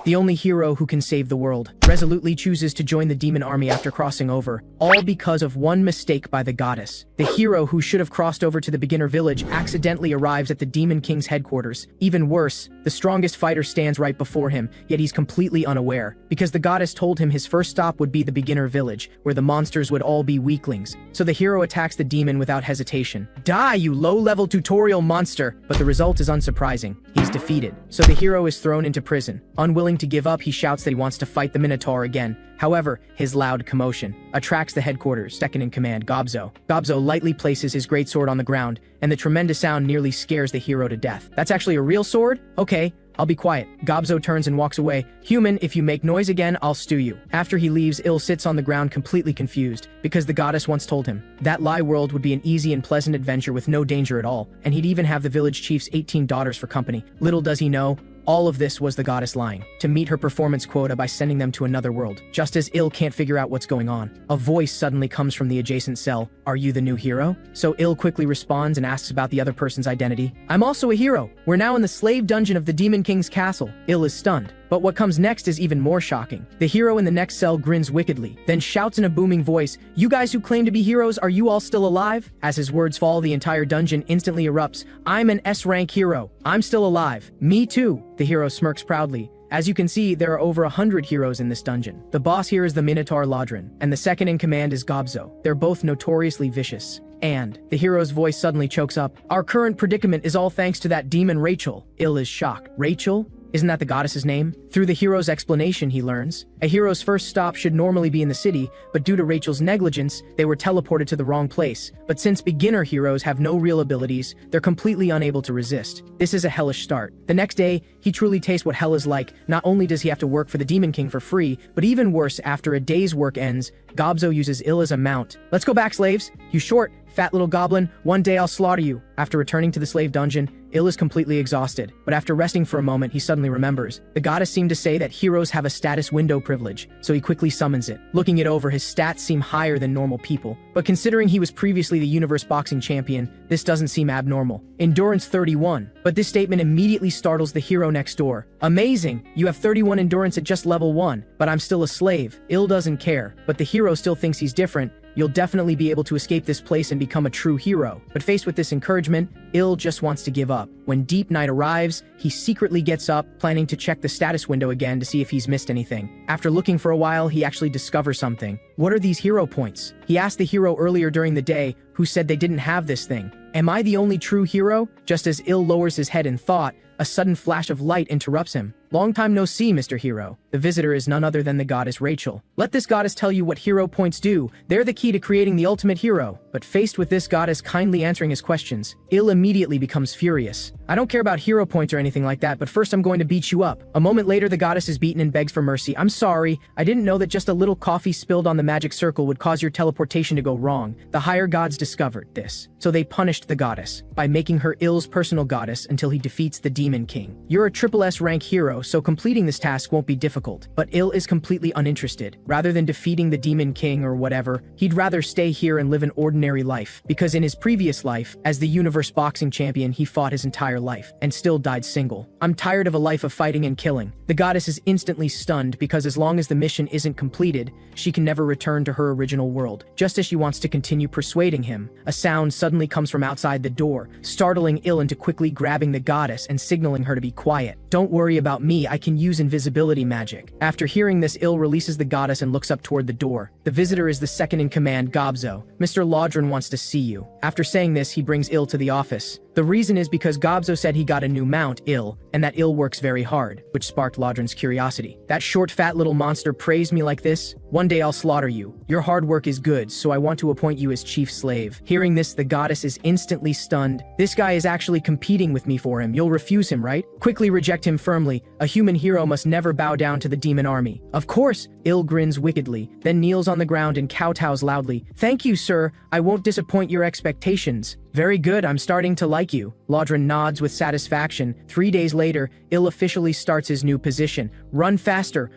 the only hero who can save the world, resolutely chooses to join the demon army after crossing over, all because of one mistake by the goddess. The hero who should have crossed over to the beginner village accidentally arrives at the Demon King's headquarters. Even worse, the strongest fighter stands right before him, yet he's completely unaware, because the goddess told him his first stop would be the beginner village, where the monsters would all be weaklings. So the hero attacks the demon without hesitation. Die, you low-level tutorial monster! But the result is unsurprising. He's defeated. So the hero is thrown into prison. Unwilling to give up, he shouts that he wants to fight the Minotaur again. However, his loud commotion attracts the headquarters' second-in-command, Gobzo. Gobzo lightly places his greatsword on the ground, and the tremendous sound nearly scares the hero to death. That's actually a real sword? Okay, I'll be quiet. Gobzo turns and walks away. Human, if you make noise again, I'll stew you. After he leaves, Il sits on the ground completely confused, because the goddess once told him that Lie World would be an easy and pleasant adventure with no danger at all, and he'd even have the village chief's 18 daughters for company. Little does he know, all of this was the goddess lying to meet her performance quota by sending them to another world. Just as Il can't figure out what's going on, a voice suddenly comes from the adjacent cell. Are you the new hero? So Il quickly responds and asks about the other person's identity. I'm also a hero. We're now in the slave dungeon of the Demon King's castle. Il is stunned. But what comes next is even more shocking. The hero in the next cell grins wickedly, then shouts in a booming voice, "You guys who claim to be heroes, are you all still alive?" As his words fall, the entire dungeon instantly erupts. I'm an S-rank hero. I'm still alive. Me too. The hero smirks proudly. As you can see, there are over 100 heroes in this dungeon. The boss here is the Minotaur Lodron, and the second in command is Gobzo. They're both notoriously vicious. And the hero's voice suddenly chokes up. Our current predicament is all thanks to that demon Rachel. Il is shocked. Rachel? Isn't that the goddess's name? Through the hero's explanation, he learns a hero's first stop should normally be in the city, but due to Rachel's negligence, they were teleported to the wrong place. But since beginner heroes have no real abilities, they're completely unable to resist. This is a hellish start. The next day, he truly tastes what hell is like. Not only does he have to work for the Demon King for free, but even worse, after a day's work ends, Gobzo uses Il as a mount. Let's go back, slaves. You short, fat little goblin. One day I'll slaughter you. After returning to the slave dungeon, Il is completely exhausted, but after resting for a moment, he suddenly remembers. The goddess seemed to say that heroes have a status window privilege, so he quickly summons it. Looking it over, his stats seem higher than normal people, but considering he was previously the universe boxing champion, this doesn't seem abnormal. Endurance 31, but this statement immediately startles the hero next door. Amazing, you have 31 endurance at just level 1, but I'm still a slave. Il doesn't care, but the hero still thinks he's different. You'll definitely be able to escape this place and become a true hero. But faced with this encouragement, Il just wants to give up. When deep night arrives, he secretly gets up, planning to check the status window again to see if he's missed anything. After looking for a while, he actually discovers something. What are these hero points? He asked the hero earlier during the day, who said they didn't have this thing. Am I the only true hero? Just as Il lowers his head in thought, a sudden flash of light interrupts him. Long time no see, Mr. Hero. The visitor is none other than the goddess Rachel. Let this goddess tell you what hero points do. They're the key to creating the ultimate hero. But faced with this goddess kindly answering his questions, Il immediately becomes furious. I don't care about hero points or anything like that, but first I'm going to beat you up. A moment later, the goddess is beaten and begs for mercy. I'm sorry. I didn't know that just a little coffee spilled on the magic circle would cause your teleportation to go wrong. The higher gods discovered this, so they punished the goddess by making her Il's personal goddess until he defeats the Demon King. You're a triple S rank hero, so completing this task won't be difficult. But Il is completely uninterested. Rather than defeating the Demon King or whatever, he'd rather stay here and live an ordinary life. Because in his previous life, as the universe boxing champion, he fought his entire life and still died single. I'm tired of a life of fighting and killing. The goddess is instantly stunned because as long as the mission isn't completed, she can never return to her original world. Just as she wants to continue persuading him, a sound suddenly comes from outside the door, startling Il into quickly grabbing the goddess and signaling her to be quiet. Don't worry about me, I can use invisibility magic. After hearing this, Il releases the goddess and looks up toward the door. The visitor is the second in command, Gobzo. Mr. Lodron wants to see you. After saying this, he brings Il to the office. The reason is because Gobzo said he got a new mount, Il, and that Il works very hard, which sparked Lodron's curiosity. That short fat little monster praised me like this? One day I'll slaughter you. Your hard work is good, so I want to appoint you as chief slave. Hearing this, the goddess is instantly stunned. This guy is actually competing with me for him. You'll refuse him, right? Quickly reject him firmly. A human hero must never bow down to the demon army. Of course, Il grins wickedly, then kneels on the ground and kowtows loudly. Thank you, sir. I won't disappoint your expectations. Very good, I'm starting to like you. Lodron nods with satisfaction. 3 days later, Il officially starts his new position. Run faster,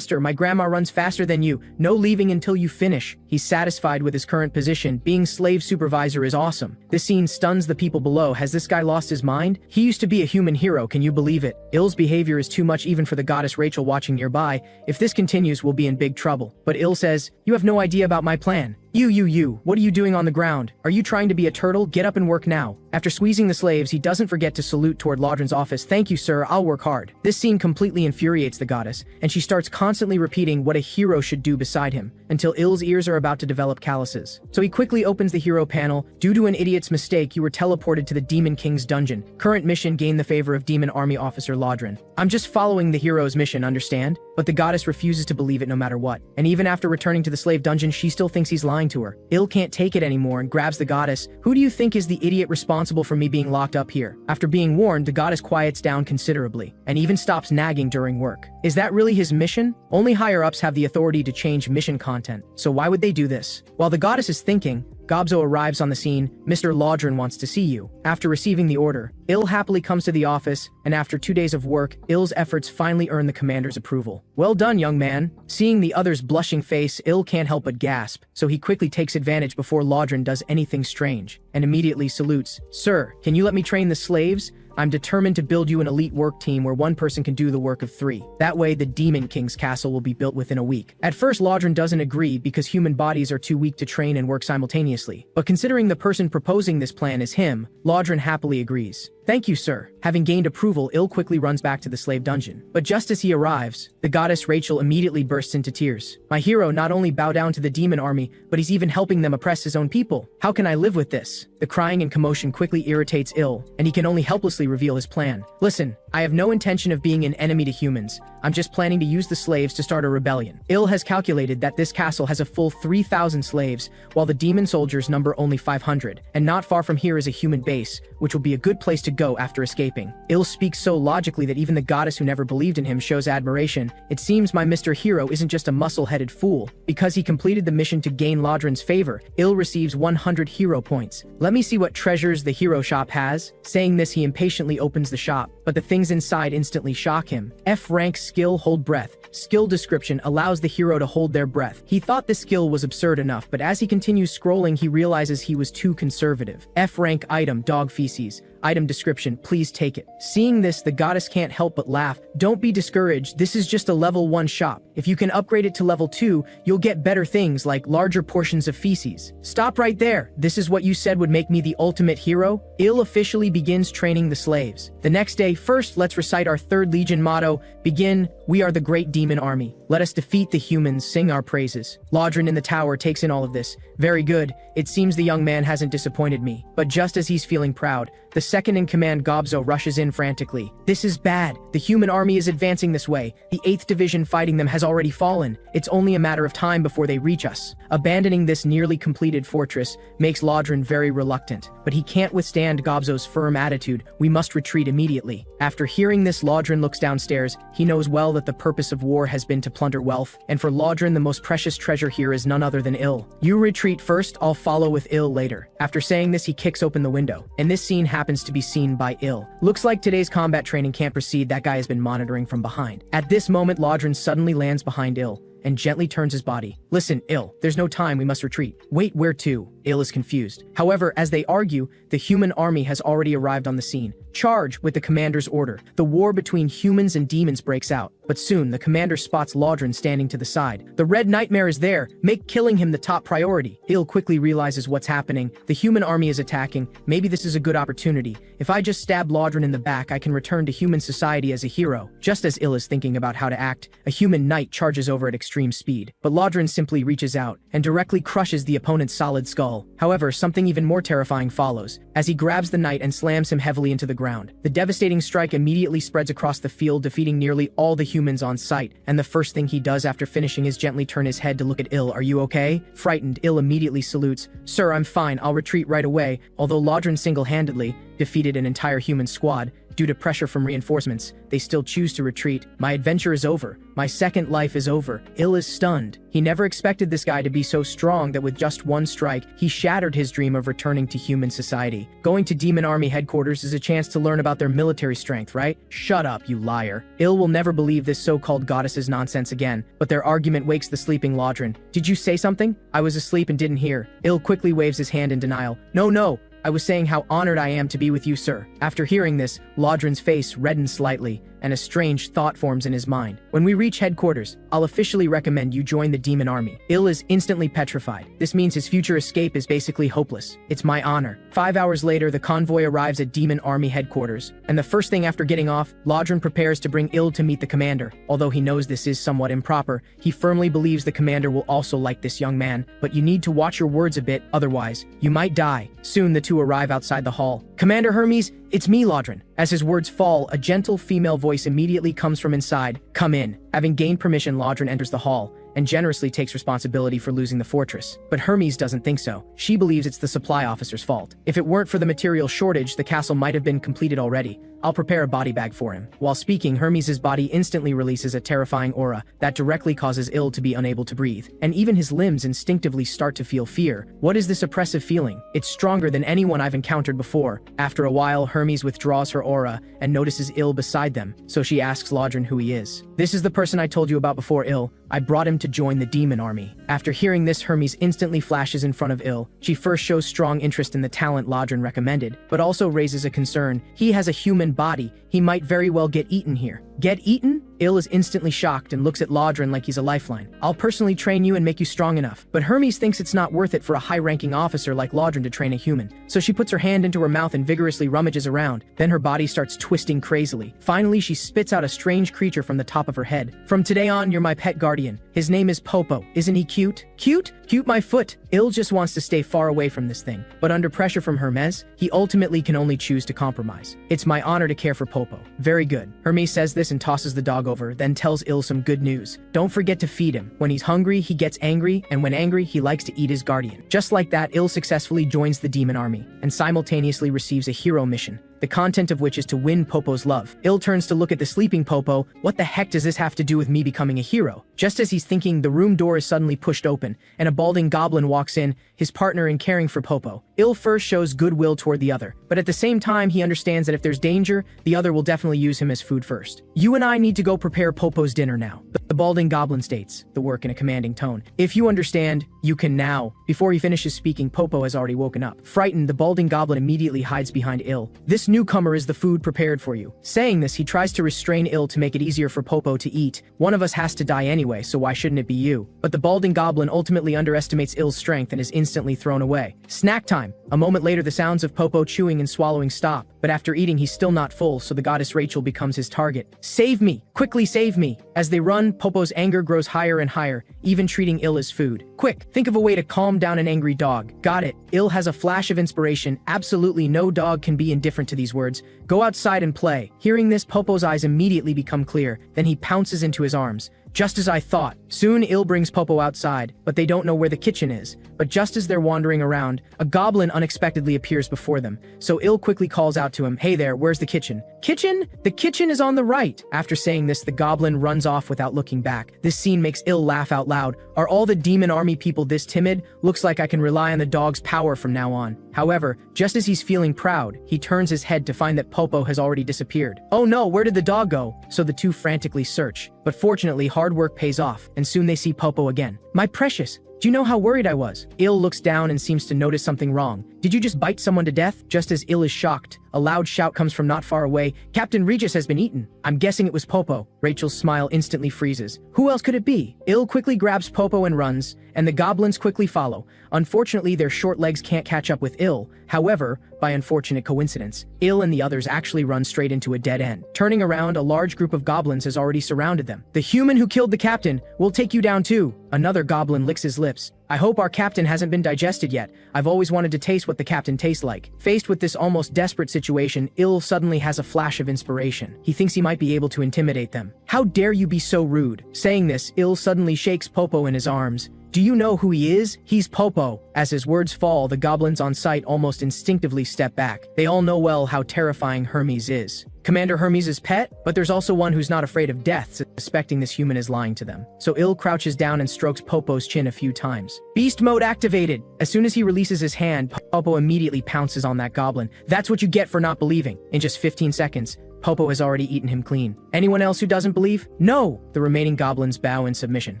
my grandma runs faster than you. No leaving until you finish. He He's satisfied with his current position. Being slave supervisor is awesome. This scene stuns the people below. Has this guy lost his mind? He used to be a human hero, can you believe it? Ill's behavior is too much even for the goddess Rachel watching nearby. If this continues, we'll be in big trouble. But Ill says, "You have no idea about my plan." You, what are you doing on the ground? Are you trying to be a turtle? Get up and work now. After squeezing the slaves, he doesn't forget to salute toward Laudren's office. "Thank you, sir, I'll work hard." This scene completely infuriates the goddess, and she starts constantly repeating what a hero should do beside him, until Ill's ears are about to develop calluses. So he quickly opens the hero panel. "Due to an idiot's mistake, you were teleported to the Demon King's dungeon. Current mission: gain the favor of Demon Army Officer Laudren." "I'm just following the hero's mission, understand?" But the goddess refuses to believe it no matter what. And even after returning to the slave dungeon, she still thinks he's lying to her. Ill can't take it anymore and grabs the goddess. "Who do you think is the idiot responsible for me being locked up here?" After being warned, the goddess quiets down considerably, and even stops nagging during work. Is that really his mission? Only higher-ups have the authority to change mission content, so why would they do this? While the goddess is thinking, Gobzo arrives on the scene. "Mr. Laudren wants to see you." After receiving the order, Ill happily comes to the office, and after 2 days of work, Ill's efforts finally earn the commander's approval. "Well done, young man." Seeing the other's blushing face, Ill can't help but gasp, so he quickly takes advantage before Laudren does anything strange, and immediately salutes. "Sir, can you let me train the slaves? I'm determined to build you an elite work team where one person can do the work of 3. That way, the Demon King's castle will be built within a week." At first, Laudren doesn't agree because human bodies are too weak to train and work simultaneously. But considering the person proposing this plan is him, Laudren happily agrees. "Thank you, sir." Having gained approval, Ill quickly runs back to the slave dungeon. But just as he arrives, the goddess Rachel immediately bursts into tears. "My hero not only bow down to the demon army, but he's even helping them oppress his own people. How can I live with this?" The crying and commotion quickly irritates Ill, and he can only helplessly reveal his plan. "Listen, I have no intention of being an enemy to humans. I'm just planning to use the slaves to start a rebellion." Ill has calculated that this castle has a full 3,000 slaves, while the demon soldiers number only 500, and not far from here is a human base, which will be a good place to go after escaping. Ill speaks so logically that even the goddess who never believed in him shows admiration. "It seems my Mr. Hero isn't just a muscle-headed fool." Because he completed the mission to gain Laudren's favor, Ill receives 100 hero points. "Let me see what treasures the hero shop has." Saying this, he impatiently opens the shop, but the things inside instantly shock him. F rank skill, hold breath. Skill description allows the hero to hold their breath. He thought this skill was absurd enough, but as he continues scrolling, he realizes he was too conservative. F rank item, dog feces. Item description, please take it. Seeing this, the goddess can't help but laugh. "Don't be discouraged, this is just a level 1 shop. If you can upgrade it to level 2, you'll get better things like larger portions of feces." "Stop right there. This is what you said would make me the ultimate hero?" Ill officially begins training the slaves. The next day, "First, let's recite our 3rd Legion motto. Begin, we are the great demon army. Let us defeat the humans, sing our praises." Laudren in the tower takes in all of this. "Very good. It seems the young man hasn't disappointed me." But just as he's feeling proud, the second-in-command Gobzo rushes in frantically. "This is bad. The human army is advancing this way. The 8th Division fighting them has already fallen. It's only a matter of time before they reach us." Abandoning this nearly completed fortress makes Laudren very reluctant, but he can't withstand Gobzo's firm attitude. "We must retreat immediately." After hearing this, Laudren looks downstairs. He knows well that the purpose of war has been to plunder wealth, and for Laudren the most precious treasure here is none other than Ill. "You retreat first, I'll follow with Ill later." After saying this, he kicks open the window, and this scene happens to be seen by Ill. Looks like today's combat training can't proceed. That guy has been monitoring from behind. At this moment, Laudren suddenly lands behind Ill and gently turns his body. "Listen, Ill, there's no time, we must retreat." "Wait, where to?" Ill is confused. However, as they argue, the human army has already arrived on the scene. "Charge!" with the commander's order. The war between humans and demons breaks out, but soon the commander spots Laudren standing to the side. "The Red Nightmare is there. Make killing him the top priority." Ill quickly realizes what's happening. The human army is attacking. Maybe this is a good opportunity. If I just stab Laudren in the back, I can return to human society as a hero. Just as Ill is thinking about how to act, a human knight charges over at extreme speed. But Laudren simply reaches out and directly crushes the opponent's solid skull. However, something even more terrifying follows, as he grabs the knight and slams him heavily into the ground. The devastating strike immediately spreads across the field, defeating nearly all the humans on sight, and the first thing he does after finishing is gently turn his head to look at Ill. "Are you okay?" Frightened, Ill immediately salutes. "Sir, I'm fine, I'll retreat right away." Although Laudren single-handedly defeated an entire human squad, due to pressure from reinforcements, they still choose to retreat. My adventure is over. My second life is over. Il is stunned. He never expected this guy to be so strong that with just one strike, he shattered his dream of returning to human society. Going to Demon Army headquarters is a chance to learn about their military strength, right? Shut up, you liar. Il will never believe this so-called goddess's nonsense again, but their argument wakes the sleeping Lodron. Did you say something? I was asleep and didn't hear. Il quickly waves his hand in denial. No. I was saying how honored I am to be with you, sir. After hearing this, Lodron's face reddens slightly, and a strange thought forms in his mind. When we reach headquarters, I'll officially recommend you join the Demon Army. Il is instantly petrified. This means his future escape is basically hopeless. It's my honor. 5 hours later, the convoy arrives at Demon Army headquarters, and the first thing after getting off, Lodron prepares to bring Il to meet the commander. Although he knows this is somewhat improper, he firmly believes the commander will also like this young man, but you need to watch your words a bit, otherwise, you might die. Soon the two arrive outside the hall. Commander Hermes, it's me, Lodron. As his words fall, a gentle female voice immediately comes from inside. Come in. Having gained permission, Lodron enters the hall and generously takes responsibility for losing the fortress. But Hermes doesn't think so. She believes it's the supply officer's fault. If it weren't for the material shortage, the castle might have been completed already. I'll prepare a body bag for him. While speaking, Hermes' body instantly releases a terrifying aura that directly causes Il to be unable to breathe, and even his limbs instinctively start to feel fear. What is this oppressive feeling? It's stronger than anyone I've encountered before. After a while, Hermes withdraws her aura and notices Il beside them, so she asks Lodron who he is. This is the person I told you about before, Il. I brought him to join the Demon Army. After hearing this, Hermes instantly flashes in front of Il. She first shows strong interest in the talent Lodron recommended, but also raises a concern. He has a human body. He might very well get eaten here. Get eaten? Il is instantly shocked and looks at Lodron like he's a lifeline. I'll personally train you and make you strong enough. But Hermes thinks it's not worth it for a high-ranking officer like Lodron to train a human. So she puts her hand into her mouth and vigorously rummages around. Then her body starts twisting crazily. Finally, she spits out a strange creature from the top of her head. From today on, you're my pet guardian. His name is Popo. Isn't he cute? Cute? Cute my foot. Il just wants to stay far away from this thing. But under pressure from Hermes, he ultimately can only choose to compromise. It's my honor to care for Popo. Very good. Hermes says this and tosses the dog over, then tells Il some good news. Don't forget to feed him. When he's hungry, he gets angry, and when angry, he likes to eat his guardian. Just like that, Il successfully joins the Demon Army, and simultaneously receives a hero mission, the content of which is to win Popo's love. Il turns to look at the sleeping Popo. What the heck does this have to do with me becoming a hero? Just as he's thinking, the room door is suddenly pushed open, and a balding goblin walks in, his partner in caring for Popo. Il first shows goodwill toward the other, but at the same time he understands that if there's danger, the other will definitely use him as food first. You and I need to go prepare Popo's dinner now. The balding goblin states, the work in a commanding tone. If you understand, you can now. Before he finishes speaking, Popo has already woken up. Frightened, the balding goblin immediately hides behind Il. This newcomer is the food prepared for you. Saying this, he tries to restrain Il to make it easier for Popo to eat. One of us has to die anyway, so why shouldn't it be you? But the balding goblin ultimately underestimates Il's strength and is instantly thrown away. Snack time! A moment later, the sounds of Popo chewing and swallowing stop, but after eating, he's still not full, so the goddess Rachel becomes his target. Save me! Quickly save me! As they run, Popo's anger grows higher and higher, even treating Il as food. Quick, think of a way to calm down an angry dog. Got it. Il has a flash of inspiration. Absolutely no dog can be indifferent to these words. Go outside and play. Hearing this, Popo's eyes immediately become clear. Then he pounces into his arms. Just as I thought. Soon, Il brings Popo outside, but they don't know where the kitchen is. But just as they're wandering around, a goblin unexpectedly appears before them. So Il quickly calls out to him, "Hey there, where's the kitchen?" "Kitchen? The kitchen is on the right." After saying this, the goblin runs off without looking back. This scene makes Il laugh out loud. Are all the Demon Army people this timid? Looks like I can rely on the dog's power from now on. However, just as he's feeling proud, he turns his head to find that Popo has already disappeared. Oh no, where did the dog go? So the two frantically search. But fortunately, hard work pays off, and soon they see Popo again. My precious, do you know how worried I was? Il looks down and seems to notice something wrong. Did you just bite someone to death? Just as Il is shocked, a loud shout comes from not far away. Captain Regis has been eaten. I'm guessing it was Popo. Rachel's smile instantly freezes. Who else could it be? Il quickly grabs Popo and runs, and the goblins quickly follow. Unfortunately, their short legs can't catch up with Il. However, by unfortunate coincidence, Il and the others actually run straight into a dead end. Turning around, a large group of goblins has already surrounded them. The human who killed the captain will take you down too. Another goblin licks his lips. I hope our captain hasn't been digested yet. I've always wanted to taste what the captain tastes like. Faced with this almost desperate situation, Il suddenly has a flash of inspiration. He thinks he might be able to intimidate them. How dare you be so rude? Saying this, Il suddenly shakes Popo in his arms. Do you know who he is? He's Popo. As his words fall, the goblins on sight almost instinctively step back. They all know well how terrifying Hermes is. Commander Hermes' pet, but there's also one who's not afraid of death, suspecting this human is lying to them. So Il crouches down and strokes Popo's chin a few times. Beast mode activated! As soon as he releases his hand, Popo immediately pounces on that goblin. That's what you get for not believing. In just 15 seconds, Popo has already eaten him clean. Anyone else who doesn't believe? No! The remaining goblins bow in submission.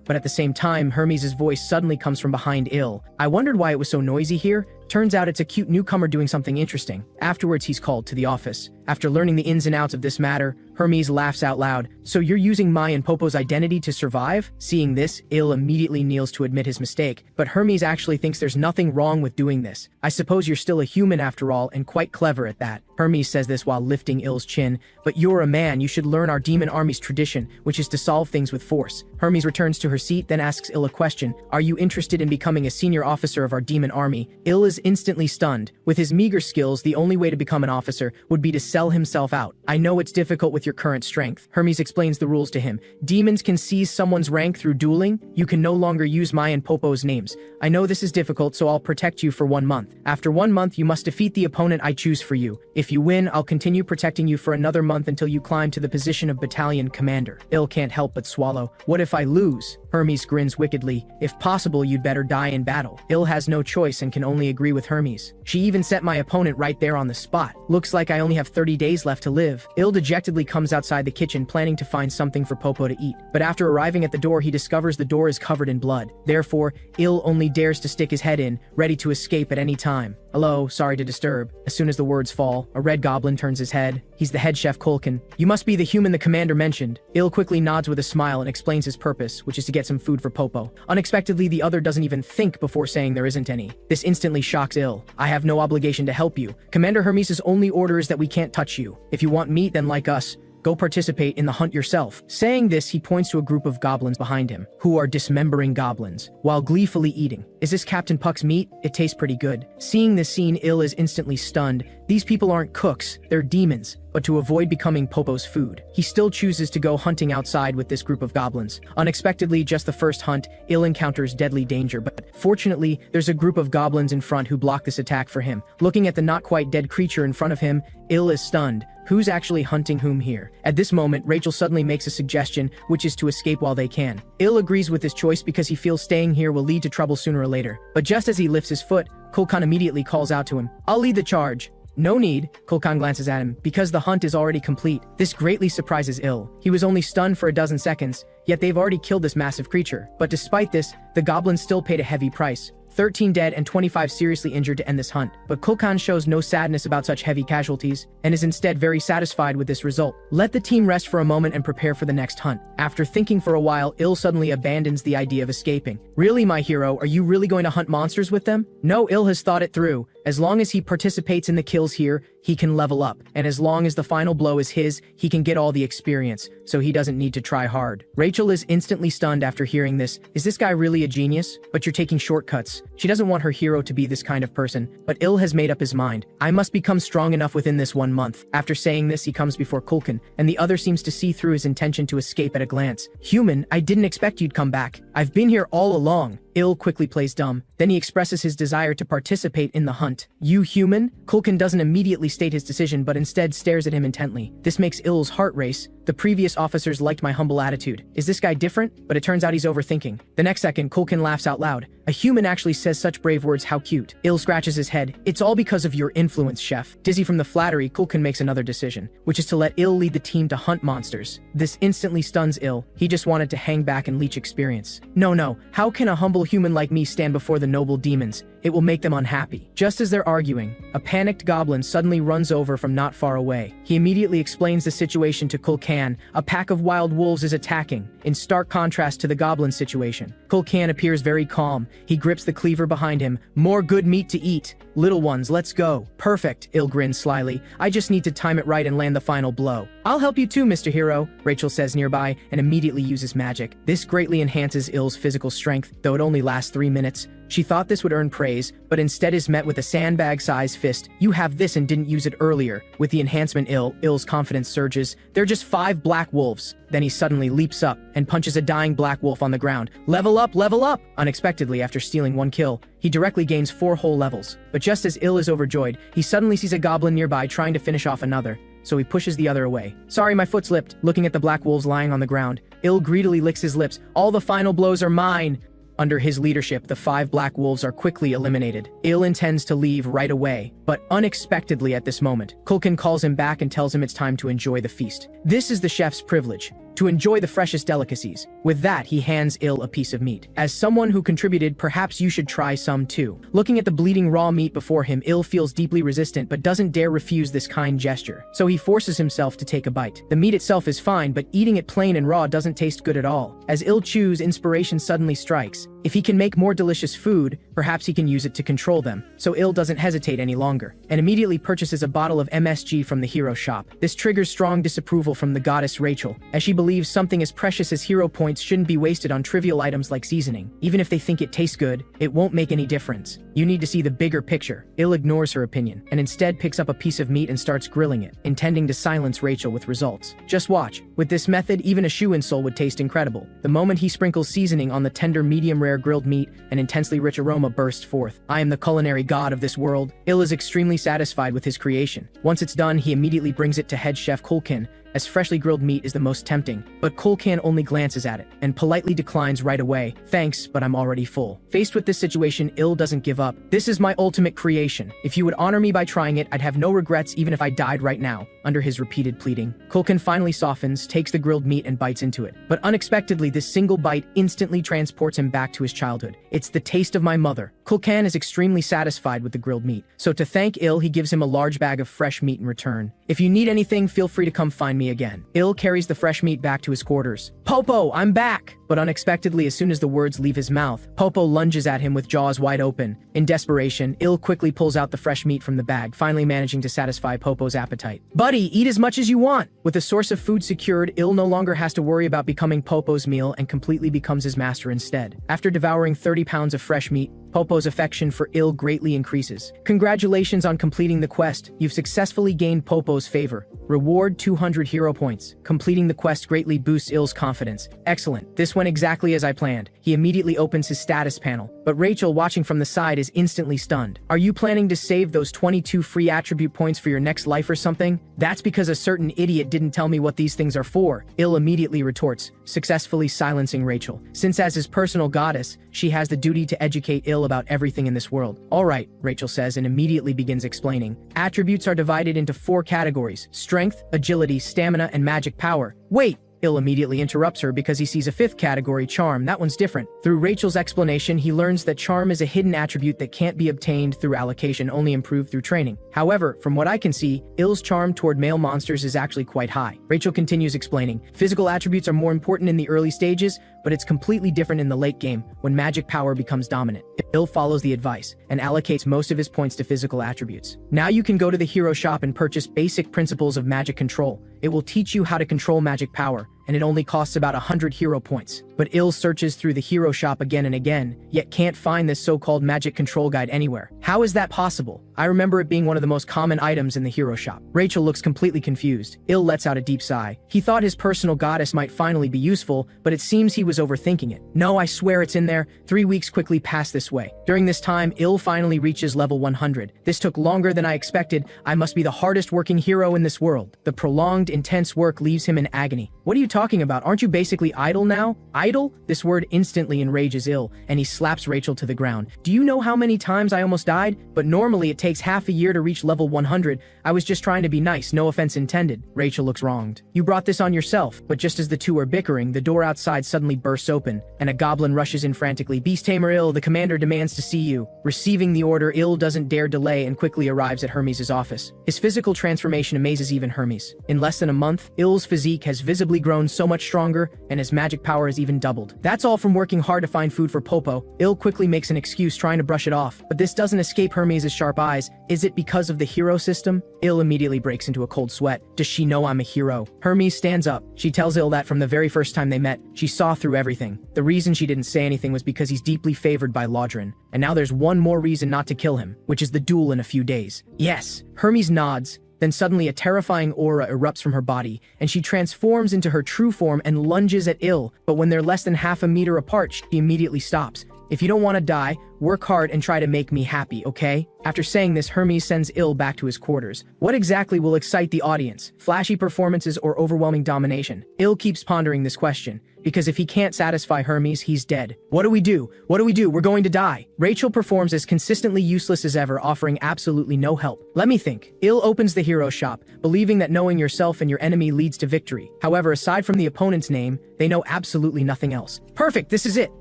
But at the same time, Hermes' voice suddenly comes from behind Il. I wondered why it was so noisy here. Turns out it's a cute newcomer doing something interesting. Afterwards, he's called to the office. After learning the ins and outs of this matter, Hermes laughs out loud. So you're using my and Popo's identity to survive? Seeing this, Il immediately kneels to admit his mistake, but Hermes actually thinks there's nothing wrong with doing this. I suppose you're still a human after all, and quite clever at that. Hermes says this while lifting Il's chin. But you're a man, you should learn our demon army's tradition, which is to solve things with force. Hermes returns to her seat, then asks Il a question. Are you interested in becoming a senior officer of our demon army? Il is instantly stunned. With his meager skills, the only way to become an officer would be to sell himself out. I know it's difficult with your current strength. Hermes explains the rules to him. Demons can seize someone's rank through dueling. You can no longer use my and Popo's names. I know this is difficult, so I'll protect you for 1 month. After 1 month, you must defeat the opponent I choose for you. If you win, I'll continue protecting you for another month until you climb to the position of battalion commander. Il can't help but swallow. What if I lose? Hermes grins wickedly. If possible, you'd better die in battle. Il has no choice and can only agree with Hermes. She even set my opponent right there on the spot. Looks like I only have 30 days left to live. Il dejectedly comes outside the kitchen, planning to find something for Popo to eat. But after arriving at the door, he discovers the door is covered in blood. Therefore, Il only dares to stick his head in, ready to escape at any time. Hello, sorry to disturb. As soon as the words fall, a red goblin turns his head. He's the head chef Kulkin. You must be the human the commander mentioned. Il quickly nods with a smile and explains his purpose, which is to get some food for Popo. Unexpectedly, the other doesn't even think before saying there isn't any. This instantly shocks Il. I have no obligation to help you. Commander Hermes' only order is that we can't touch you. If you want meat, then like us, go participate in the hunt yourself. Saying this, he points to a group of goblins behind him, who are dismembering goblins, while gleefully eating. Is this Captain Puck's meat? It tastes pretty good. Seeing this scene, Il is instantly stunned. These people aren't cooks, they're demons. But to avoid becoming Popo's food, he still chooses to go hunting outside with this group of goblins. Unexpectedly, just the first hunt, Il encounters deadly danger, but fortunately, there's a group of goblins in front who block this attack for him. Looking at the not quite dead creature in front of him, Il is stunned. Who's actually hunting whom here? At this moment, Rachel suddenly makes a suggestion, which is to escape while they can. Il agrees with this choice because he feels staying here will lead to trouble sooner or later. But just as he lifts his foot, Kulkan immediately calls out to him. I'll lead the charge. No need, Kulkan glances at him, because the hunt is already complete. This greatly surprises Il. He was only stunned for a dozen seconds, yet they've already killed this massive creature. But despite this, the goblins still paid a heavy price. 13 dead and 25 seriously injured to end this hunt. But Kulkan shows no sadness about such heavy casualties, and is instead very satisfied with this result. Let the team rest for a moment and prepare for the next hunt. After thinking for a while, Il suddenly abandons the idea of escaping. Really, my hero, are you really going to hunt monsters with them? No, Il has thought it through. As long as he participates in the kills here, he can level up. And as long as the final blow is his, he can get all the experience, so he doesn't need to try hard. Rachel is instantly stunned after hearing this. Is this guy really a genius? But you're taking shortcuts. She doesn't want her hero to be this kind of person, but Il has made up his mind. I must become strong enough within this 1 month. After saying this, he comes before Kulkin, and the other seems to see through his intention to escape at a glance. Human, I didn't expect you'd come back. I've been here all along. Il quickly plays dumb. Then he expresses his desire to participate in the hunt. You human? Kulkin doesn't immediately state his decision, but instead stares at him intently. This makes Il's heart race. The previous officers liked my humble attitude. Is this guy different? But it turns out he's overthinking. The next second, Kulkin laughs out loud. A human actually says such brave words, how cute. Il scratches his head. It's all because of your influence, chef. Dizzy from the flattery, Kulkin makes another decision, which is to let Il lead the team to hunt monsters. This instantly stuns Il. He just wanted to hang back and leech experience. No, how can a humble human like me stand before the noble demons? It will make them unhappy. Just as they're arguing, a panicked goblin suddenly runs over from not far away. He immediately explains the situation to Kulkan. A pack of wild wolves is attacking, in stark contrast to the goblin situation. Kulkan appears very calm. He grips the cleaver behind him. More good meat to eat. Little ones, let's go. Perfect, Il grins slyly. I just need to time it right and land the final blow. I'll help you too, Mr. Hero, Rachel says nearby, and immediately uses magic. This greatly enhances Il's physical strength, though it only lasts 3 minutes. She thought this would earn praise, but instead is met with a sandbag-sized fist. You have this and didn't use it earlier. With the enhancement Il's confidence surges. They're just 5 black wolves. Then he suddenly leaps up and punches a dying black wolf on the ground. Level up, level up! Unexpectedly, after stealing 1 kill, he directly gains 4 whole levels. But just as Il is overjoyed, he suddenly sees a goblin nearby trying to finish off another. so he pushes the other away. Sorry, my foot slipped. Looking at the black wolves lying on the ground, Il greedily licks his lips. All the final blows are mine. Under his leadership, the 5 black wolves are quickly eliminated. Il intends to leave right away, but unexpectedly at this moment, Kulkin calls him back and tells him it's time to enjoy the feast. This is the chef's privilege, to enjoy the freshest delicacies. With that, he hands Il a piece of meat. As someone who contributed, perhaps you should try some too. Looking at the bleeding raw meat before him, Il feels deeply resistant but doesn't dare refuse this kind gesture. So he forces himself to take a bite. The meat itself is fine, but eating it plain and raw doesn't taste good at all. As Il chews, inspiration suddenly strikes. If he can make more delicious food, perhaps he can use it to control them. So Il doesn't hesitate any longer, and immediately purchases a bottle of MSG from the hero shop. This triggers strong disapproval from the goddess Rachel, as she believes something as precious as hero points shouldn't be wasted on trivial items like seasoning. Even if they think it tastes good, it won't make any difference. You need to see the bigger picture. Il ignores her opinion, and instead picks up a piece of meat and starts grilling it, intending to silence Rachel with results. Just watch. With this method, even a shoe insole would taste incredible. The moment he sprinkles seasoning on the tender medium-rare grilled meat, an intensely rich aroma bursts forth. I am the culinary god of this world. Il is extremely satisfied with his creation. Once it's done, he immediately brings it to head chef Kulkin, as freshly grilled meat is the most tempting. But Kulkin only glances at it, and politely declines right away. Thanks, but I'm already full. Faced with this situation, Il doesn't give up. This is my ultimate creation. If you would honor me by trying it, I'd have no regrets even if I died right now. Under his repeated pleading, Kulkin finally softens, takes the grilled meat and bites into it. But unexpectedly, this single bite instantly transports him back to his childhood. It's the taste of my mother. Kulkin is extremely satisfied with the grilled meat, so to thank Il, he gives him a large bag of fresh meat in return. If you need anything, feel free to come find me again. Il carries the fresh meat back to his quarters. Popo, I'm back! But unexpectedly, as soon as the words leave his mouth, Popo lunges at him with jaws wide open. In desperation, Il quickly pulls out the fresh meat from the bag, finally managing to satisfy Popo's appetite. Buddy, eat as much as you want! With the source of food secured, Il no longer has to worry about becoming Popo's meal and completely becomes his master instead. After devouring 30 pounds of fresh meat, Popo's affection for Il greatly increases. Congratulations on completing the quest. You've successfully gained Popo's favor. Reward 200 hero points. Completing the quest greatly boosts Il's confidence. Excellent. This went exactly as I planned. He immediately opens his status panel, but Rachel, watching from the side, is instantly stunned. Are you planning to save those 22 free attribute points for your next life or something? That's because a certain idiot didn't tell me what these things are for. Il immediately retorts, successfully silencing Rachel, since as his personal goddess, she has the duty to educate Il about everything in this world. All right, Rachel says and immediately begins explaining. Attributes are divided into 4 categories: strength, agility, stamina, and magic power. Wait! Il immediately interrupts her because he sees a 5th category, charm. That one's different. Through Rachel's explanation, he learns that charm is a hidden attribute that can't be obtained through allocation, only improved through training. However, from what I can see, Il's charm toward male monsters is actually quite high. Rachel continues explaining, physical attributes are more important in the early stages, but it's completely different in the late game, when magic power becomes dominant. Il follows the advice, and allocates most of his points to physical attributes. Now you can go to the hero shop and purchase basic principles of magic control. It will teach you how to control magic power, and it only costs about 100 hero points. But Il searches through the hero shop again and again, yet can't find this so-called magic control guide anywhere. How is that possible? I remember it being one of the most common items in the hero shop. Rachel looks completely confused. Il lets out a deep sigh. He thought his personal goddess might finally be useful, but it seems he was overthinking it. No, I swear it's in there. 3 weeks quickly pass this way. During this time, Il finally reaches level 100. This took longer than I expected. I must be the hardest working hero in this world. The prolonged, intense work leaves him in agony. What are you talking about? Aren't you basically idle now? Idle? This word instantly enrages Il, and he slaps Rachel to the ground. Do you know how many times I almost died? But normally it takes half a year to reach level 100. I was just trying to be nice, no offense intended. Rachel looks wronged. You brought this on yourself. But just as the two are bickering, the door outside suddenly bursts open, and a goblin rushes in frantically. Beast Tamer Il, the commander demands to see you. Receiving the order, Il doesn't dare delay and quickly arrives at Hermes' office. His physical transformation amazes even Hermes. In less than a month, Il's physique has visibly grown so much stronger, and his magic power has even doubled. That's all from working hard to find food for Popo. Il quickly makes an excuse, trying to brush it off, but this doesn't escape Hermes' sharp eyes. Is it because of the hero system? Il immediately breaks into a cold sweat. Does she know I'm a hero? Hermes stands up. She tells Il that from the very first time they met, she saw through everything. The reason she didn't say anything was because he's deeply favored by Lodrin, and now there's one more reason not to kill him, which is the duel in a few days. Yes. Hermes nods. Then suddenly a terrifying aura erupts from her body, and she transforms into her true form and lunges at Il, but when they're less than half a meter apart, she immediately stops. If you don't want to die, work hard and try to make me happy, okay? After saying this, Hermes sends Il back to his quarters. What exactly will excite the audience? Flashy performances or overwhelming domination? Il keeps pondering this question, because if he can't satisfy Hermes, he's dead. What do we do? What do we do? We're going to die. Rachel performs as consistently useless as ever, offering absolutely no help. Let me think. Il opens the hero shop, believing that knowing yourself and your enemy leads to victory. However, aside from the opponent's name, they know absolutely nothing else. Perfect, this is it.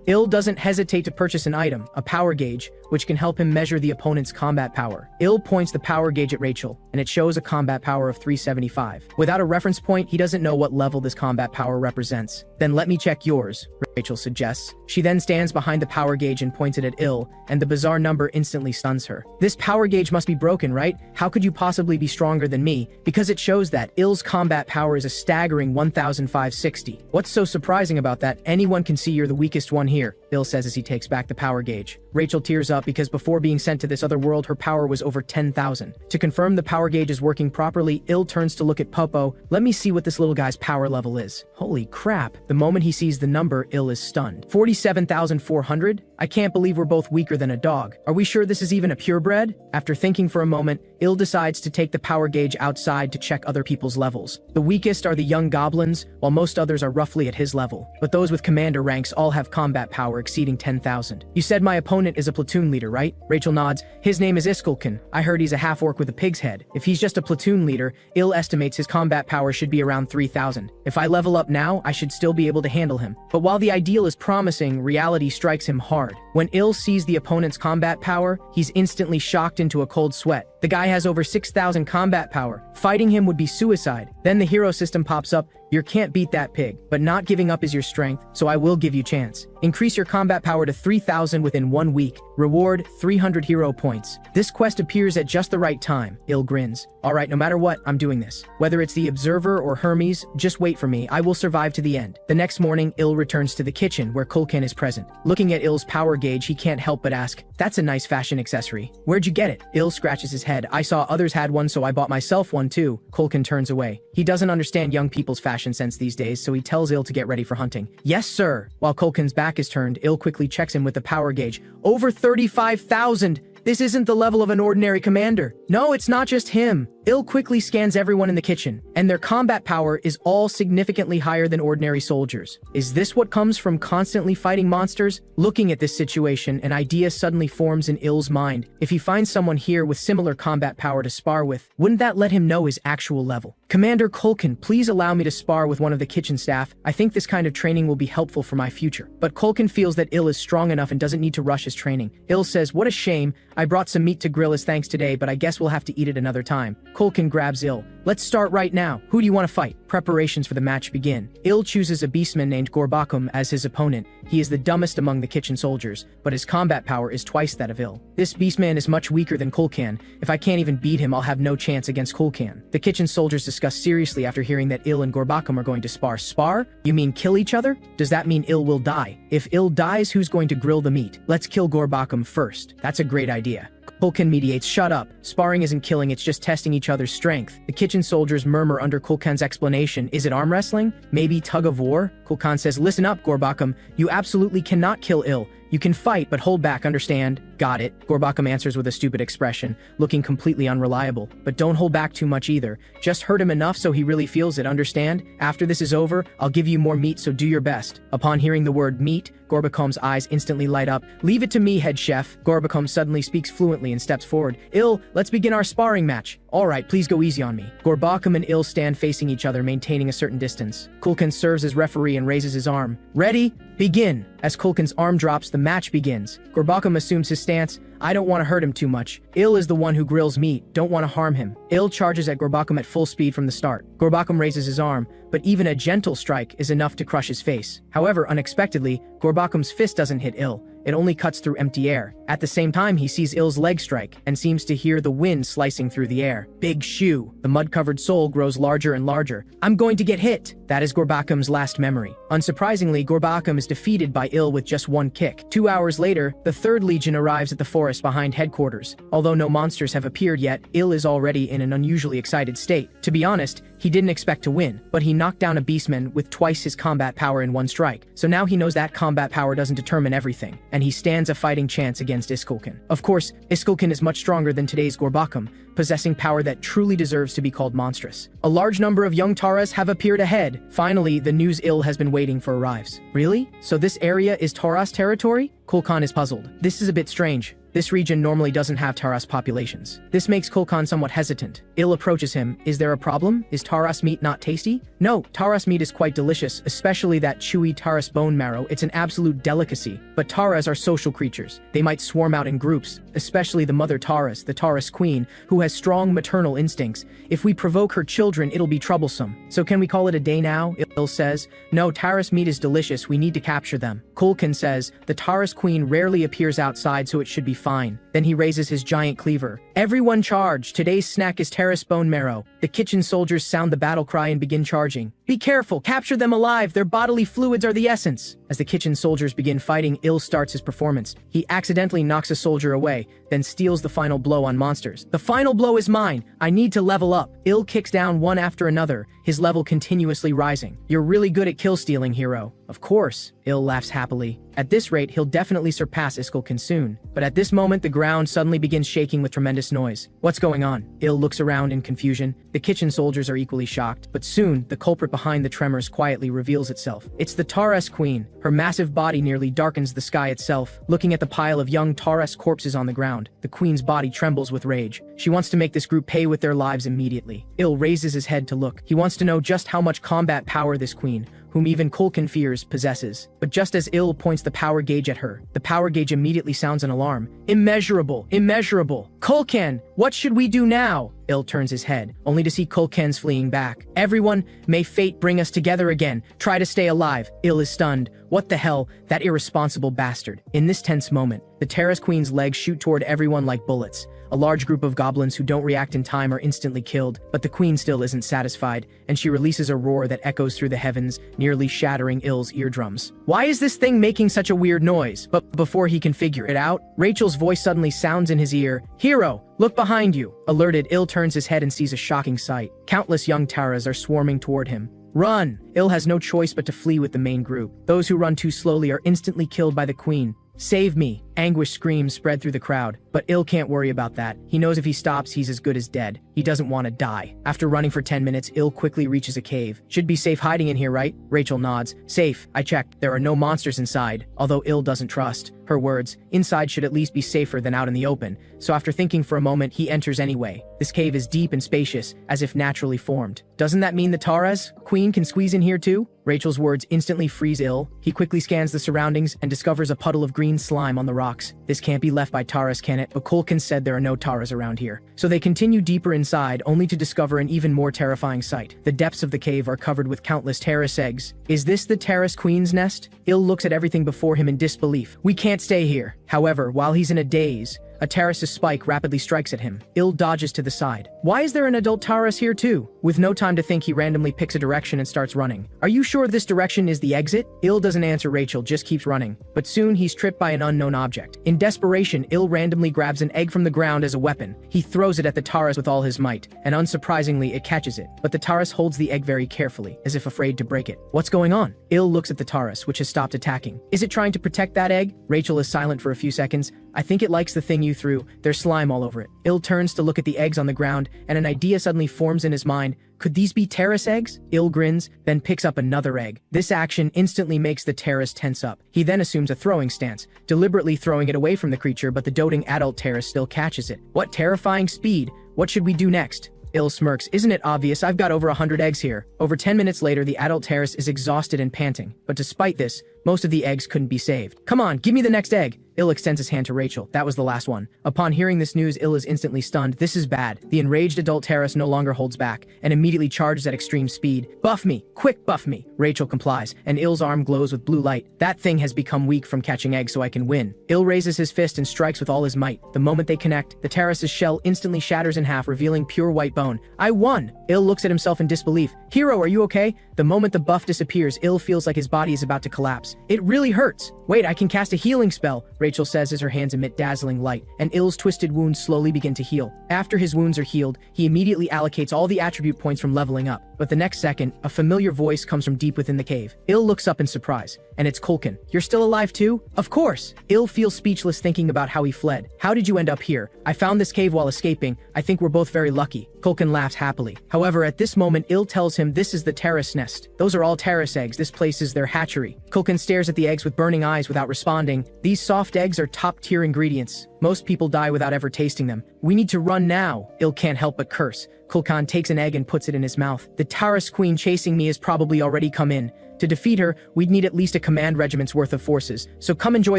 Il doesn't hesitate to purchase an item, a power gauge, which can help him measure the opponent's combat power. Il points the power gauge at Rachel, and it shows a combat power of 375. Without a reference point, he doesn't know what level this combat power represents. Then let me check yours, Rachel suggests. She then stands behind the power gauge and points it at Il, and the bizarre number instantly stuns her. This power gauge must be broken, right? How could you possibly be stronger than me? Because it shows that Il's combat power is a staggering 1,560. What's so surprising about that? Anyone can see you're the weakest one here, Il says as he takes back the power gauge. Rachel tears up because before being sent to this other world, her power was over 10,000. To confirm the power gauge is working properly, Il turns to look at Popo. Let me see what this little guy's power level is. Holy crap. The moment he sees the number, Il is stunned. 47,400? I can't believe we're both weaker than a dog. Are we sure this is even a purebred? After thinking for a moment, Il decides to take the power gauge outside to check other people's levels. The weakest are the young goblins, while most others are roughly at his level. But those with commander ranks all have combat power exceeding 10,000. You said my opponent is a platoon leader, right? Rachel nods. His name is Iskulkin. I heard he's a half-orc with a pig's head. If he's just a platoon leader, Il estimates his combat power should be around 3,000. If I level up now, I should still be able to handle him. But while the ideal is promising, reality strikes him hard. When Il sees the opponent's combat power, he's instantly shocked into a cold sweat. The guy has over 6,000 combat power. Fighting him would be suicide. Then the hero system pops up. You can't beat that pig, but not giving up is your strength, so I will give you chance. Increase your combat power to 3,000 within 1 week. Reward 300 hero points. This quest appears at just the right time. Il grins. Alright, no matter what, I'm doing this. Whether it's the Observer or Hermes, just wait for me. I will survive to the end. The next morning, Il returns to the kitchen where Kulkan is present. Looking at Il's power gauge, he can't help but ask, "That's a nice fashion accessory. Where'd you get it?" Il scratches his head. "I saw others had one, so I bought myself one too." Kulkan turns away. He doesn't understand young people's fashion sense these days, so he tells Il to get ready for hunting. "Yes, sir." While Kulkan's back is turned, Il quickly checks him with the power gauge. Over 35,000! This isn't the level of an ordinary commander. No, it's not just him. Il quickly scans everyone in the kitchen, and their combat power is all significantly higher than ordinary soldiers. Is this what comes from constantly fighting monsters? Looking at this situation, an idea suddenly forms in Il's mind. If he finds someone here with similar combat power to spar with, wouldn't that let him know his actual level? "Commander Kulkan, please allow me to spar with one of the kitchen staff. I think this kind of training will be helpful for my future." But Kulkan feels that Il is strong enough and doesn't need to rush his training. Il says, "What a shame. I brought some meat to grill as thanks today, but I guess we'll have to eat it another time." Kulkan grabs Il. "Let's start right now. Who do you want to fight?" Preparations for the match begin. Il chooses a beastman named Gorbakum as his opponent. He is the dumbest among the kitchen soldiers, but his combat power is twice that of Il. This beastman is much weaker than Kulkan. If I can't even beat him, I'll have no chance against Kulkan. The kitchen soldiers discuss seriously after hearing that Il and Gorbakum are going to spar. Spar? You mean kill each other? Does that mean Il will die? If Il dies, who's going to grill the meat? Let's kill Gorbakum first. That's a great idea. Kulkan mediates, "Shut up. Sparring isn't killing, it's just testing each other's strength." The kitchen soldiers murmur under Kulkan's explanation. Is it arm wrestling? Maybe tug of war? Kulkan says, "Listen up, Gorbakum. You absolutely cannot kill Il. You can fight, but hold back, understand?" "Got it." Gorbakum answers with a stupid expression, looking completely unreliable. "But don't hold back too much either. Just hurt him enough so he really feels it, understand? After this is over, I'll give you more meat, so do your best." Upon hearing the word meat, Gorbakum's eyes instantly light up. "Leave it to me, head chef." Gorbakum suddenly speaks fluently and steps forward. "Il, let's begin our sparring match." "Alright, please go easy on me." Gorbakum and Il stand facing each other, maintaining a certain distance. Kulkan serves as referee and raises his arm. "Ready? Begin!" As Kulkan's arm drops, the match begins. Gorbakum assumes his stance. "I don't want to hurt him too much. Il is the one who grills meat, don't want to harm him." Il charges at Gorbakum at full speed from the start. Gorbakum raises his arm, but even a gentle strike is enough to crush his face. However, unexpectedly, Gorbakum's fist doesn't hit Il. It only cuts through empty air. At the same time, he sees Il's leg strike and seems to hear the wind slicing through the air. Big shoe. The mud-covered sole grows larger and larger. "I'm going to get hit." That is Gorbakum's last memory. Unsurprisingly, Gorbakum is defeated by Il with just one kick. 2 hours later, the 3rd Legion arrives at the forest behind headquarters. Although no monsters have appeared yet, Il is already in an unusually excited state. To be honest, He didn't expect to win, but he knocked down a beastman with twice his combat power in one strike. So now he knows that combat power doesn't determine everything, and he stands a fighting chance against Iskulkin. Of course, Iskulkin is much stronger than today's Gorbakum, possessing power that truly deserves to be called monstrous. A large number of young Taras have appeared ahead. Finally, the news Il has been waiting for arrives. Really? So this area is Taras territory? Kulkan is puzzled. This is a bit strange. This region normally doesn't have Taras populations. This makes Kulkan somewhat hesitant. Il approaches him. Is there a problem? Is Taras meat not tasty? No, Taras meat is quite delicious, especially that chewy Taras bone marrow. It's an absolute delicacy. But Taras are social creatures. They might swarm out in groups, especially the mother Taras, the Taras queen, who has strong maternal instincts. If we provoke her children, it'll be troublesome. So can we call it a day now? Il says. No, Taras meat is delicious. We need to capture them. Kulkan says. The Taras queen rarely appears outside, so it should be fine. Then he raises his giant cleaver. Everyone charge! Today's snack is Taras bone marrow. The kitchen soldiers sound the battle cry and begin charging. Be careful! Capture them alive! Their bodily fluids are the essence! As the kitchen soldiers begin fighting, Il starts his performance. He accidentally knocks a soldier away, then steals the final blow on monsters. The final blow is mine! I need to level up! Il kicks down one after another, his level continuously rising. You're really good at kill stealing, hero. Of course, Il laughs happily. At this rate, he'll definitely surpass Iskulkin soon. But at this moment, the ground suddenly begins shaking with tremendous noise. What's going on? Il looks around in confusion. The kitchen soldiers are equally shocked. But soon, the culprit behind the tremors quietly reveals itself. It's the Taras queen. Her massive body nearly darkens the sky itself. Looking at the pile of young Taras corpses on the ground, the queen's body trembles with rage. She wants to make this group pay with their lives immediately. Il raises his head to look. He wants to know just how much combat power this queen, whom even Kulkan fears, possesses. But just as Il points the power gauge at her, the power gauge immediately sounds an alarm. Immeasurable! Immeasurable! Kulkan! What should we do now? Il turns his head, only to see Kulkan's fleeing back. Everyone, may fate bring us together again. Try to stay alive. Il is stunned. What the hell? That irresponsible bastard. In this tense moment, the Taras queen's legs shoot toward everyone like bullets. A large group of goblins who don't react in time are instantly killed, but the queen still isn't satisfied, and she releases a roar that echoes through the heavens, nearly shattering Il's eardrums. Why is this thing making such a weird noise? But before he can figure it out, Rachel's voice suddenly sounds in his ear. Hero, look behind you! Alerted, Il turns his head and sees a shocking sight. Countless young Taras are swarming toward him. Run! Il has no choice but to flee with the main group. Those who run too slowly are instantly killed by the queen. Save me! Anguish screams spread through the crowd, but Il can't worry about that. He knows if he stops, he's as good as dead. He doesn't want to die. After running for 10 minutes, Il quickly reaches a cave. Should be safe hiding in here, right? Rachel nods. Safe. I checked. There are no monsters inside, although Il doesn't trust her words. Inside should at least be safer than out in the open. So after thinking for a moment, he enters anyway. This cave is deep and spacious, as if naturally formed. Doesn't that mean the Taras queen can squeeze in here too? Rachel's words instantly freeze Il. He quickly scans the surroundings and discovers a puddle of green slime on the rocks. This can't be left by Taras, can it? But Kulkan said there are no Taras around here. So they continue deeper inside, only to discover an even more terrifying sight. The depths of the cave are covered with countless Taras eggs. Is this the Taras queen's nest? Il looks at everything before him in disbelief. We can't stay here. However, while he's in a daze, a Taras' spike rapidly strikes at him. Il dodges to the side. Why is there an adult Taras here too? With no time to think, he randomly picks a direction and starts running. Are you sure this direction is the exit? Il doesn't answer Rachel, just keeps running. But soon he's tripped by an unknown object. In desperation, Il randomly grabs an egg from the ground as a weapon. He throws it at the Taras with all his might, and unsurprisingly, it catches it. But the Taras holds the egg very carefully, as if afraid to break it. What's going on? Il looks at the Taras, which has stopped attacking. Is it trying to protect that egg? Rachel is silent for a few seconds. I think it likes the thing you threw. There's slime all over it. Il turns to look at the eggs on the ground, and an idea suddenly forms in his mind. Could these be Taras eggs? Il grins, then picks up another egg. This action instantly makes the Taras tense up. He then assumes a throwing stance, deliberately throwing it away from the creature, but the doting adult Taras still catches it. What terrifying speed! What should we do next? Il smirks. Isn't it obvious? I've got over 100 eggs here. Over 10 minutes later, the adult Taras is exhausted and panting. But despite this, most of the eggs couldn't be saved. Come on, give me the next egg! Il extends his hand to Rachel. That was the last one. Upon hearing this news, Il is instantly stunned. This is bad. The enraged adult Taras no longer holds back, and immediately charges at extreme speed. Buff me! Quick, buff me! Rachel complies, and Il's arm glows with blue light. That thing has become weak from catching eggs, so I can win. Il raises his fist and strikes with all his might. The moment they connect, the Taras' shell instantly shatters in half, revealing pure white bone. I won! Il looks at himself in disbelief. Hero, are you okay? The moment the buff disappears, Il feels like his body is about to collapse. hurts. It really hurts. Wait, I can cast a healing spell, Rachel says as her hands emit dazzling light, and Ill's twisted wounds slowly begin to heal. After his wounds are healed, he immediately allocates all the attribute points from leveling up. But the next second, a familiar voice comes from deep within the cave. Ill looks up in surprise, and it's Kulkin. You're still alive too? Of course. Ill feels speechless thinking about how he fled. How did you end up here? I found this cave while escaping. I think we're both very lucky. Kulkin laughs happily. However, at this moment, Ill tells him this is the terrace nest. Those are all terrace eggs. This place is their hatchery. Kulkin stares at the eggs with burning eyes without responding. These soft eggs are top-tier ingredients. Most people die without ever tasting them. We need to run now. Ill can't help but curse. Kulkan takes an egg and puts it in his mouth. The Taurus queen chasing me has probably already come in. To defeat her, we'd need at least a command regiment's worth of forces. So come enjoy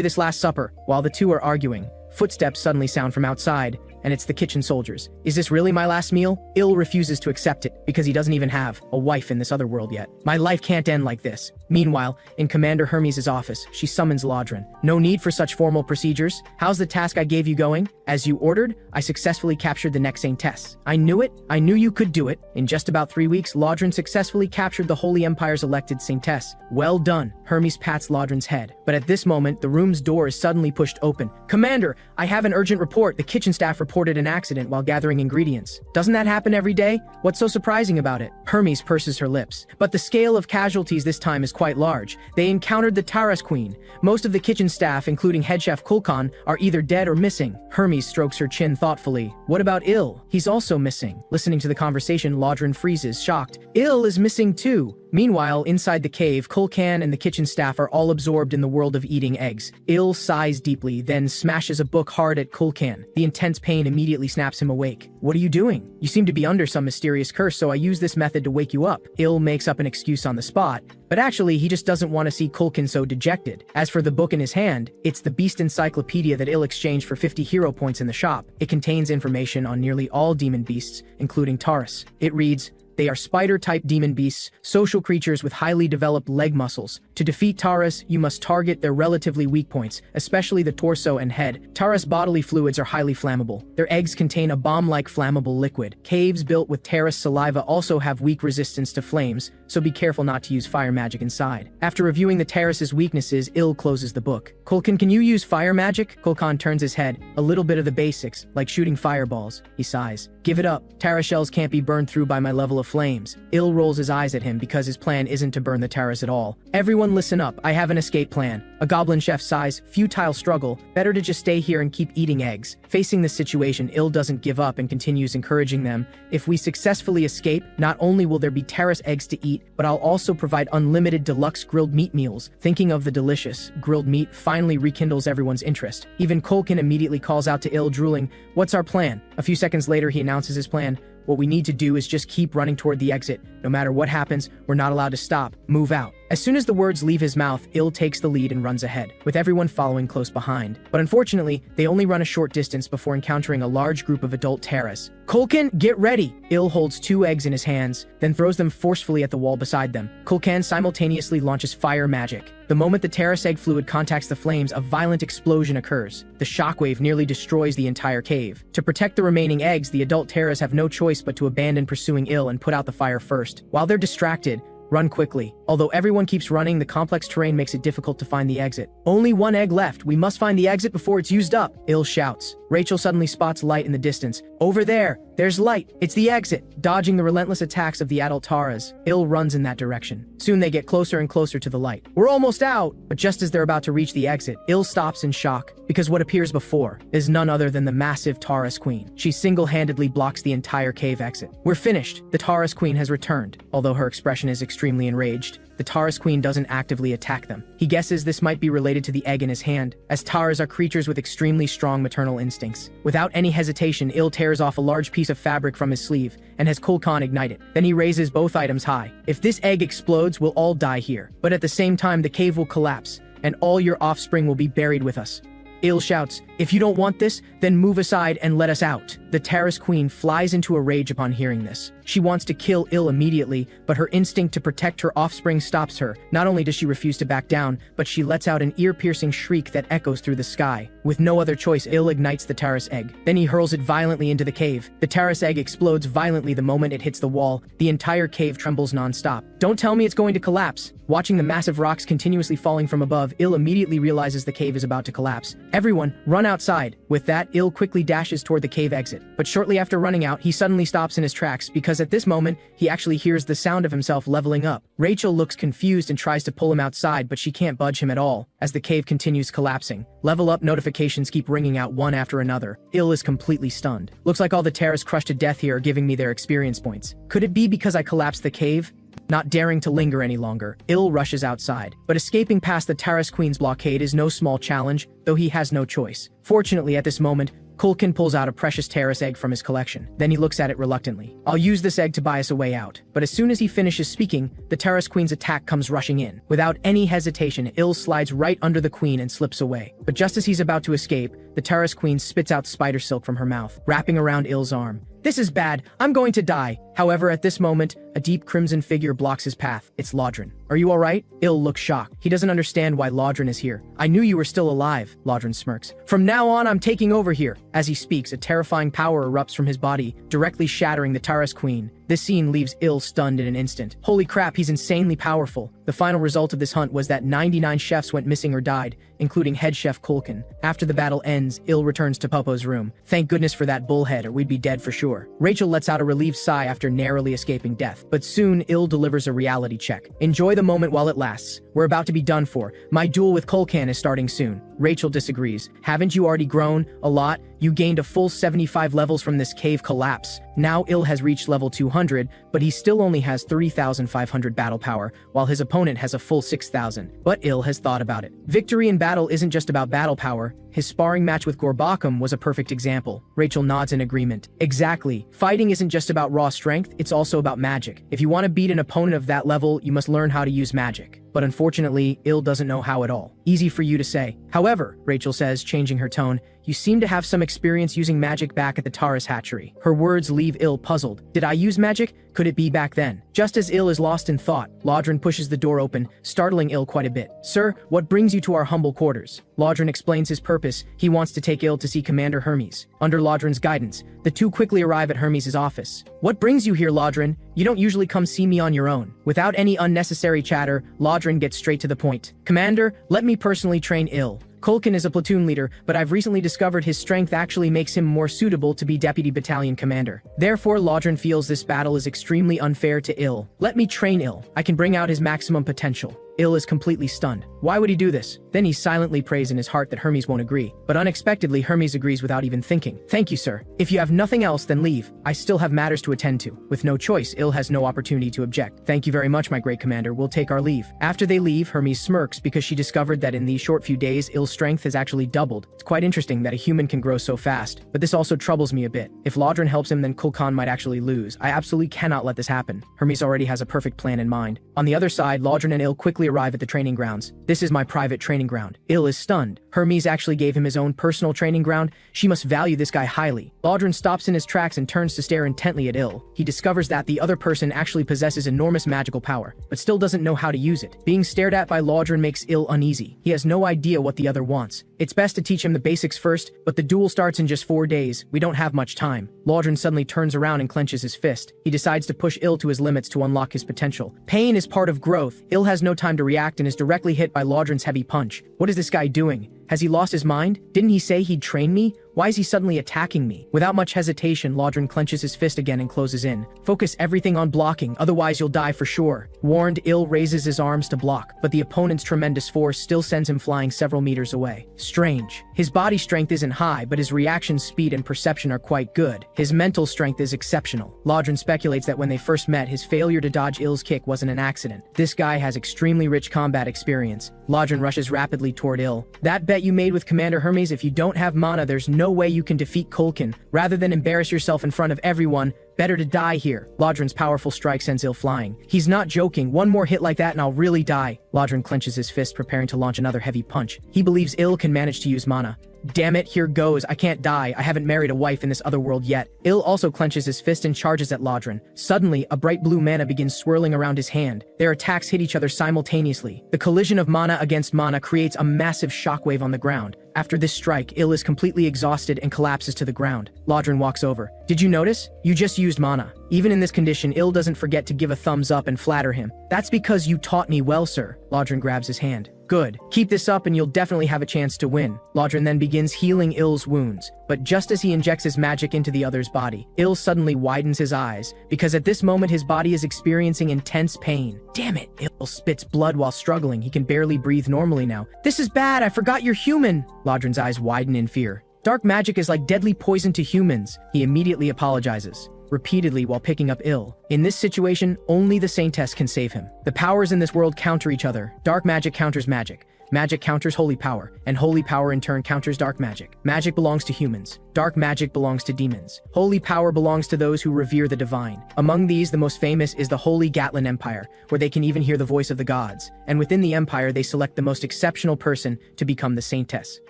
this last supper. While the two are arguing, footsteps suddenly sound from outside, and it's the kitchen soldiers. Is this really my last meal? Ill refuses to accept it because he doesn't even have a wife in this other world yet. My life can't end like this. Meanwhile, in Commander Hermes' office, she summons Lodrin. No need for such formal procedures. How's the task I gave you going? As you ordered, I successfully captured the next Saintess. I knew it. I knew you could do it. In just about 3 weeks, Lodrin successfully captured the Holy Empire's elected Saintess. Well done. Hermes pats Lodrin's head. But at this moment, the room's door is suddenly pushed open. Commander, I have an urgent report. The kitchen staff reported an accident while gathering ingredients. Doesn't that happen every day? What's so surprising about it? Hermes purses her lips. But the scale of casualties this time is quite large. They encountered the Taurus queen. Most of the kitchen staff, including head chef Kulkan, are either dead or missing. Hermes strokes her chin thoughtfully. What about Ill? He's also missing. Listening to the conversation, Lodrin freezes, shocked. Ill is missing too. Meanwhile, inside the cave, Kulkan and the kitchen staff are all absorbed in the world of eating eggs. Ill sighs deeply, then smashes a book hard at Kulkan. The intense pain immediately snaps him awake. What are you doing? You seem to be under some mysterious curse, so I use this method to wake you up. Ill makes up an excuse on the spot, but actually he just doesn't want to see Kulkan so dejected. As for the book in his hand, it's the Beast Encyclopedia that Ill exchanged for 50 hero points in the shop. It contains information on nearly all demon beasts, including Taurus. It reads, they are spider-type demon beasts, social creatures with highly developed leg muscles. To defeat Taurus, you must target their relatively weak points, especially the torso and head. Taurus bodily fluids are highly flammable. Their eggs contain a bomb-like flammable liquid. Caves built with Taurus saliva also have weak resistance to flames, so be careful not to use fire magic inside. After reviewing the Taurus's weaknesses, Ill closes the book. Kulkan, can you use fire magic? Kulkan turns his head. A little bit of the basics, like shooting fireballs. He sighs. Give it up. Taurus shells can't be burned through by my level of flames. Ill rolls his eyes at him because his plan isn't to burn the Taurus at all. Everyone listen up, I have an escape plan. A goblin chef sighs, futile struggle, better to just stay here and keep eating eggs. Facing this situation, Ill doesn't give up and continues encouraging them. If we successfully escape, not only will there be Taurus eggs to eat, but I'll also provide unlimited deluxe grilled meat meals. Thinking of the delicious grilled meat finally rekindles everyone's interest. Even Kulkan immediately calls out to Ill, drooling, what's our plan? A few seconds later, he announces his plan. What we need to do is just keep running toward the exit. No matter what happens, we're not allowed to stop. Move out. As soon as the words leave his mouth, Ill takes the lead and runs ahead, with everyone following close behind. But unfortunately, they only run a short distance before encountering a large group of adult Taurus. Kulkan, get ready! Ill holds 2 eggs in his hands, then throws them forcefully at the wall beside them. Kulkan simultaneously launches fire magic. The moment the Taurus egg fluid contacts the flames, a violent explosion occurs. The shockwave nearly destroys the entire cave. To protect the remaining eggs, the adult Taurus have no choice but to abandon pursuing Ill and put out the fire first. While they're distracted, run quickly. Although everyone keeps running, the complex terrain makes it difficult to find the exit. Only 1 egg left. We must find the exit before it's used up, Ill shouts. Rachel suddenly spots light in the distance. Over there! There's light! It's the exit! Dodging the relentless attacks of the adult Taurus, Ill runs in that direction. Soon they get closer and closer to the light. We're almost out! But just as they're about to reach the exit, Ill stops in shock, because what appears before is none other than the massive Taurus Queen. She single-handedly blocks the entire cave exit. We're finished! The Taurus Queen has returned. Although her expression is extremely enraged, the Taurus Queen doesn't actively attack them. He guesses this might be related to the egg in his hand, as Taurus are creatures with extremely strong maternal instincts. Without any hesitation, Ill tears off a large piece of fabric from his sleeve and has Kulkan ignite it. Then he raises both items high. If this egg explodes, we'll all die here. But at the same time, the cave will collapse, and all your offspring will be buried with us. Ill shouts, if you don't want this, then move aside and let us out. The Taurus Queen flies into a rage upon hearing this. She wants to kill Il immediately, but her instinct to protect her offspring stops her. Not only does she refuse to back down, but she lets out an ear-piercing shriek that echoes through the sky. With no other choice, Il ignites the Taurus egg. Then he hurls it violently into the cave. The Taurus egg explodes violently the moment it hits the wall. The entire cave trembles non-stop. Don't tell me it's going to collapse. Watching the massive rocks continuously falling from above, Il immediately realizes the cave is about to collapse. Everyone, run outside. With that, Il quickly dashes toward the cave exit. But shortly after running out, he suddenly stops in his tracks because at this moment, he actually hears the sound of himself leveling up. Rachel looks confused and tries to pull him outside, but she can't budge him at all as the cave continues collapsing. Level up notifications keep ringing out one after another. Il is completely stunned. Looks like all the terrorists crushed to death here are giving me their experience points. Could it be because I collapsed the cave? Not daring to linger any longer, Il rushes outside. But escaping past the Taurus Queen's blockade is no small challenge, though he has no choice. Fortunately, at this moment, Kulkin pulls out a precious Taurus egg from his collection. Then he looks at it reluctantly. I'll use this egg to buy us a way out. But as soon as he finishes speaking, the Taurus Queen's attack comes rushing in. Without any hesitation, Il slides right under the Queen and slips away. But just as he's about to escape, the Taurus Queen spits out spider silk from her mouth, wrapping around Il's arm. This is bad. I'm going to die. However, at this moment, a deep crimson figure blocks his path. It's Lodrin. Are you alright? Il looks shocked. He doesn't understand why Lodrin is here. I knew you were still alive, Lodrin smirks. From now on, I'm taking over here. As he speaks, a terrifying power erupts from his body, directly shattering the Taurus Queen. This scene leaves Il stunned in an instant. Holy crap, he's insanely powerful. The final result of this hunt was that 99 chefs went missing or died, including head chef Kulkin. After the battle ends, Il returns to Popo's room. Thank goodness for that bullhead, or we'd be dead for sure. Rachel lets out a relieved sigh after narrowly escaping death. But soon, Il delivers a reality check. Enjoy the moment while it lasts. We're about to be done for. My duel with Kulkan is starting soon. Rachel disagrees. Haven't you already grown? A lot? You gained a full 75 levels from this cave collapse. Now Il has reached level 200, but he still only has 3,500 battle power, while his opponent has a full 6,000. But Il has thought about it. Victory in battle isn't just about battle power. His sparring match with Gorbakum was a perfect example. Rachel nods in agreement. Exactly. Fighting isn't just about raw strength, it's also about magic. If you want to beat an opponent of that level, you must learn how to use magic. But unfortunately, Il doesn't know how at all. Easy for you to say. However, Rachel says, changing her tone, you seem to have some experience using magic back at the Taurus hatchery. Her words leave Il puzzled. Did I use magic? Could it be back then? Just as Il is lost in thought, Lodrin pushes the door open, startling Il quite a bit. Sir, what brings you to our humble quarters? Lodrin explains his purpose. He wants to take Il to see Commander Hermes. Under Lodrin's guidance, the two quickly arrive at Hermes' office. What brings you here, Lodrin? You don't usually come see me on your own. Without any unnecessary chatter, Lodrin gets straight to the point. Commander, let me personally train Il. Kulkin is a platoon leader, but I've recently discovered his strength actually makes him more suitable to be deputy battalion commander. Therefore, Lodrin feels this battle is extremely unfair to Il. Let me train Il. I can bring out his maximum potential. Il is completely stunned. Why would he do this? Then he silently prays in his heart that Hermes won't agree. But unexpectedly, Hermes agrees without even thinking. Thank you, sir. If you have nothing else, then leave. I still have matters to attend to. With no choice, Il has no opportunity to object. Thank you very much, my great commander. We'll take our leave. After they leave, Hermes smirks because she discovered that in these short few days, Il's strength has actually doubled. It's quite interesting that a human can grow so fast. But this also troubles me a bit. If Lodrin helps him, then Kulkan might actually lose. I absolutely cannot let this happen. Hermes already has a perfect plan in mind. On the other side, Lodrin and Il quickly arrive at the training ground. This is my private training ground. Il is stunned. Hermes actually gave him his own personal training ground. She must value this guy highly. Lodrin stops in his tracks and turns to stare intently at Il. He discovers that the other person actually possesses enormous magical power, but still doesn't know how to use it. Being stared at by Lodrin makes Il uneasy. He has no idea what the other wants. It's best to teach him the basics first, but the duel starts in just 4 days. We don't have much time. Lodrin suddenly turns around and clenches his fist. He decides to push Il to his limits to unlock his potential. Pain is part of growth. Il has no time to react and is directly hit by Lodrin's heavy punch. What is this guy doing? Has he lost his mind? Didn't he say he'd train me? Why is he suddenly attacking me? Without much hesitation, Lodrin clenches his fist again and closes in. Focus everything on blocking, otherwise you'll die for sure. Warned, Il raises his arms to block, but the opponent's tremendous force still sends him flying several meters away. Strange. His body strength isn't high, but his reaction speed and perception are quite good. His mental strength is exceptional. Lodrin speculates that when they first met, his failure to dodge Il's kick wasn't an accident. This guy has extremely rich combat experience. Lodrin rushes rapidly toward Il. That bet you made with Commander Hermes, if you don't have mana, there's no way you can defeat Kulkin. Rather than embarrass yourself in front of everyone, better to die here. Lodrin's powerful strike sends Il flying. He's not joking. One more hit like that and I'll really die. Lodrin clenches his fist, preparing to launch another heavy punch. He believes Il can manage to use mana. Damn it, here goes. I can't die. I haven't married a wife in this other world yet. Il also clenches his fist and charges at Lodrin. Suddenly, a bright blue mana begins swirling around his hand. Their attacks hit each other simultaneously. The collision of mana against mana creates a massive shockwave on the ground. After this strike, Il is completely exhausted and collapses to the ground. Lodrin walks over. Did you notice? You just used mana. Even in this condition, Il doesn't forget to give a thumbs up and flatter him. That's because you taught me well, sir. Lodrin grabs his hand. Good. Keep this up and you'll definitely have a chance to win. Lodrin then begins healing Il's wounds. But just as he injects his magic into the other's body, Il suddenly widens his eyes, because at this moment his body is experiencing intense pain. Damn it! Il spits blood while struggling. He can barely breathe normally now. This is bad, I forgot you're human! Lodrin's eyes widen in fear. Dark magic is like deadly poison to humans. He immediately apologizes, repeatedly while picking up Il. In this situation, only the Saintess can save him. The powers in this world counter each other. Dark magic counters magic. Magic counters holy power, and holy power in turn counters dark magic. Magic belongs to humans. Dark magic belongs to demons. Holy power belongs to those who revere the divine. Among these, the most famous is the Holy Gatlin Empire, where they can even hear the voice of the gods. And within the empire, they select the most exceptional person to become the Saintess.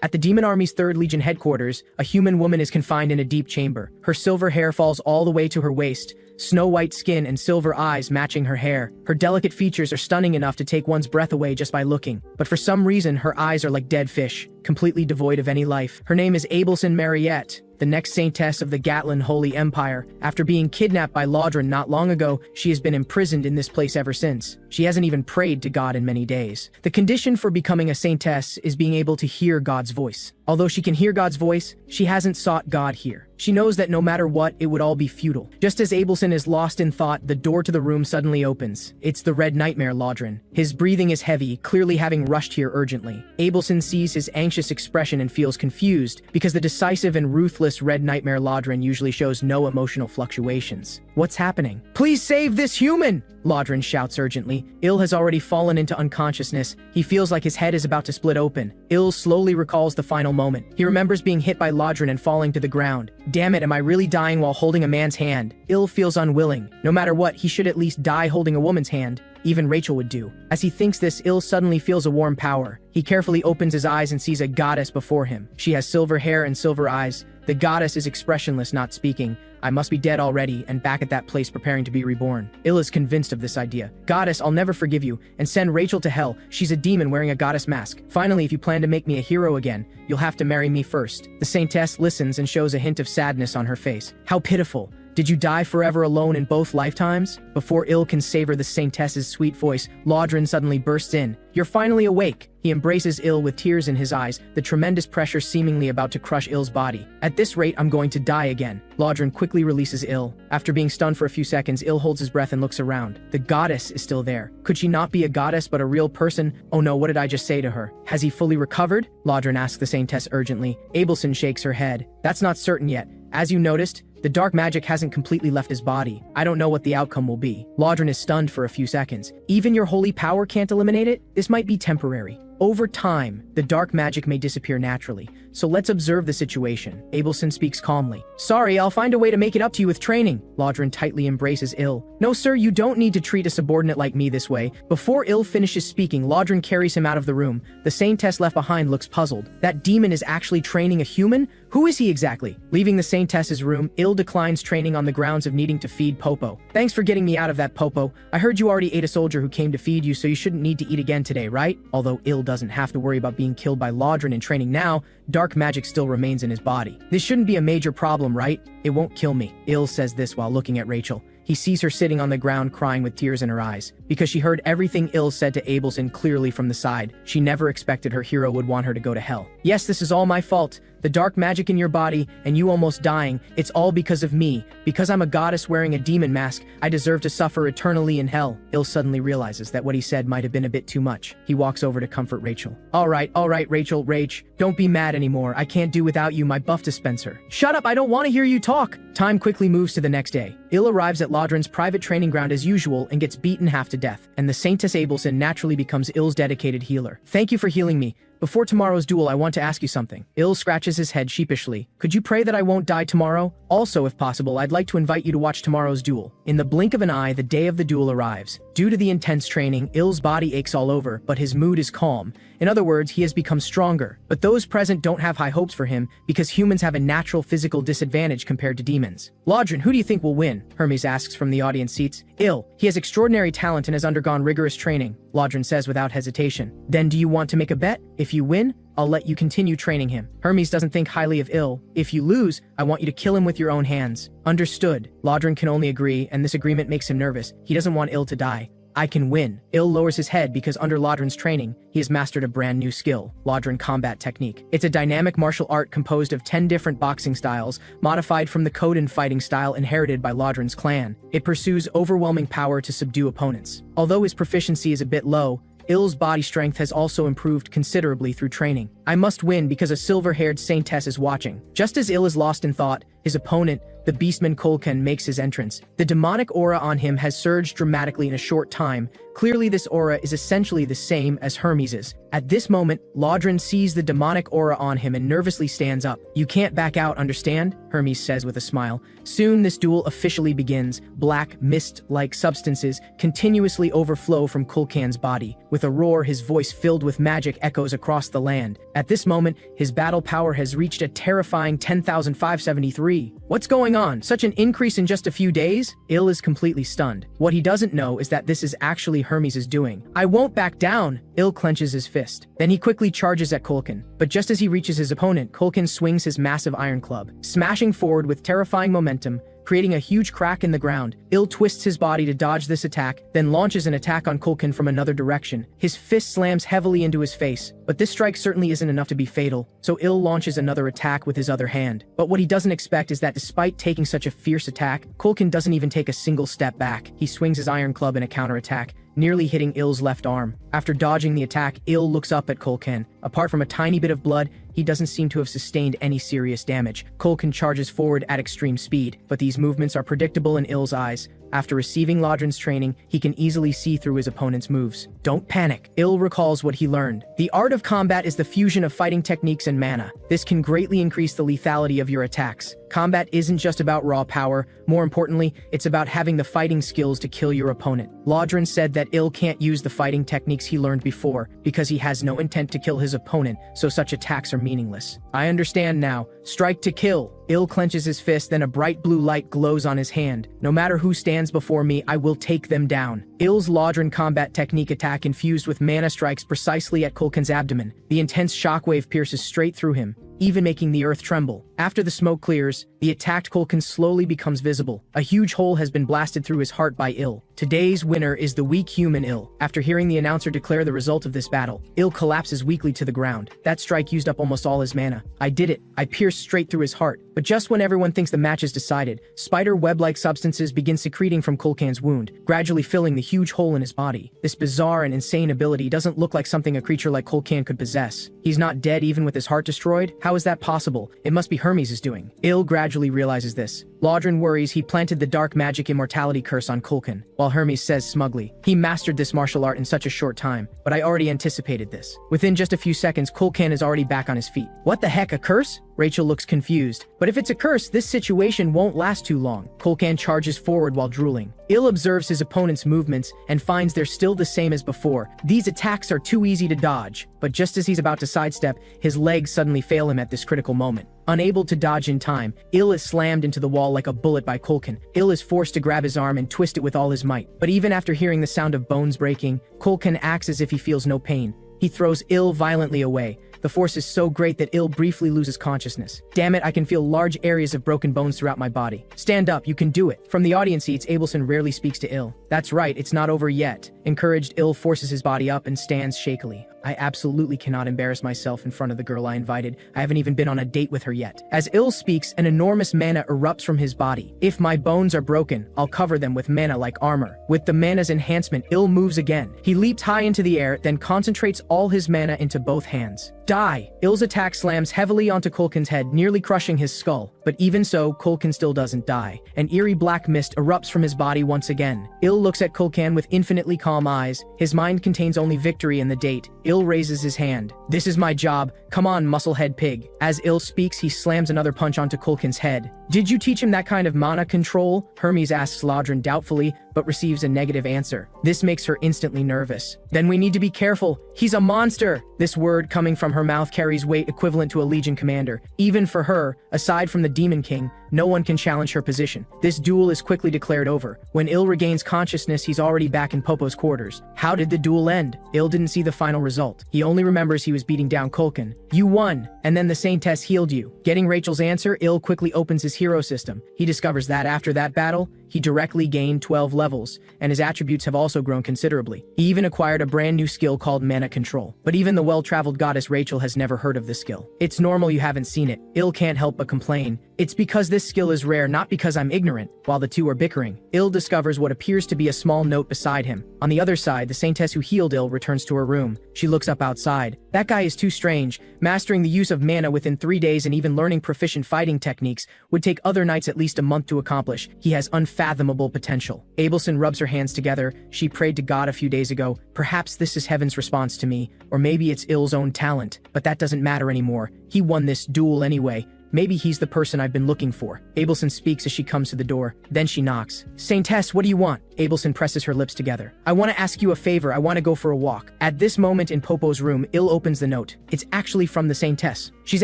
At the Demon Army's 3rd Legion headquarters, a human woman is confined in a deep chamber. Her silver hair falls all the way to her waist, snow-white skin and silver eyes matching her hair. Her delicate features are stunning enough to take one's breath away just by looking. But for some reason, her eyes are like dead fish, completely devoid of any life. Her name is Abelson Mariette, the next Saintess of the Gatlin Holy Empire. After being kidnapped by Lodrin not long ago, she has been imprisoned in this place ever since. She hasn't even prayed to God in many days. The condition for becoming a Saintess is being able to hear God's voice. Although she can hear God's voice, she hasn't sought God here. She knows that no matter what, it would all be futile. Just as Abelson is lost in thought, the door to the room suddenly opens. It's the Red Nightmare Lodrin. His breathing is heavy, clearly having rushed here urgently. Abelson sees his anxious expression and feels confused, because the decisive and ruthless Red Nightmare Lodrin usually shows no emotional fluctuations. What's happening? Please save this human! Lodrin shouts urgently. Il has already fallen into unconsciousness. He feels like his head is about to split open. Il slowly recalls the final moment. He remembers being hit by Lodrin and falling to the ground. Damn it, am I really dying while holding a man's hand? Il feels unwilling. No matter what, he should at least die holding a woman's hand. Even Rachel would do. As he thinks this, Il suddenly feels a warm power. He carefully opens his eyes and sees a goddess before him. She has silver hair and silver eyes. The goddess is expressionless, not speaking. I must be dead already and back at that place preparing to be reborn. Il is convinced of this idea. Goddess, I'll never forgive you, and send Rachel to hell. She's a demon wearing a goddess mask. Finally, if you plan to make me a hero again, you'll have to marry me first. The Saintess listens and shows a hint of sadness on her face. How pitiful. Did you die forever alone in both lifetimes? Before Il can savor the Saintess's sweet voice, Lodrin suddenly bursts in. You're finally awake. He embraces Il with tears in his eyes, the tremendous pressure seemingly about to crush Il's body. At this rate, I'm going to die again. Lodrin quickly releases Il. After being stunned for a few seconds, Il holds his breath and looks around. The goddess is still there. Could she not be a goddess but a real person? Oh no, what did I just say to her? Has he fully recovered? Lodrin asks the Saintess urgently. Abelson shakes her head. That's not certain yet. As you noticed, the dark magic hasn't completely left his body. I don't know what the outcome will be. Lodrin is stunned for a few seconds. Even your holy power can't eliminate it? This might be temporary. Over time, the dark magic may disappear naturally, so let's observe the situation. Abelson speaks calmly. Sorry, I'll find a way to make it up to you with training. Lodrin tightly embraces Il. No sir, you don't need to treat a subordinate like me this way. Before Il finishes speaking, Lodrin carries him out of the room. The Saintess left behind looks puzzled. That demon is actually training a human? Who is he exactly? Leaving the Saintess's room, Il declines training on the grounds of needing to feed Popo. Thanks for getting me out of that, Popo. I heard you already ate a soldier who came to feed you, so you shouldn't need to eat again today, right? Although Il doesn't have to worry about being killed by Lodrin in training now, dark magic still remains in his body. This shouldn't be a major problem, right? It won't kill me. Il says this while looking at Rachel. He sees her sitting on the ground crying with tears in her eyes. Because she heard everything Il said to Abelson clearly from the side, she never expected her hero would want her to go to hell. Yes, this is all my fault. The dark magic in your body, and you almost dying, it's all because of me. Because I'm a goddess wearing a demon mask, I deserve to suffer eternally in hell. Il suddenly realizes that what he said might have been a bit too much. He walks over to comfort Rachel. All right, Rachel, Rach. Don't be mad anymore. I can't do without you, my buff dispenser. Shut up, I don't want to hear you talk. Time quickly moves to the next day. Il arrives at Lodrin's private training ground as usual and gets beaten half to death. And the Saintess Abelson naturally becomes Il's dedicated healer. Thank you for healing me. Before tomorrow's duel, I want to ask you something. Il scratches his head sheepishly. Could you pray that I won't die tomorrow? Also, if possible, I'd like to invite you to watch tomorrow's duel. In the blink of an eye, the day of the duel arrives. Due to the intense training, Il's body aches all over, but his mood is calm. In other words, he has become stronger. But those present don't have high hopes for him because humans have a natural physical disadvantage compared to demons. Lodrin, who do you think will win? Hermes asks from the audience seats. Il. He has extraordinary talent and has undergone rigorous training, Lodrin says without hesitation. Then do you want to make a bet? If you win, I'll let you continue training him. Hermes doesn't think highly of Il. If you lose, I want you to kill him with your own hands. Understood. Lodrin can only agree, and this agreement makes him nervous. He doesn't want Il to die. I can win. Il lowers his head because under Lodrin's training, he has mastered a brand new skill, Lodrin combat technique. It's a dynamic martial art composed of 10 different boxing styles, modified from the Kodan fighting style inherited by Lodrin's clan. It pursues overwhelming power to subdue opponents. Although his proficiency is a bit low, Il's body strength has also improved considerably through training. I must win because a silver-haired saintess is watching. Just as Il is lost in thought, his opponent, the beastman Kolkan, makes his entrance. The demonic aura on him has surged dramatically in a short time. Clearly, this aura is essentially the same as Hermes's. At this moment, Lodrin sees the demonic aura on him and nervously stands up. You can't back out, understand? Hermes says with a smile. Soon this duel officially begins. Black, mist-like substances continuously overflow from Kulkan's body. With a roar, his voice filled with magic echoes across the land. At this moment, his battle power has reached a terrifying 10,573. What's going on? Such an increase in just a few days? Il is completely stunned. What he doesn't know is that this is actually Hermes' doing. I won't back down! Il clenches his fist. Then he quickly charges at Kulkan. But just as he reaches his opponent, Kulkan swings his massive iron club, smashing forward with terrifying momentum, creating a huge crack in the ground. Il twists his body to dodge this attack, then launches an attack on Kulkan from another direction. His fist slams heavily into his face, but this strike certainly isn't enough to be fatal, so Il launches another attack with his other hand. But what he doesn't expect is that despite taking such a fierce attack, Kulkan doesn't even take a single step back. He swings his iron club in a counterattack, nearly hitting Il's left arm. After dodging the attack, Il looks up at Kulkan. Apart from a tiny bit of blood, he doesn't seem to have sustained any serious damage. Kulkan charges forward at extreme speed, but these movements are predictable in Il's eyes. After receiving Lodrin's training, he can easily see through his opponent's moves. Don't panic. Il recalls what he learned. The art of combat is the fusion of fighting techniques and mana. This can greatly increase the lethality of your attacks. Combat isn't just about raw power. More importantly, it's about having the fighting skills to kill your opponent. Lodrin said that Il can't use the fighting techniques he learned before because he has no intent to kill his opponent, so such attacks are meaningless. I understand now. Strike to kill. Il clenches his fist, then a bright blue light glows on his hand. No matter who stands before me, I will take them down. Il's Lodrin combat technique attack infused with mana strikes precisely at Kulkan's abdomen. The intense shockwave pierces straight through him, even making the earth tremble. After the smoke clears, the attacked Kulkan slowly becomes visible. A huge hole has been blasted through his heart by Il. Today's winner is the weak human Il. After hearing the announcer declare the result of this battle, Il collapses weakly to the ground. That strike used up almost all his mana. I did it. I pierced straight through his heart. But just when everyone thinks the match is decided, spider web-like substances begin secreting from Kulkan's wound, gradually filling the huge hole in his body. This bizarre and insane ability doesn't look like something a creature like Kulkan could possess. He's not dead even with his heart destroyed? How is that possible? It must be Hermes' doing. Il gradually realizes this. Lodrin worries he planted the dark magic immortality curse on Kulkan, while Hermes says smugly, he mastered this martial art in such a short time, but I already anticipated this. Within just a few seconds, Kulkan is already back on his feet. What the heck, a curse? Rachel looks confused. But if it's a curse, this situation won't last too long. Kulkan charges forward while drooling. Il observes his opponent's movements and finds they're still the same as before. These attacks are too easy to dodge, but just as he's about to sidestep, his legs suddenly fail him at this critical moment. Unable to dodge in time, Il is slammed into the wall like a bullet by Kulkan. Il is forced to grab his arm and twist it with all his might. But even after hearing the sound of bones breaking, Kulkan acts as if he feels no pain. He throws Il violently away. The force is so great that Il briefly loses consciousness. Damn it, I can feel large areas of broken bones throughout my body. Stand up, you can do it. From the audience seats, Abelson rarely speaks to Il. That's right, it's not over yet. Encouraged, Il forces his body up and stands shakily. I absolutely cannot embarrass myself in front of the girl I invited. I haven't even been on a date with her yet. As Il speaks, an enormous mana erupts from his body. If my bones are broken, I'll cover them with mana like armor. With the mana's enhancement, Il moves again. He leaps high into the air, then concentrates all his mana into both hands. Die! Il's attack slams heavily onto Kulkan's head, nearly crushing his skull. But even so, Kulkan still doesn't die. An eerie black mist erupts from his body once again. Il looks at Kulkan with infinitely calm eyes. His mind contains only victory and the date. Il raises his hand. "This is my job. Come on, musclehead pig." As Il speaks, he slams another punch onto Kulkan's head. "Did you teach him that kind of mana control?" Hermes asks Lodron doubtfully, but receives a negative answer. This makes her instantly nervous. "Then we need to be careful. He's a monster!" This word coming from her mouth carries weight equivalent to a legion commander. Even for her, aside from the Demon King, no one can challenge her position. This duel is quickly declared over. When Il regains consciousness, he's already back in Popo's quarters. How did the duel end? Il didn't see the final result. He only remembers he was beating down Kulkan. "You won, and then the Saintess healed you." Getting Rachel's answer, Il quickly opens his hero system. He discovers that after that battle, he directly gained 12 levels, and his attributes have also grown considerably. He even acquired a brand new skill called mana control. But even the well-traveled goddess Rachel has never heard of this skill. "It's normal you haven't seen it." Il can't help but complain. "It's because this skill is rare, not because I'm ignorant." While the two are bickering, Il discovers what appears to be a small note beside him. On the other side, the Saintess who healed Il returns to her room. She looks up outside. "That guy is too strange. Mastering the use of mana within 3 days and even learning proficient fighting techniques would take other knights at least a month to accomplish. He has unfathomable potential." Abelson rubs her hands together. She prayed to God a few days ago. "Perhaps this is heaven's response to me, or maybe it's Il's own talent. But that doesn't matter anymore. He won this duel anyway. Maybe he's the person I've been looking for." Abelson speaks as she comes to the door. Then she knocks. "Saintess, what do you want?" Abelson presses her lips together. "I want to ask you a favor. I want to go for a walk." At this moment in Popo's room, Il opens the note. It's actually from the Saintess. She's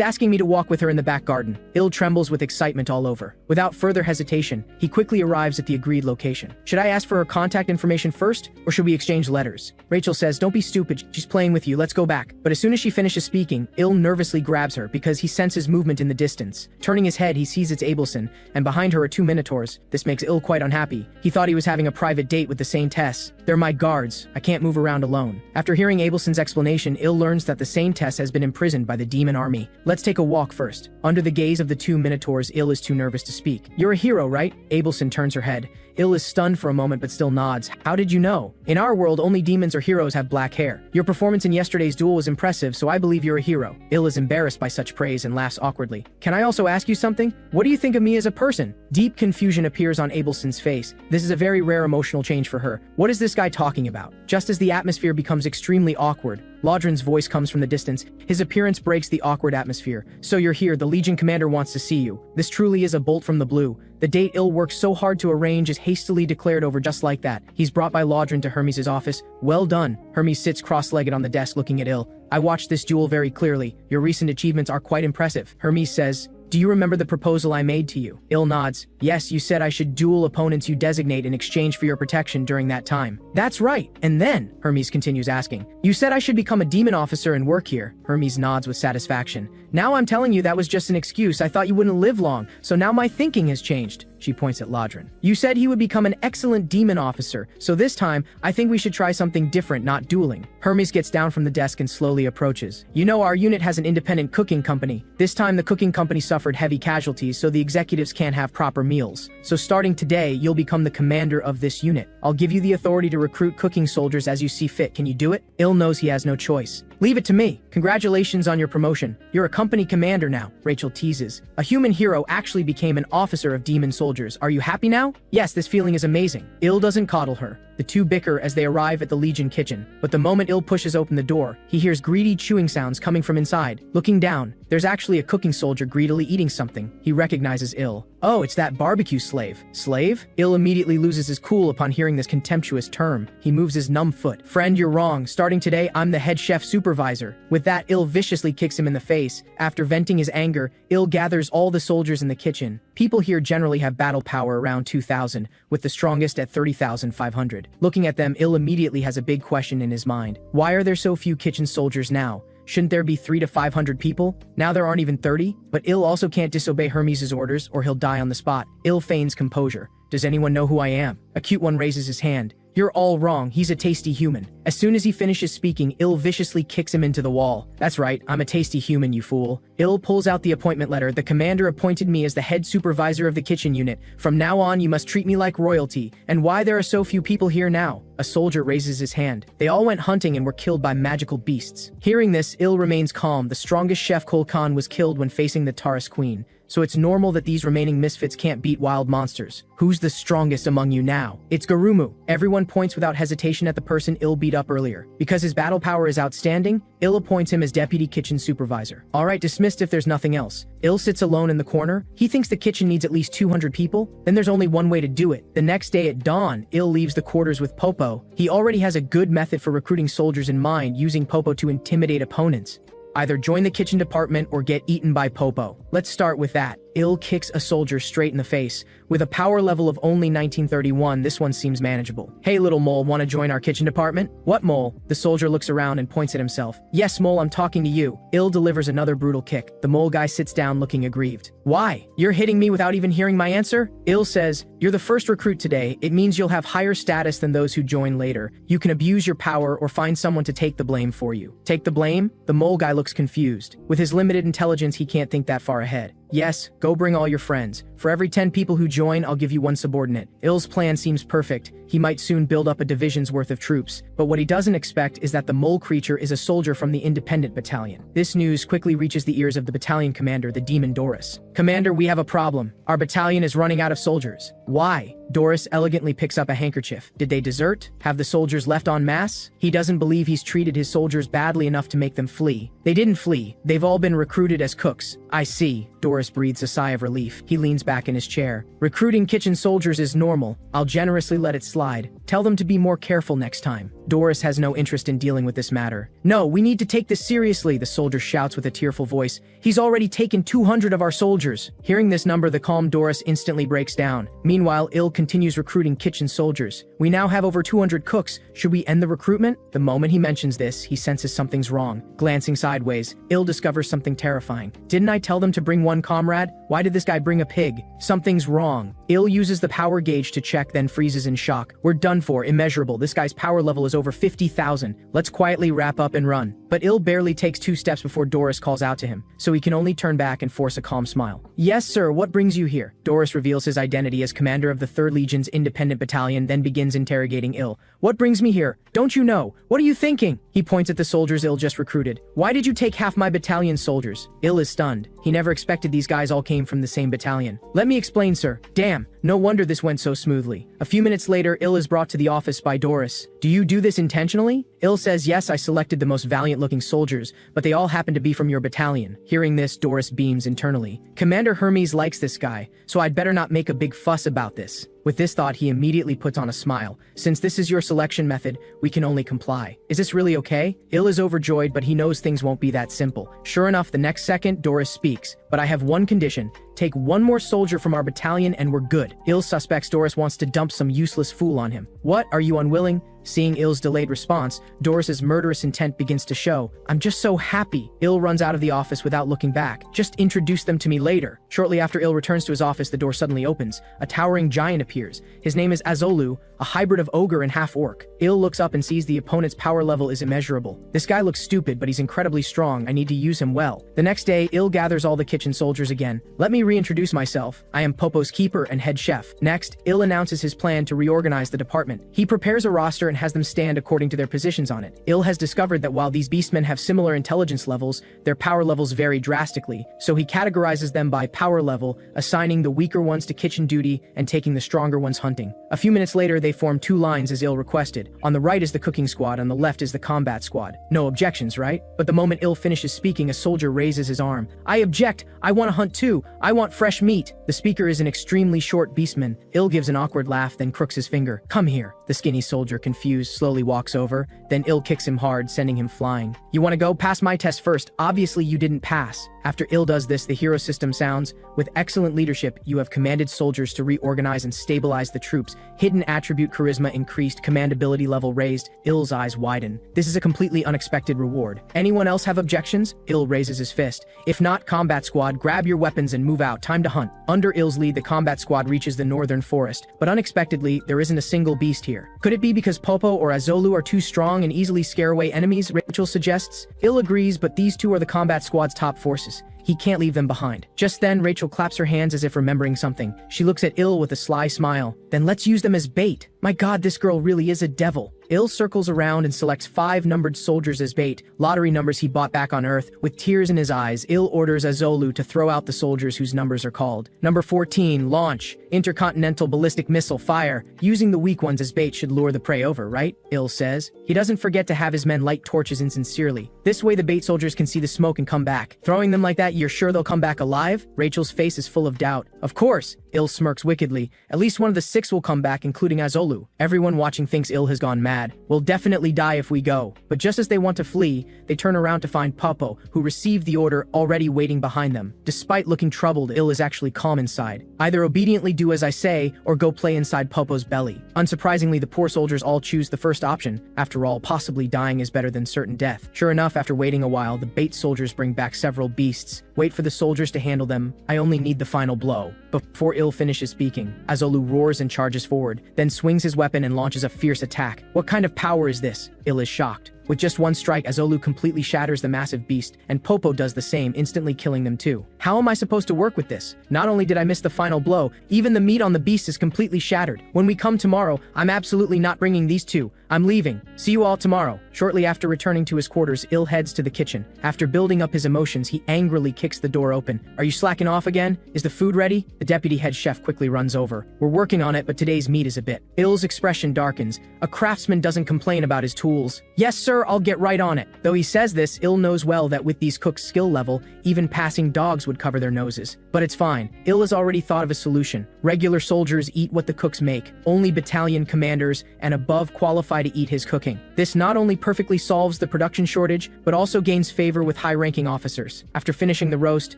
asking me to walk with her in the back garden. Il trembles with excitement all over. Without further hesitation, he quickly arrives at the agreed location. "Should I ask for her contact information first, or should we exchange letters?" Rachel says, "Don't be stupid. She's playing with you. Let's go back." But as soon as she finishes speaking, Il nervously grabs her because he senses movement in the distance. Turning his head, he sees it's Abelson, and behind her are 2 minotaurs. This makes Il quite unhappy. He thought he was having a private date with the Saintess. "They're my guards. I can't move around alone." After hearing Abelson's explanation, Il learns that the Saintess has been imprisoned by the demon army. "Let's take a walk first." Under the gaze of the 2 minotaurs, Il is too nervous to speak. "You're a hero, right?" Abelson turns her head. Il is stunned for a moment but still nods. "How did you know? In our world, only demons or heroes have black hair. Your performance in yesterday's duel was impressive, so I believe you're a hero." Il is embarrassed by such praise and laughs awkwardly. "Can I also ask you something? What do you think of me as a person?" Deep confusion appears on Abelson's face. This is a very rare emotional change for her. What is this guy talking about? Just as the atmosphere becomes extremely awkward, Lodron's voice comes from the distance. His appearance breaks the awkward atmosphere. "So you're here. The Legion commander wants to see you." This truly is a bolt from the blue. The date Il worked so hard to arrange is hastily declared over just like that. He's brought by Lodron to Hermes' office. "Well done." Hermes sits cross-legged on the desk looking at Il. "I watched this duel very clearly. Your recent achievements are quite impressive." Hermes says, "Do you remember the proposal I made to you?" Il nods. "Yes, you said I should duel opponents you designate in exchange for your protection during that time." "That's right. And then?" Hermes continues asking. "You said I should become a demon officer and work here." Hermes nods with satisfaction. "Now I'm telling you that was just an excuse. I thought you wouldn't live long, so now my thinking has changed." She points at Lodron. "You said he would become an excellent demon officer, so this time, I think we should try something different, not dueling." Hermes gets down from the desk and slowly approaches. "You know, our unit has an independent cooking company. This time the cooking company suffered heavy casualties, so the executives can't have proper meals. So starting today, you'll become the commander of this unit. I'll give you the authority to recruit cooking soldiers as you see fit. Can you do it?" Il knows he has no choice. "Leave it to me. Congratulations on your promotion. You're a company commander now," Rachel teases. "A human hero actually became an officer of demon soldiers. Are you happy now?" "Yes, this feeling is amazing." Il doesn't coddle her. The two bicker as they arrive at the Legion kitchen, but the moment Il pushes open the door, he hears greedy chewing sounds coming from inside. Looking down, there's actually a cooking soldier greedily eating something. He recognizes Il. "Oh, it's that barbecue slave." "Slave?" Il immediately loses his cool upon hearing this contemptuous term. He moves his numb foot. "Friend, you're wrong. Starting today, I'm the head chef supervisor." With that, Il viciously kicks him in the face. After venting his anger, Il gathers all the soldiers in the kitchen. People here generally have battle power around 2,000, with the strongest at 30,500. Looking at them, Il immediately has a big question in his mind. Why are there so few kitchen soldiers now? Shouldn't there be 300 to 500 people? Now there aren't even 30? But Il also can't disobey Hermes' orders or he'll die on the spot. Il feigns composure. "Does anyone know who I am?" A cute one raises his hand. "You're all wrong. He's a tasty human." As soon as he finishes speaking, Il viciously kicks him into the wall. That's right, I'm a tasty human, you fool. Il pulls out the appointment letter. The commander appointed me as the head supervisor of the kitchen unit. From now on, you must treat me like royalty. And why there are so few people here now? A soldier raises his hand. They all went hunting and were killed by magical beasts. Hearing this, Il remains calm. The strongest chef Kol Khan was killed when facing the Taurus Queen. So it's normal that these remaining misfits can't beat wild monsters. Who's the strongest among you now? It's Garumu. Everyone points without hesitation at the person Il beat up earlier. Because his battle power is outstanding, Il appoints him as deputy kitchen supervisor. Alright, dismissed if there's nothing else. Il sits alone in the corner. He thinks the kitchen needs at least 200 people. Then there's only one way to do it. The next day at dawn, Il leaves the quarters with Popo. He already has a good method for recruiting soldiers in mind, using Popo to intimidate opponents. Either join the kitchen department or get eaten by Popo. Let's start with that. Il kicks a soldier straight in the face. With a power level of only 1931, this one seems manageable. Hey little mole, wanna join our kitchen department? What mole? The soldier looks around and points at himself. Yes mole, I'm talking to you. Il delivers another brutal kick. The mole guy sits down looking aggrieved. Why? You're hitting me without even hearing my answer? Il says, you're the first recruit today. It means you'll have higher status than those who join later. You can abuse your power or find someone to take the blame for you. Take the blame? The mole guy looks confused. With his limited intelligence, he can't think that far ahead. Yes, go bring all your friends. For every 10 people who join, I'll give you one subordinate. Il's plan seems perfect. He might soon build up a division's worth of troops. But what he doesn't expect is that the mole creature is a soldier from the independent battalion. This news quickly reaches the ears of the battalion commander, the demon Doris. Commander, we have a problem. Our battalion is running out of soldiers. Why? Doris elegantly picks up a handkerchief. Did they desert? Have the soldiers left en masse? He doesn't believe he's treated his soldiers badly enough to make them flee. They didn't flee. They've all been recruited as cooks. I see. Doris breathes a sigh of relief. He leans back in his chair. Recruiting kitchen soldiers is normal. I'll generously let it slide. Tell them to be more careful next time. Doris has no interest in dealing with this matter. No, we need to take this seriously, the soldier shouts with a tearful voice. He's already taken 200 of our soldiers. Hearing this number, the calm Doris instantly breaks down. Meanwhile, Il continues recruiting kitchen soldiers. We now have over 200 cooks. Should we end the recruitment? The moment he mentions this, he senses something's wrong. Glancing sideways, Il discovers something terrifying. Didn't I tell them to bring one comrade? Why did this guy bring a pig? Something's wrong. Il uses the power gauge to check, then freezes in shock. We're done for, immeasurable. This guy's power level is over 50,000. Let's quietly wrap up and run. But Il barely takes 2 steps before Doris calls out to him, so he can only turn back and force a calm smile. Yes, sir, what brings you here? Doris reveals his identity as commander of the 3rd Legion's independent battalion, then begins interrogating Il. What brings me here? Don't you know? What are you thinking? He points at the soldiers Il just recruited. Why did you take half my battalion's soldiers? Il is stunned. He never expected these guys all came from the same battalion. Let me explain, sir. Damn, no wonder this went so smoothly. A few minutes later, Il is brought to the office by Doris. Do you do this intentionally? Il says, yes, I selected the most valiant-looking soldiers, but they all happen to be from your battalion. Hearing this, Doris beams internally. Commander Hermes likes this guy, so I'd better not make a big fuss about this. With this thought, he immediately puts on a smile. Since this is your selection method, we can only comply. Is this really okay? Il is overjoyed, but he knows things won't be that simple. Sure enough, the next second, Doris speaks. But I have one condition. Take one more soldier from our battalion and we're good. Il suspects Doris wants to dump some useless fool on him. What? Are you unwilling? Seeing Il's delayed response, Doris's murderous intent begins to show. I'm just so happy. Il runs out of the office without looking back. Just introduce them to me later. Shortly after Il returns to his office, the door suddenly opens. A towering giant appears. His name is Azolu, a hybrid of ogre and half-orc. Il looks up and sees the opponent's power level is immeasurable. This guy looks stupid, but he's incredibly strong. I need to use him well. The next day, Il gathers all the kitchen soldiers again. Let me reintroduce myself. I am Popo's keeper and head chef. Next, Il announces his plan to reorganize the department. He prepares a roster and has them stand according to their positions on it. Il has discovered that while these beastmen have similar intelligence levels, their power levels vary drastically, so he categorizes them by power level, assigning the weaker ones to kitchen duty and taking the stronger ones hunting. A few minutes later, they form 2 lines as Il requested. On the right is the cooking squad, on the left is the combat squad. No objections, right? But the moment Il finishes speaking, a soldier raises his arm. I object! I want to hunt too! I want fresh meat! The speaker is an extremely short beastman. Il gives an awkward laugh, then crooks his finger. Come here. The skinny soldier, confused, slowly walks over. Then Il kicks him hard, sending him flying. You want to go? Pass my test first. Obviously you didn't pass. After Il does this, the hero system sounds. With excellent leadership, you have commanded soldiers to reorganize and stabilize the troops. Hidden attribute charisma increased, commandability level raised. Il's eyes widen. This is a completely unexpected reward. Anyone else have objections? Il raises his fist. If not, combat squad, grab your weapons and move out. Time to hunt. Under Il's lead, the combat squad reaches the northern forest. But unexpectedly, there isn't a single beast here. atmosphere. Could it be because Popo or Azolu are too strong and easily scare away enemies, Rachel suggests? Il agrees, but these two are the combat squad's top forces. He can't leave them behind. Just then, Rachel claps her hands as if remembering something. She looks at Il with a sly smile. Then let's use them as bait. My god, this girl really is a devil. Il circles around and selects 5 numbered soldiers as bait, lottery numbers he bought back on Earth. With tears in his eyes, Il orders Azolu to throw out the soldiers whose numbers are called. Number 14, launch. Intercontinental ballistic missile, fire. Using the weak ones as bait should lure the prey over, right? Il says. He doesn't forget to have his men light torches insincerely. This way the bait soldiers can see the smoke and come back. Throwing them like that, you're sure they'll come back alive? Rachel's face is full of doubt. Of course. Il smirks wickedly. At least one of the 6 will come back, including Azolu. Everyone watching thinks Il has gone mad. We'll definitely die if we go. But just as they want to flee, they turn around to find Popo, who received the order, already waiting behind them. Despite looking troubled, Il is actually calm inside. Either obediently do as I say, or go play inside Popo's belly. Unsurprisingly, the poor soldiers all choose the first option. After all, possibly dying is better than certain death. Sure enough, after waiting a while, the bait soldiers bring back several beasts. Wait for the soldiers to handle them. I only need the final blow. Before Il finishes speaking, Azolu roars and charges forward, then swings his weapon and launches a fierce attack. What kind of power is this? Il is shocked. With just one strike, Azolu completely shatters the massive beast, and Popo does the same, instantly killing them too. How am I supposed to work with this? Not only did I miss the final blow, even the meat on the beast is completely shattered. When we come tomorrow, I'm absolutely not bringing these two. I'm leaving. See you all tomorrow. Shortly after returning to his quarters, Il heads to the kitchen. After building up his emotions, he angrily kicks the door open. Are you slacking off again? Is the food ready? The deputy head chef quickly runs over. We're working on it, but today's meat is a bit. Il's expression darkens. A craftsman doesn't complain about his tools. Yes, sir. I'll get right on it. Though he says this, Il knows well that with these cooks' skill level, even passing dogs would cover their noses. But it's fine. Il has already thought of a solution. Regular soldiers eat what the cooks make. Only battalion commanders and above qualify to eat his cooking. This not only perfectly solves the production shortage, but also gains favor with high-ranking officers. After finishing the roast,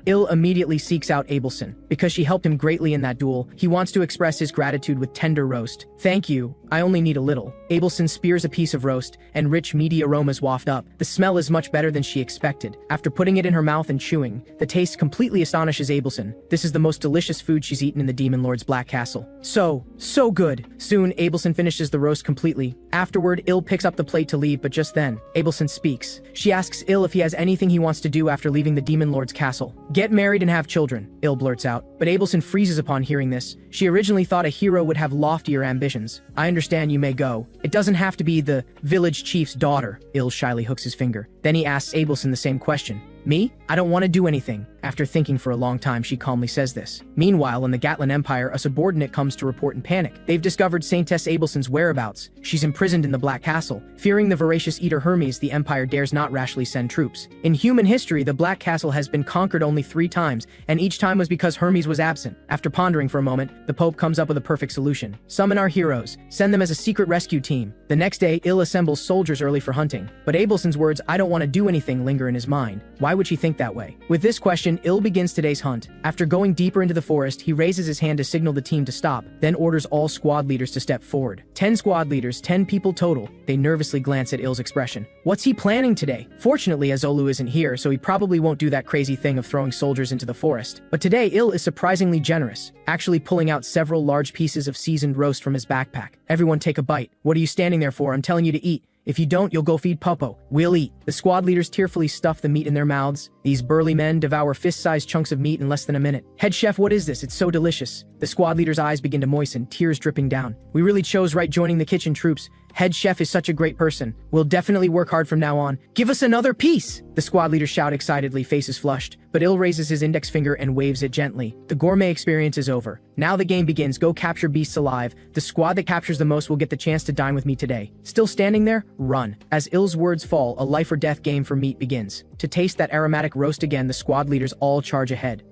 Il immediately seeks out Abelson. Because she helped him greatly in that duel, he wants to express his gratitude with tender roast. Thank you. I only need a little. Abelson spears a piece of roast, and rich meaty aromas waft up. The smell is much better than she expected. After putting it in her mouth and chewing, the taste completely astonishes Abelson. This is the most delicious food she's eaten in the Demon Lord's Black Castle. So good. Soon, Abelson finishes the roast completely. Afterward, Il picks up the plate to leave, but just then, Abelson speaks. She asks Il if he has anything he wants to do after leaving the Demon Lord's castle. Get married and have children, Il blurts out. But Abelson freezes upon hearing this. She originally thought a hero would have loftier ambitions. I understand you may go. It doesn't have to be the village chief's daughter. Il shyly hooks his finger. Then he asks Abelson the same question. Me? I don't want to do anything. After thinking for a long time, she calmly says this. Meanwhile, in the Gatlin Empire, a subordinate comes to report in panic. They've discovered Saintess Abelson's whereabouts. She's imprisoned in the Black Castle. Fearing the voracious eater Hermes, the Empire dares not rashly send troops. In human history, the Black Castle has been conquered only 3 times, and each time was because Hermes was absent. After pondering for a moment, the Pope comes up with a perfect solution. Summon our heroes. Send them as a secret rescue team. The next day, Il assembles soldiers early for hunting. But Abelson's words, I don't want to do anything, linger in his mind. Why would she think that way? With this question, Il begins today's hunt. After going deeper into the forest, he raises his hand to signal the team to stop, then orders all squad leaders to step forward. 10 squad leaders, 10 people total. They nervously glance at Il's expression. What's he planning today? Fortunately, Azolu isn't here, so he probably won't do that crazy thing of throwing soldiers into the forest. But today, Il is surprisingly generous, actually pulling out several large pieces of seasoned roast from his backpack. Everyone take a bite. What are you standing there for? I'm telling you to eat. If you don't, you'll go feed Popo. We'll eat. The squad leaders tearfully stuff the meat in their mouths. These burly men devour fist-sized chunks of meat in less than a minute. Head chef, what is this? It's so delicious. The squad leaders' eyes begin to moisten, tears dripping down. We really chose right joining the kitchen troops. Head chef is such a great person. We'll definitely work hard from now on. Give us another piece! The squad leaders shout excitedly, faces flushed. But Il raises his index finger and waves it gently. The gourmet experience is over. Now the game begins. Go capture beasts alive. The squad that captures the most will get the chance to dine with me today. Still standing there? Run. As Il's words fall, a life or death game for meat begins. To taste that aromatic roast again, the squad leaders all charge ahead.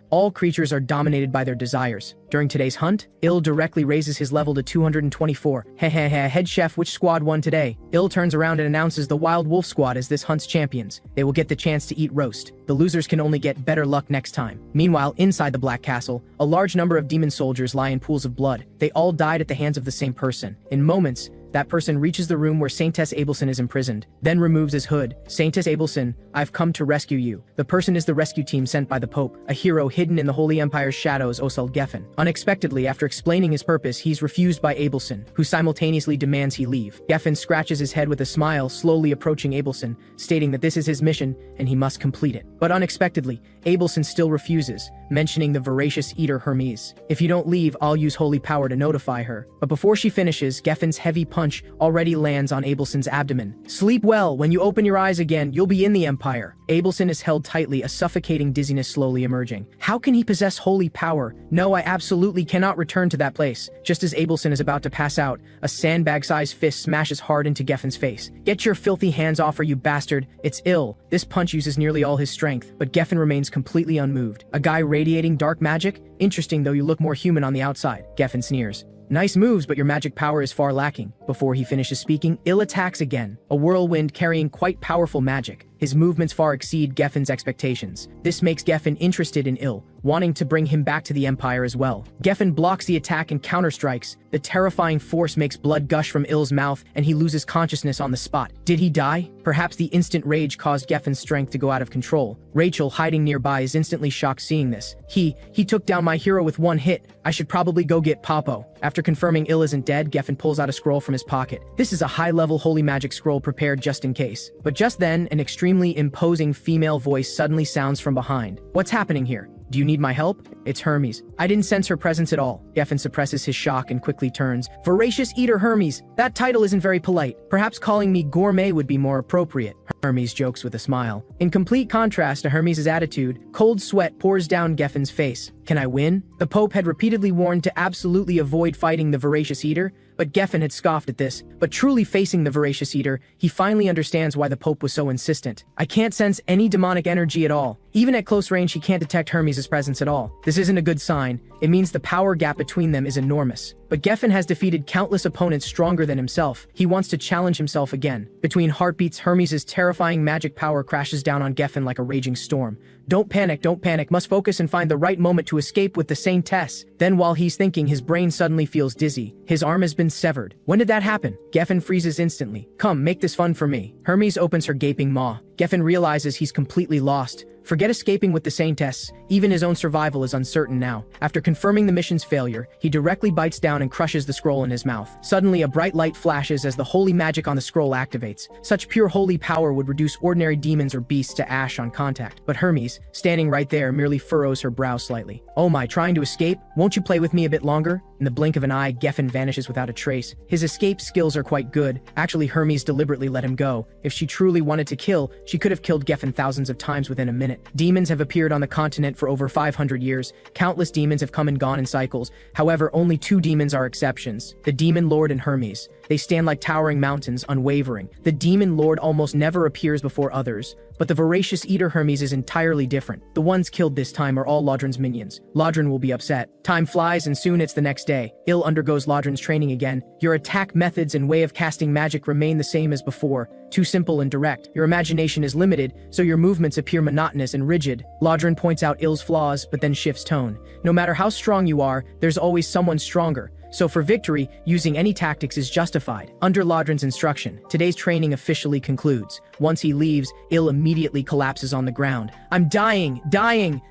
All creatures are dominated by their desires. During today's hunt, Il directly raises his level to 224. Head chef, which squad won today? Il turns around and announces the Wild Wolf Squad as this hunt's champions. They will get the chance to eat roast. The losers can only get better luck next time. Meanwhile, inside the Black Castle, a large number of demon soldiers lie in pools of blood. They all died at the hands of the same person. In moments, That person reaches the room where Saintess Abelson is imprisoned, then removes his hood. Saintess Abelson, I've come to rescue you. The person is the rescue team sent by the Pope, a hero hidden in the Holy Empire's shadows, Osel Geffen. Unexpectedly, after explaining his purpose, he's refused by Abelson, who simultaneously demands he leave. Geffen scratches his head with a smile, slowly approaching Abelson, stating that this is his mission and he must complete it. But unexpectedly, Abelson still refuses, mentioning the voracious eater Hermes. If you don't leave, I'll use holy power to notify her. But before she finishes, Geffen's heavy punch already lands on Abelson's abdomen. Sleep well. When you open your eyes again, you'll be in the Empire. Abelson is held tightly, a suffocating dizziness slowly emerging. How can he possess holy power? No, I absolutely cannot return to that place. Just as Abelson is about to pass out, a sandbag-sized fist smashes hard into Geffen's face. Get your filthy hands off her, you bastard. It's ill. This punch uses nearly all his strength, but Geffen remains completely unmoved. A guy radiating dark magic? Interesting, though you look more human on the outside. Geffen sneers. Nice moves, but your magic power is far lacking. Before he finishes speaking, Il attacks again, a whirlwind carrying quite powerful magic. His movements far exceed Geffen's expectations. This makes Geffen interested in Il, wanting to bring him back to the Empire as well. Geffen blocks the attack and counterstrikes. The terrifying force makes blood gush from Il's mouth, and he loses consciousness on the spot. Did he die? Perhaps the instant rage caused Geffen's strength to go out of control. Rachel, hiding nearby, is instantly shocked seeing this. He took down my hero with one hit. I should probably go get Papo. After confirming Il isn't dead, Geffen pulls out a scroll from his pocket. This is a high-level holy magic scroll prepared just in case. But just then, an extremely imposing female voice suddenly sounds from behind. What's happening here? Do you need my help? It's Hermes. I didn't sense her presence at all. Geffen suppresses his shock and quickly turns. Voracious Eater Hermes. That title isn't very polite. Perhaps calling me Gourmet would be more appropriate. Hermes jokes with a smile. In complete contrast to Hermes' attitude, cold sweat pours down Geffen's face. Can I win? The Pope had repeatedly warned to absolutely avoid fighting the Voracious Eater, but Geffen had scoffed at this. But truly facing the Voracious Eater, he finally understands why the Pope was so insistent. I can't sense any demonic energy at all. Even at close range, he can't detect Hermes' presence at all. This isn't a good sign. It means the power gap between them is enormous. But Geffen has defeated countless opponents stronger than himself. He wants to challenge himself again. Between heartbeats, Hermes' terrifying magic power crashes down on Geffen like a raging storm. Don't panic, must focus and find the right moment to escape with the Saintess. Then while he's thinking, his brain suddenly feels dizzy. His arm has been severed. When did that happen? Geffen freezes instantly. Come, make this fun for me. Hermes opens her gaping maw. Geffen realizes he's completely lost. Forget escaping with the Saintess. Even his own survival is uncertain now. After confirming the mission's failure, he directly bites down and crushes the scroll in his mouth. Suddenly, a bright light flashes as the holy magic on the scroll activates. Such pure holy power would reduce ordinary demons or beasts to ash on contact. But Hermes, standing right there, merely furrows her brow slightly. Oh my, trying to escape? Won't you play with me a bit longer? In the blink of an eye, Geffen vanishes without a trace. His escape skills are quite good. Actually, Hermes deliberately let him go. If she truly wanted to kill, she could have killed Geffen thousands of times within a minute. Demons have appeared on the continent for over 500 years. Countless demons have come and gone in cycles. However, only two demons are exceptions: the Demon Lord and Hermes. They stand like towering mountains, unwavering. The Demon Lord almost never appears before others, but the Voracious Eater Hermes is entirely different. The ones killed this time are all Lodrin's minions. Lodrin will be upset. Time flies and soon it's the next day. Il undergoes Lodrin's training again. Your attack methods and way of casting magic remain the same as before. Too simple and direct. Your imagination is limited, so your movements appear monotonous and rigid. Lodrin points out Il's flaws, but then shifts tone. No matter how strong you are, there's always someone stronger. So for victory, using any tactics is justified. Under Lodrin's instruction, today's training officially concludes. Once he leaves, Il immediately collapses on the ground. I'm dying!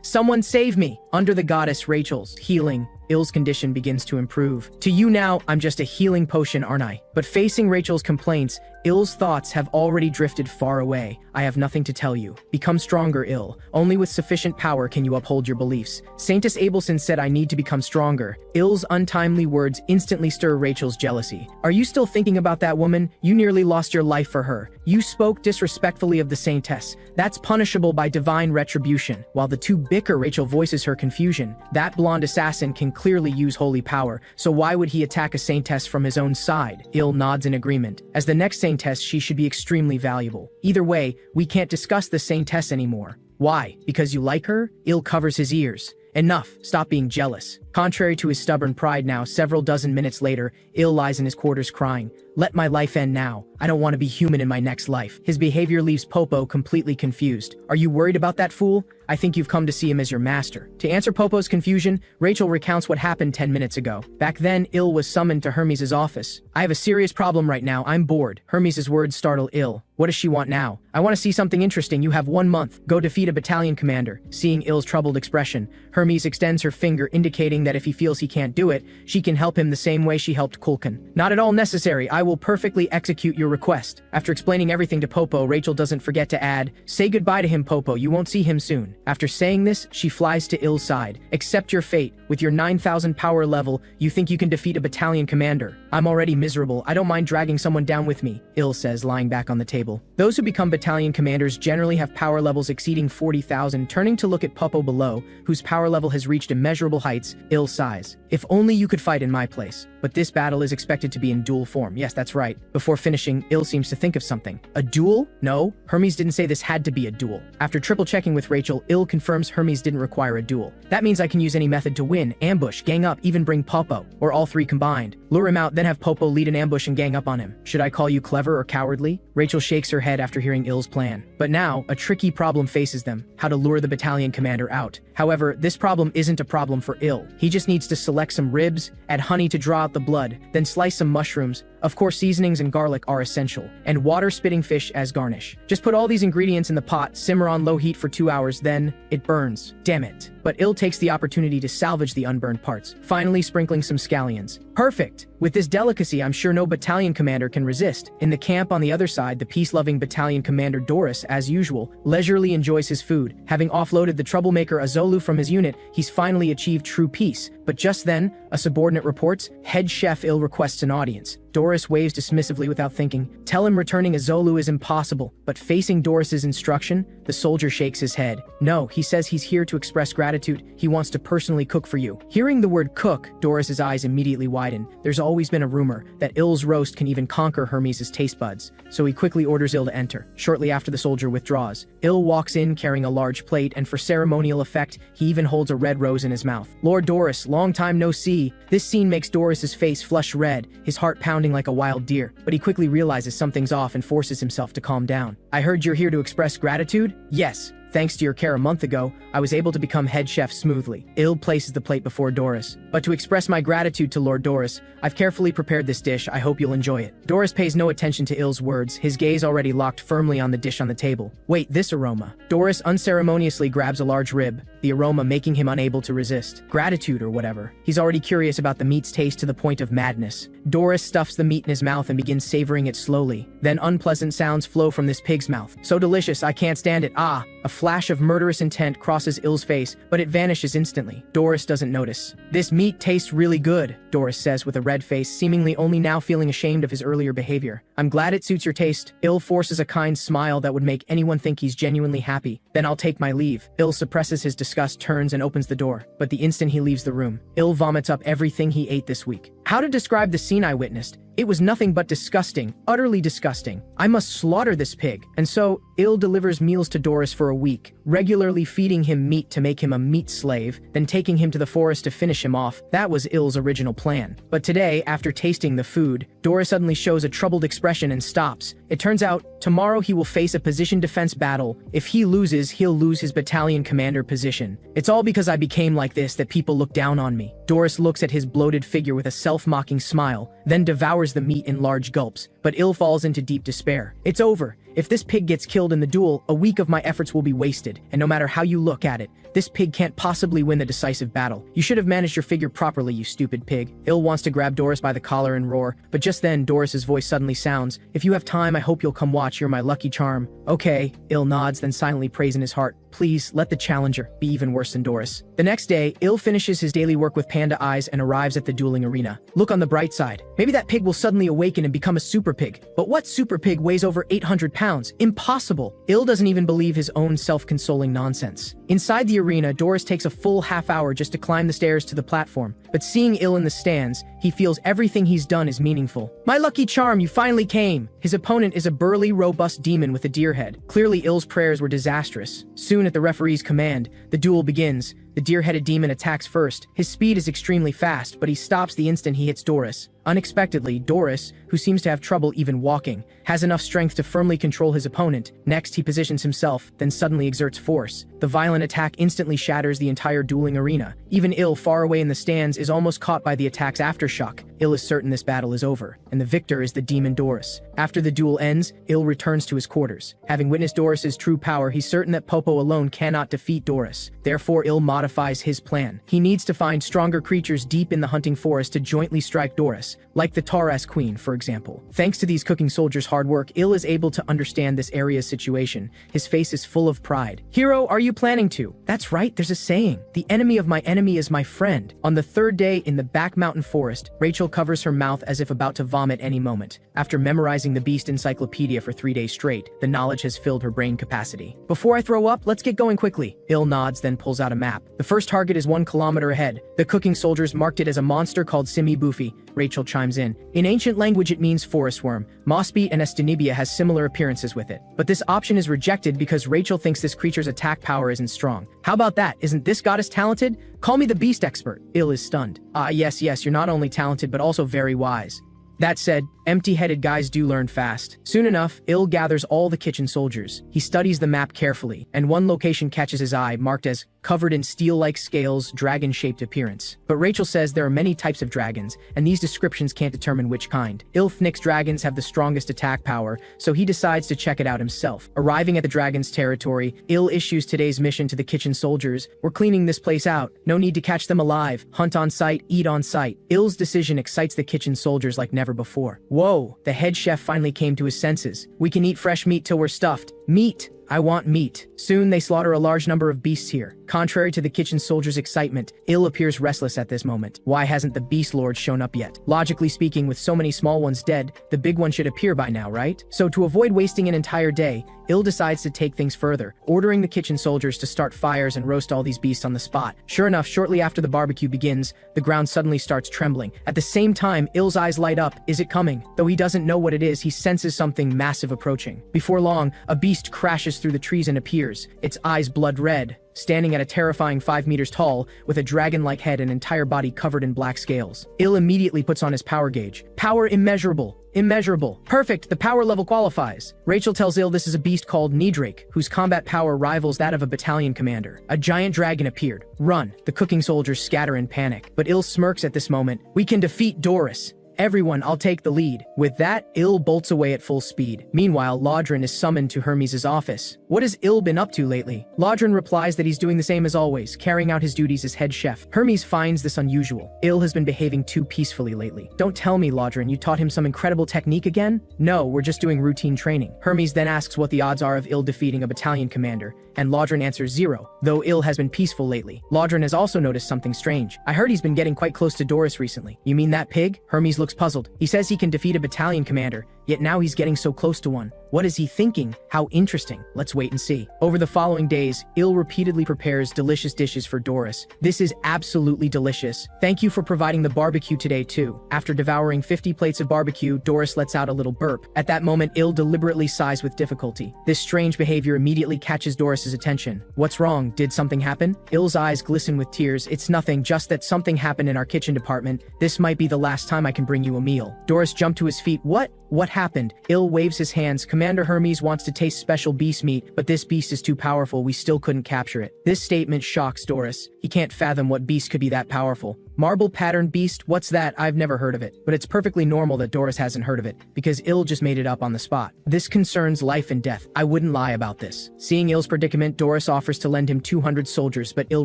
Someone save me! Under the goddess Rachel's healing, Il's condition begins to improve. To you now, I'm just a healing potion, aren't I? But facing Rachel's complaints, Il's thoughts have already drifted far away. I have nothing to tell you. Become stronger, Il. Only with sufficient power can you uphold your beliefs. Saintess Abelson said I need to become stronger. Il's untimely words instantly stir Rachel's jealousy. Are you still thinking about that woman? You nearly lost your life for her. You spoke disrespectfully of the Saintess. That's punishable by divine retribution. While the two bicker, Rachel voices her confusion. That blonde assassin can clearly use holy power, so why would he attack a Saintess from his own side? Il nods in agreement. As the next Saintess, she should be extremely valuable. Either way, we can't discuss the Saintess anymore. Why? Because you like her? Il covers his ears. Enough. Stop being jealous. Contrary to his stubborn pride now, several dozen minutes later, Il lies in his quarters crying, "Let my life end now. I don't want to be human in my next life." His behavior leaves Popo completely confused. "Are you worried about that fool? I think you've come to see him as your master." To answer Popo's confusion, Rachel recounts what happened 10 minutes ago. Back then, Il was summoned to Hermes' office. "I have a serious problem right now. I'm bored." Hermes' words startle Il. What does she want now? "I want to see something interesting. You have 1 month. Go defeat a battalion commander." Seeing Il's troubled expression, Hermes extends her finger, indicating that if he feels he can't do it, she can help him the same way she helped Kulkan. "Not at all necessary. I will perfectly execute your request." After explaining everything to Popo, Rachel doesn't forget to add, "Say goodbye to him, Popo. You won't see him soon." After saying this, she flies to Il's side. "Accept your fate. With your 9,000 power level, you think you can defeat a battalion commander? I'm already miserable. I don't mind dragging someone down with me," Il says, lying back on the table. Those who become battalion commanders generally have power levels exceeding 40,000. Turning to look at Popo below, whose power level has reached immeasurable heights, Il sighs. "If only you could fight in my place. But this battle is expected to be in duel form." Yes, that's right. Before finishing, Il seems to think of something. "A duel? No, Hermes didn't say this had to be a duel." After triple checking with Rachel, Il confirms Hermes didn't require a duel. "That means I can use any method to win: ambush, gang up, even bring Popo, or all three combined. Lure him out, then have Popo lead an ambush and gang up on him. Should I call you clever or cowardly?" Rachel shakes her head after hearing Il's plan. But now, a tricky problem faces them: how to lure the battalion commander out. However, this problem isn't a problem for Il. He just needs to select some ribs, add honey to draw out the blood, then slice some mushrooms. Of course, seasonings and garlic are essential, and water-spitting fish as garnish. Just put all these ingredients in the pot, simmer on low heat for 2 hours, then it burns. Damn it. But Il takes the opportunity to salvage the unburned parts, finally sprinkling some scallions. Perfect! With this delicacy, I'm sure no battalion commander can resist. In the camp on the other side, the peace-loving battalion commander Doris, as usual, leisurely enjoys his food. Having offloaded the troublemaker Azolu from his unit, he's finally achieved true peace. But just then, a subordinate reports, head chef Il requests an audience. Doris waves dismissively without thinking. Tell him returning Azolu is impossible. But facing Doris's instruction, the soldier shakes his head. No, he says he's here to express gratitude. He wants to personally cook for you. Hearing the word cook, Doris's eyes immediately widen. There's always been a rumor that Il's roast can even conquer Hermes' taste buds, so he quickly orders Il to enter. Shortly after the soldier withdraws, Il walks in carrying a large plate, and for ceremonial effect, he even holds a red rose in his mouth. "Lord Doris, long time no see." This scene makes Doris's face flush red, his heart pounding like a wild deer, but he quickly realizes something's off and forces himself to calm down. "I heard you're here to express gratitude?" "Yes. Thanks to your care a month ago, I was able to become head chef smoothly." Il places the plate before Doris. "But to express my gratitude to Lord Doris, I've carefully prepared this dish. I hope you'll enjoy it." Doris pays no attention to Il's words, his gaze already locked firmly on the dish on the table. "Wait, this aroma." Doris unceremoniously grabs a large rib, the aroma making him unable to resist. Gratitude or whatever. He's already curious about the meat's taste to the point of madness. Doris stuffs the meat in his mouth and begins savoring it slowly. Then unpleasant sounds flow from this pig's mouth. "So delicious, I can't stand it. Ah!" A flash of murderous intent crosses Il's face, but it vanishes instantly. Doris doesn't notice. "This meat tastes really good," Doris says with a red face, seemingly only now feeling ashamed of his earlier behavior. "I'm glad it suits your taste." Il forces a kind smile that would make anyone think he's genuinely happy. "Then I'll take my leave." Il suppresses his disgust, turns and opens the door. But the instant he leaves the room, Il vomits up everything he ate this week. How to describe the scene I witnessed? It was nothing but disgusting, utterly disgusting. I must slaughter this pig. And so, Il delivers meals to Doris for a week, regularly feeding him meat to make him a meat slave, then taking him to the forest to finish him off. That was Il's original plan. But today, after tasting the food, Doris suddenly shows a troubled expression and stops. It turns out, tomorrow he will face a position defense battle. If he loses, he'll lose his battalion commander position. "It's all because I became like this that people look down on me." Doris looks at his bloated figure with a self-mocking smile, then devours the meat in large gulps. But Il falls into deep despair. "It's over. If this pig gets killed in the duel, a week of my efforts will be wasted, and no matter how you look at it, this pig can't possibly win the decisive battle. You should have managed your figure properly, you stupid pig." Il wants to grab Doris by the collar and roar, but just then Doris's voice suddenly sounds, "If you have time, I hope you'll come watch. You're my lucky charm." "Okay," Il nods, then silently prays in his heart, "Please, let the challenger be even worse than Doris." The next day, Il finishes his daily work with panda eyes and arrives at the dueling arena. Look on the bright side. Maybe that pig will suddenly awaken and become a super pig. But what super pig weighs over 800 pounds? Impossible! Il doesn't even believe his own self-consoling nonsense. Inside the arena, Doris takes a full half hour just to climb the stairs to the platform. But seeing Il in the stands, he feels everything he's done is meaningful. "My lucky charm, you finally came!" His opponent is a burly, robust demon with a deer head. Clearly, Il's prayers were disastrous. Soon at the referee's command, the duel begins. The deer-headed demon attacks first. His speed is extremely fast, but he stops the instant he hits Doris. Unexpectedly, Doris, who seems to have trouble even walking, has enough strength to firmly control his opponent. Next, he positions himself, then suddenly exerts force. The violent attack instantly shatters the entire dueling arena. Even Il, far away in the stands, is almost caught by the attack's aftershock. Il is certain this battle is over, and the victor is the demon Doris. After the duel ends, Il returns to his quarters. Having witnessed Doris's true power, he's certain that Popo alone cannot defeat Doris. Therefore, Il modifies his plan. He needs to find stronger creatures deep in the hunting forest to jointly strike Doris, like the Taurus Queen, for example. Thanks to these cooking soldiers' hard work, Il is able to understand this area's situation. His face is full of pride. "Hero, are you planning to?" That's right, there's a saying. "The enemy of my enemy is my friend." On the third day in the back mountain forest, Rachel covers her mouth as if about to vomit any moment. After memorizing the Beast Encyclopedia for 3 days straight, the knowledge has filled her brain capacity. "Before I throw up, let's get going quickly." Il nods, then pulls out a map. The first target is 1 kilometer ahead. The cooking soldiers marked it as a monster called Simi Bufi. Rachel chimes in. In ancient language it means forest worm. Mossbeat and Estinibia has similar appearances with it. But this option is rejected because Rachel thinks this creature's attack power isn't strong. "How about that? Isn't this goddess talented? Call me the beast expert." Il is stunned. Yes, you're not only talented but also very wise." That said, empty-headed guys do learn fast. Soon enough, Il gathers all the kitchen soldiers. He studies the map carefully, and one location catches his eye, marked as covered in steel-like scales, dragon-shaped appearance. But Rachel says there are many types of dragons, and these descriptions can't determine which kind. Il thinks dragons have the strongest attack power, so he decides to check it out himself. Arriving at the dragon's territory, Il issues today's mission to the kitchen soldiers. "We're cleaning this place out. No need to catch them alive. Hunt on sight, eat on sight." Il's decision excites the kitchen soldiers like never before. Whoa, the head chef finally came to his senses. "We can eat fresh meat till we're stuffed. Meat! I want meat." Soon they slaughter a large number of beasts here. Contrary to the kitchen soldiers' excitement, Il appears restless at this moment. Why hasn't the beast lord shown up yet? Logically speaking, with so many small ones dead, the big one should appear by now, right? So to avoid wasting an entire day, Il decides to take things further, ordering the kitchen soldiers to start fires and roast all these beasts on the spot. Sure enough, shortly after the barbecue begins, the ground suddenly starts trembling. At the same time, Il's eyes light up. Is it coming? Though he doesn't know what it is, he senses something massive approaching. Before long, a beast crashes through the trees and appears, its eyes blood red, standing at a terrifying 5 meters tall, with a dragon-like head and entire body covered in black scales. Il immediately puts on his power gauge. Power immeasurable. Immeasurable. Perfect, the power level qualifies. Rachel tells Il this is a beast called Nidrake, whose combat power rivals that of a battalion commander. A giant dragon appeared. Run. The cooking soldiers scatter in panic. But Il smirks at this moment. "We can defeat Doris. Everyone, I'll take the lead." With that, Il bolts away at full speed. Meanwhile, Lodrin is summoned to Hermes' office. "What has Il been up to lately?" Lodrin replies that he's doing the same as always, carrying out his duties as head chef. Hermes finds this unusual. Il has been behaving too peacefully lately. "Don't tell me, Lodrin, you taught him some incredible technique again?" "No, we're just doing routine training." Hermes then asks what the odds are of Il defeating a battalion commander, and Lodrin answers 0, though Il has been peaceful lately. Lodrin has also noticed something strange. "I heard he's been getting quite close to Doris recently." "You mean that pig?" Hermes looks puzzled. He says he can defeat a battalion commander, yet now he's getting so close to one. What is he thinking? How interesting. Let's wait and see. Over the following days, Il repeatedly prepares delicious dishes for Doris. "This is absolutely delicious. Thank you for providing the barbecue today too." After devouring 50 plates of barbecue, Doris lets out a little burp. At that moment, Il deliberately sighs with difficulty. This strange behavior immediately catches Doris's attention. "What's wrong? Did something happen?" Il's eyes glisten with tears. "It's nothing, just that something happened in our kitchen department. This might be the last time I can bring you a meal." Doris jumped to his feet. What? What happened? Il waves his hands. "Commander Hermes wants to taste special beast meat, but this beast is too powerful. We still couldn't capture it." This statement shocks Doris. He can't fathom what beast could be that powerful. Marble pattern beast? What's that? I've never heard of it. But it's perfectly normal that Doris hasn't heard of it, because Il just made it up on the spot. This concerns life and death. I wouldn't lie about this. Seeing Il's predicament, Doris offers to lend him 200 soldiers, but Il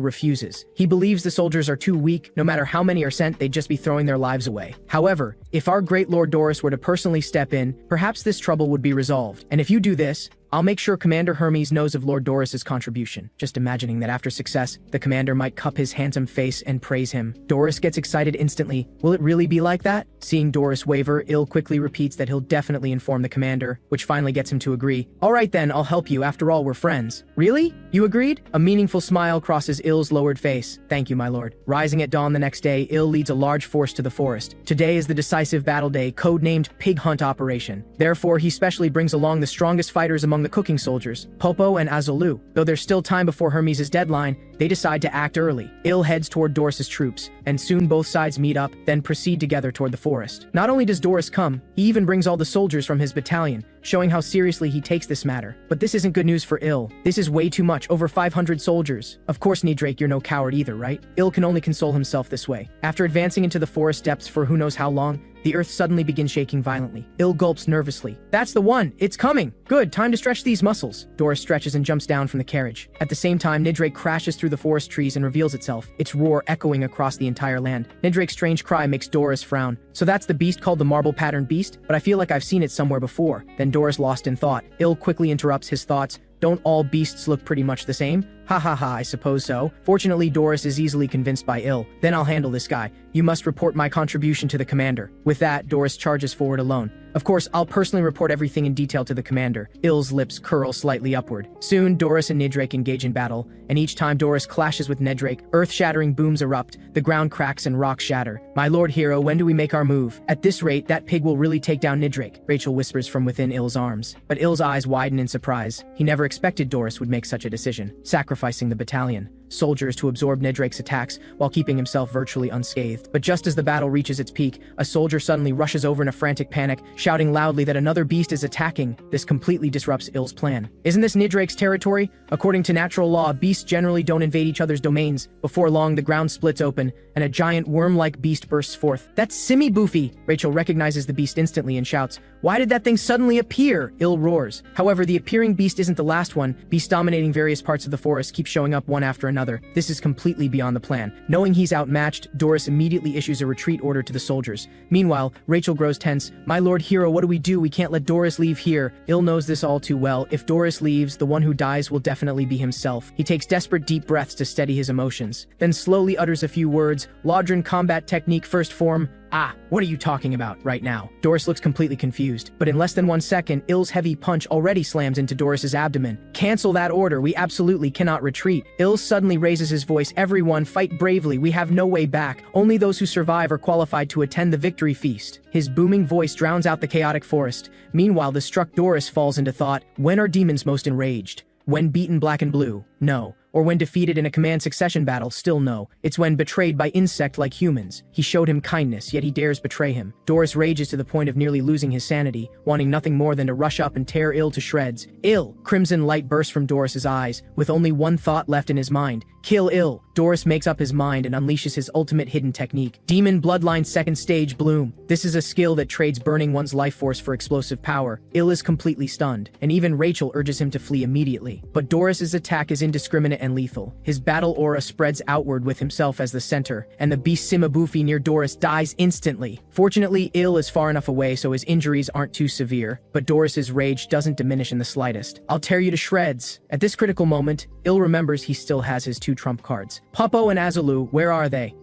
refuses. He believes the soldiers are too weak. No matter how many are sent, they'd just be throwing their lives away. However, if our great Lord Doris were to personally step in, perhaps this trouble would be resolved. And if you do this, I'll make sure Commander Hermes knows of Lord Doris's contribution. Just imagining that after success, the commander might cup his handsome face and praise him. Doris gets excited instantly. Will it really be like that? Seeing Doris waver, Il quickly repeats that he'll definitely inform the commander, which finally gets him to agree. "All right then, I'll help you. After all, we're friends." "Really? You agreed?" A meaningful smile crosses Il's lowered face. "Thank you, my lord." Rising at dawn the next day, Il leads a large force to the forest. Today is the decisive battle day, codenamed Pig Hunt Operation. Therefore, he specially brings along the strongest fighters among the cooking soldiers, Popo and Azulu. Though there's still time before Hermes' deadline, they decide to act early. Il heads toward Doris's troops, and soon both sides meet up, then proceed together toward the forest. Not only does Doris come, he even brings all the soldiers from his battalion, showing how seriously he takes this matter. But this isn't good news for Il. This is way too much, over 500 soldiers. Of course, Nidrake, you're no coward either, right? Il can only console himself this way. After advancing into the forest depths for who knows how long, the earth suddenly begins shaking violently. Il gulps nervously. That's the one! It's coming! Good, time to stretch these muscles. Doris stretches and jumps down from the carriage. At the same time, Nidrake crashes through the forest trees and reveals itself, its roar echoing across the entire land. Nidrake's strange cry makes Doris frown. So that's the beast called the marble-patterned beast? But I feel like I've seen it somewhere before. Then Doris, lost in thought. Il quickly interrupts his thoughts. Don't all beasts look pretty much the same? Ha ha ha, I suppose so. Fortunately, Doris is easily convinced by Il. Then I'll handle this guy. You must report my contribution to the commander. With that, Doris charges forward alone. Of course, I'll personally report everything in detail to the commander. Il's lips curl slightly upward. Soon, Doris and Nidrake engage in battle, and each time Doris clashes with Nidrake, earth-shattering booms erupt, the ground cracks and rocks shatter. My lord hero, when do we make our move? At this rate, that pig will really take down Nidrake, Rachel whispers from within Il's arms. But Il's eyes widen in surprise. He never expected Doris would make such a decision, sacrificing the battalion, soldiers to absorb Nidrake's attacks while keeping himself virtually unscathed. But just as the battle reaches its peak, a soldier suddenly rushes over in a frantic panic, shouting loudly that another beast is attacking. This completely disrupts Il's plan. Isn't this Nidrake's territory? According to natural law, beasts generally don't invade each other's domains. Before long, the ground splits open, and a giant worm-like beast bursts forth. That's Simi Boofy! Rachel recognizes the beast instantly and shouts, "Why did that thing suddenly appear?" Il roars. However, the appearing beast isn't the last one. Beasts dominating various parts of the forest keep showing up one after another. This is completely beyond the plan. Knowing he's outmatched, Doris immediately issues a retreat order to the soldiers. Meanwhile, Rachel grows tense. My lord hero, what do we do? We can't let Doris leave here. Il knows this all too well. If Doris leaves, the one who dies will definitely be himself. He takes desperate deep breaths to steady his emotions, then slowly utters a few words. Lodron combat technique first form. Ah, what are you talking about right now? Doris looks completely confused, but in less than 1 second, Il's heavy punch already slams into Doris's abdomen. Cancel that order, we absolutely cannot retreat. Il suddenly raises his voice. Everyone, fight bravely, we have no way back. Only those who survive are qualified to attend the victory feast. His booming voice drowns out the chaotic forest. Meanwhile, the struck Doris falls into thought. When are demons most enraged? When beaten black and blue? No. Or when defeated in a command succession battle? Still no. It's when betrayed by insect like humans. He showed him kindness, yet he dares betray him. Doris rages to the point of nearly losing his sanity, wanting nothing more than to rush up and tear Il to shreds. Il! Crimson light bursts from Doris's eyes, with only one thought left in his mind. Kill Il! Doris makes up his mind and unleashes his ultimate hidden technique. Demon Bloodline Second Stage Bloom. This is a skill that trades burning one's life force for explosive power. Il is completely stunned, and even Rachel urges him to flee immediately. But Doris's attack is indiscriminate and lethal. His battle aura spreads outward with himself as the center, and the beast Simabufi near Doris dies instantly. Fortunately, Il is far enough away so his injuries aren't too severe, but Doris's rage doesn't diminish in the slightest. I'll tear you to shreds. At this critical moment, Il remembers he still has his 2 trump cards. Popo and Azulu, where are they?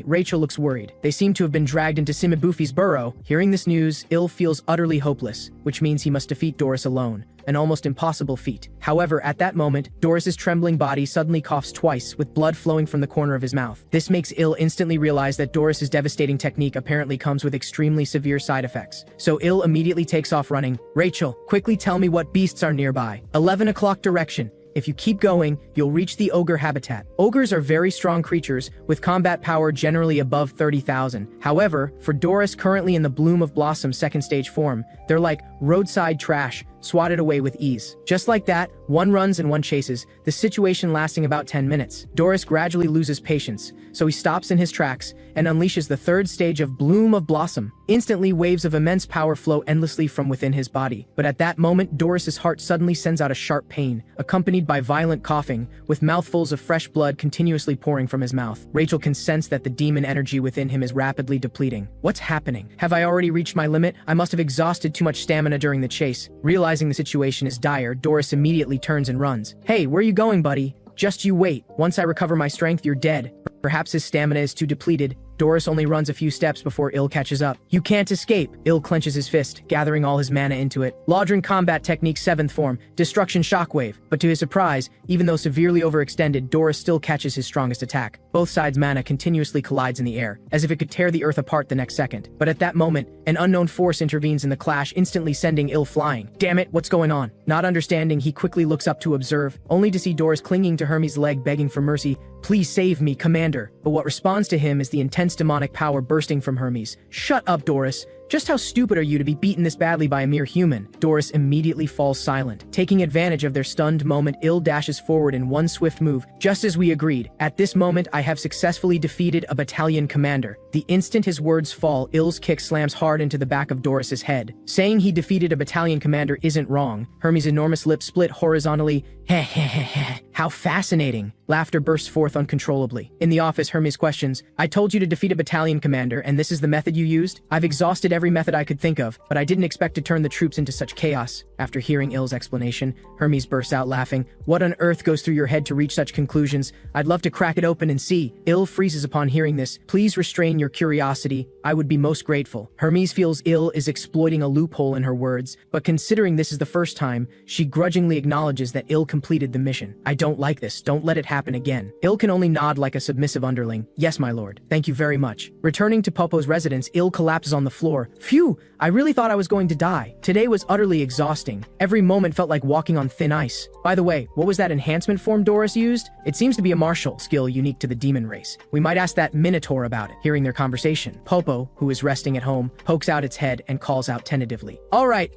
Rachel looks worried. They seem to have been dragged into Simabufi's burrow. Hearing this news, Il feels utterly hopeless, which means he must defeat Doris alone. An almost impossible feat. However, at that moment, Doris's trembling body suddenly coughs twice, with blood flowing from the corner of his mouth. This makes Il instantly realize that Doris's devastating technique apparently comes with extremely severe side effects. So Il immediately takes off running. Rachel, quickly tell me what beasts are nearby. 11 o'clock direction. If you keep going, you'll reach the ogre habitat. Ogres are very strong creatures, with combat power generally above 30,000. However, for Doris currently in the Bloom of Blossom second stage form, they're like roadside trash, swatted away with ease. Just like that, one runs and one chases, the situation lasting about 10 minutes. Doris gradually loses patience, so he stops in his tracks and unleashes the 3rd stage of Bloom of Blossom. Instantly, waves of immense power flow endlessly from within his body. But at that moment, Doris's heart suddenly sends out a sharp pain, accompanied by violent coughing, with mouthfuls of fresh blood continuously pouring from his mouth. Rachel can sense that the demon energy within him is rapidly depleting. What's happening? Have I already reached my limit? I must have exhausted too much stamina during the chase. Realizing the situation is dire, Doris immediately turns and runs. Hey, where are you going, buddy? Just you wait. Once I recover my strength, you're dead. Perhaps his stamina is too depleted. Doris only runs a few steps before Il catches up. You can't escape. Il clenches his fist, gathering all his mana into it. Lodron combat technique 7th form, destruction shockwave. But to his surprise, even though severely overextended, Doris still catches his strongest attack. Both sides' mana continuously collides in the air, as if it could tear the earth apart the next second. But at that moment, an unknown force intervenes in the clash, instantly sending Il flying. Damn it, what's going on? Not understanding, he quickly looks up to observe, only to see Doris clinging to Hermes' leg begging for mercy. Please save me, Commander. But what responds to him is the intense demonic power bursting from Hermes. Shut up, Doris. Just how stupid are you to be beaten this badly by a mere human? Doris immediately falls silent. Taking advantage of their stunned moment, Il dashes forward in one swift move, just as we agreed. At this moment, I have successfully defeated a battalion commander. The instant his words fall, Il's kick slams hard into the back of Doris's head. Saying he defeated a battalion commander isn't wrong. Hermes' enormous lips split horizontally. Heh heh heh heh. How fascinating. Laughter bursts forth uncontrollably. In the office, Hermes questions, I told you to defeat a battalion commander, and this is the method you used? I've exhausted every method I could think of, but I didn't expect to turn the troops into such chaos. After hearing Il's explanation, Hermes bursts out laughing. What on earth goes through your head to reach such conclusions? I'd love to crack it open and see. Il freezes upon hearing this. Please restrain your curiosity. I would be most grateful. Hermes feels Il is exploiting a loophole in her words, but considering this is the first time, she grudgingly acknowledges that Il completed the mission. I don't like this. Don't let it happen again. Il can only nod like a submissive underling. Yes, my lord. Thank you very much. Returning to Popo's residence, Il collapses on the floor. Phew! I really thought I was going to die. Today was utterly exhausting. Every moment felt like walking on thin ice. By the way, what was that enhancement form Doris used? It seems to be a martial skill unique to the demon race. We might ask that Minotaur about it. Hearing their conversation, Popo, who is resting at home, pokes out its head and calls out tentatively. All right.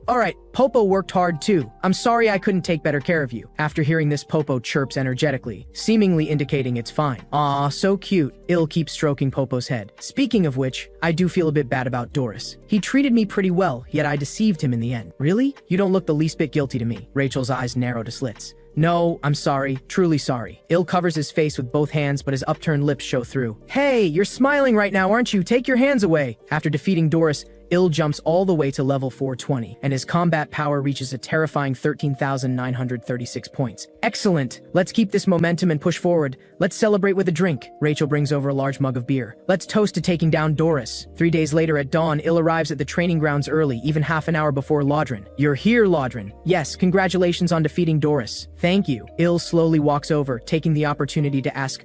Popo worked hard too. I'm sorry I couldn't take better care of you. After hearing this, Popo chirps energetically, seemingly indicating it's fine. Aw, so cute. Il keeps stroking Popo's head. Speaking of which, I do feel a bit bad about Doris. He treated me pretty well, yet I deceived him in the end. Really? You don't look the least bit guilty to me. Rachel's eyes narrow to slits. No, I'm sorry. Truly sorry. Il covers his face with both hands, but his upturned lips show through. Hey, you're smiling right now, aren't you? Take your hands away. After defeating Doris, Il jumps all the way to level 420, and his combat power reaches a terrifying 13,936 points. Excellent! Let's keep this momentum and push forward. Let's celebrate with a drink. Rachel brings over a large mug of beer. Let's toast to taking down Doris. 3 days later at dawn, Il arrives at the training grounds early, even half an hour before Lodron. You're here, Lodron. Yes, congratulations on defeating Doris. Thank you. Il slowly walks over, taking the opportunity to ask,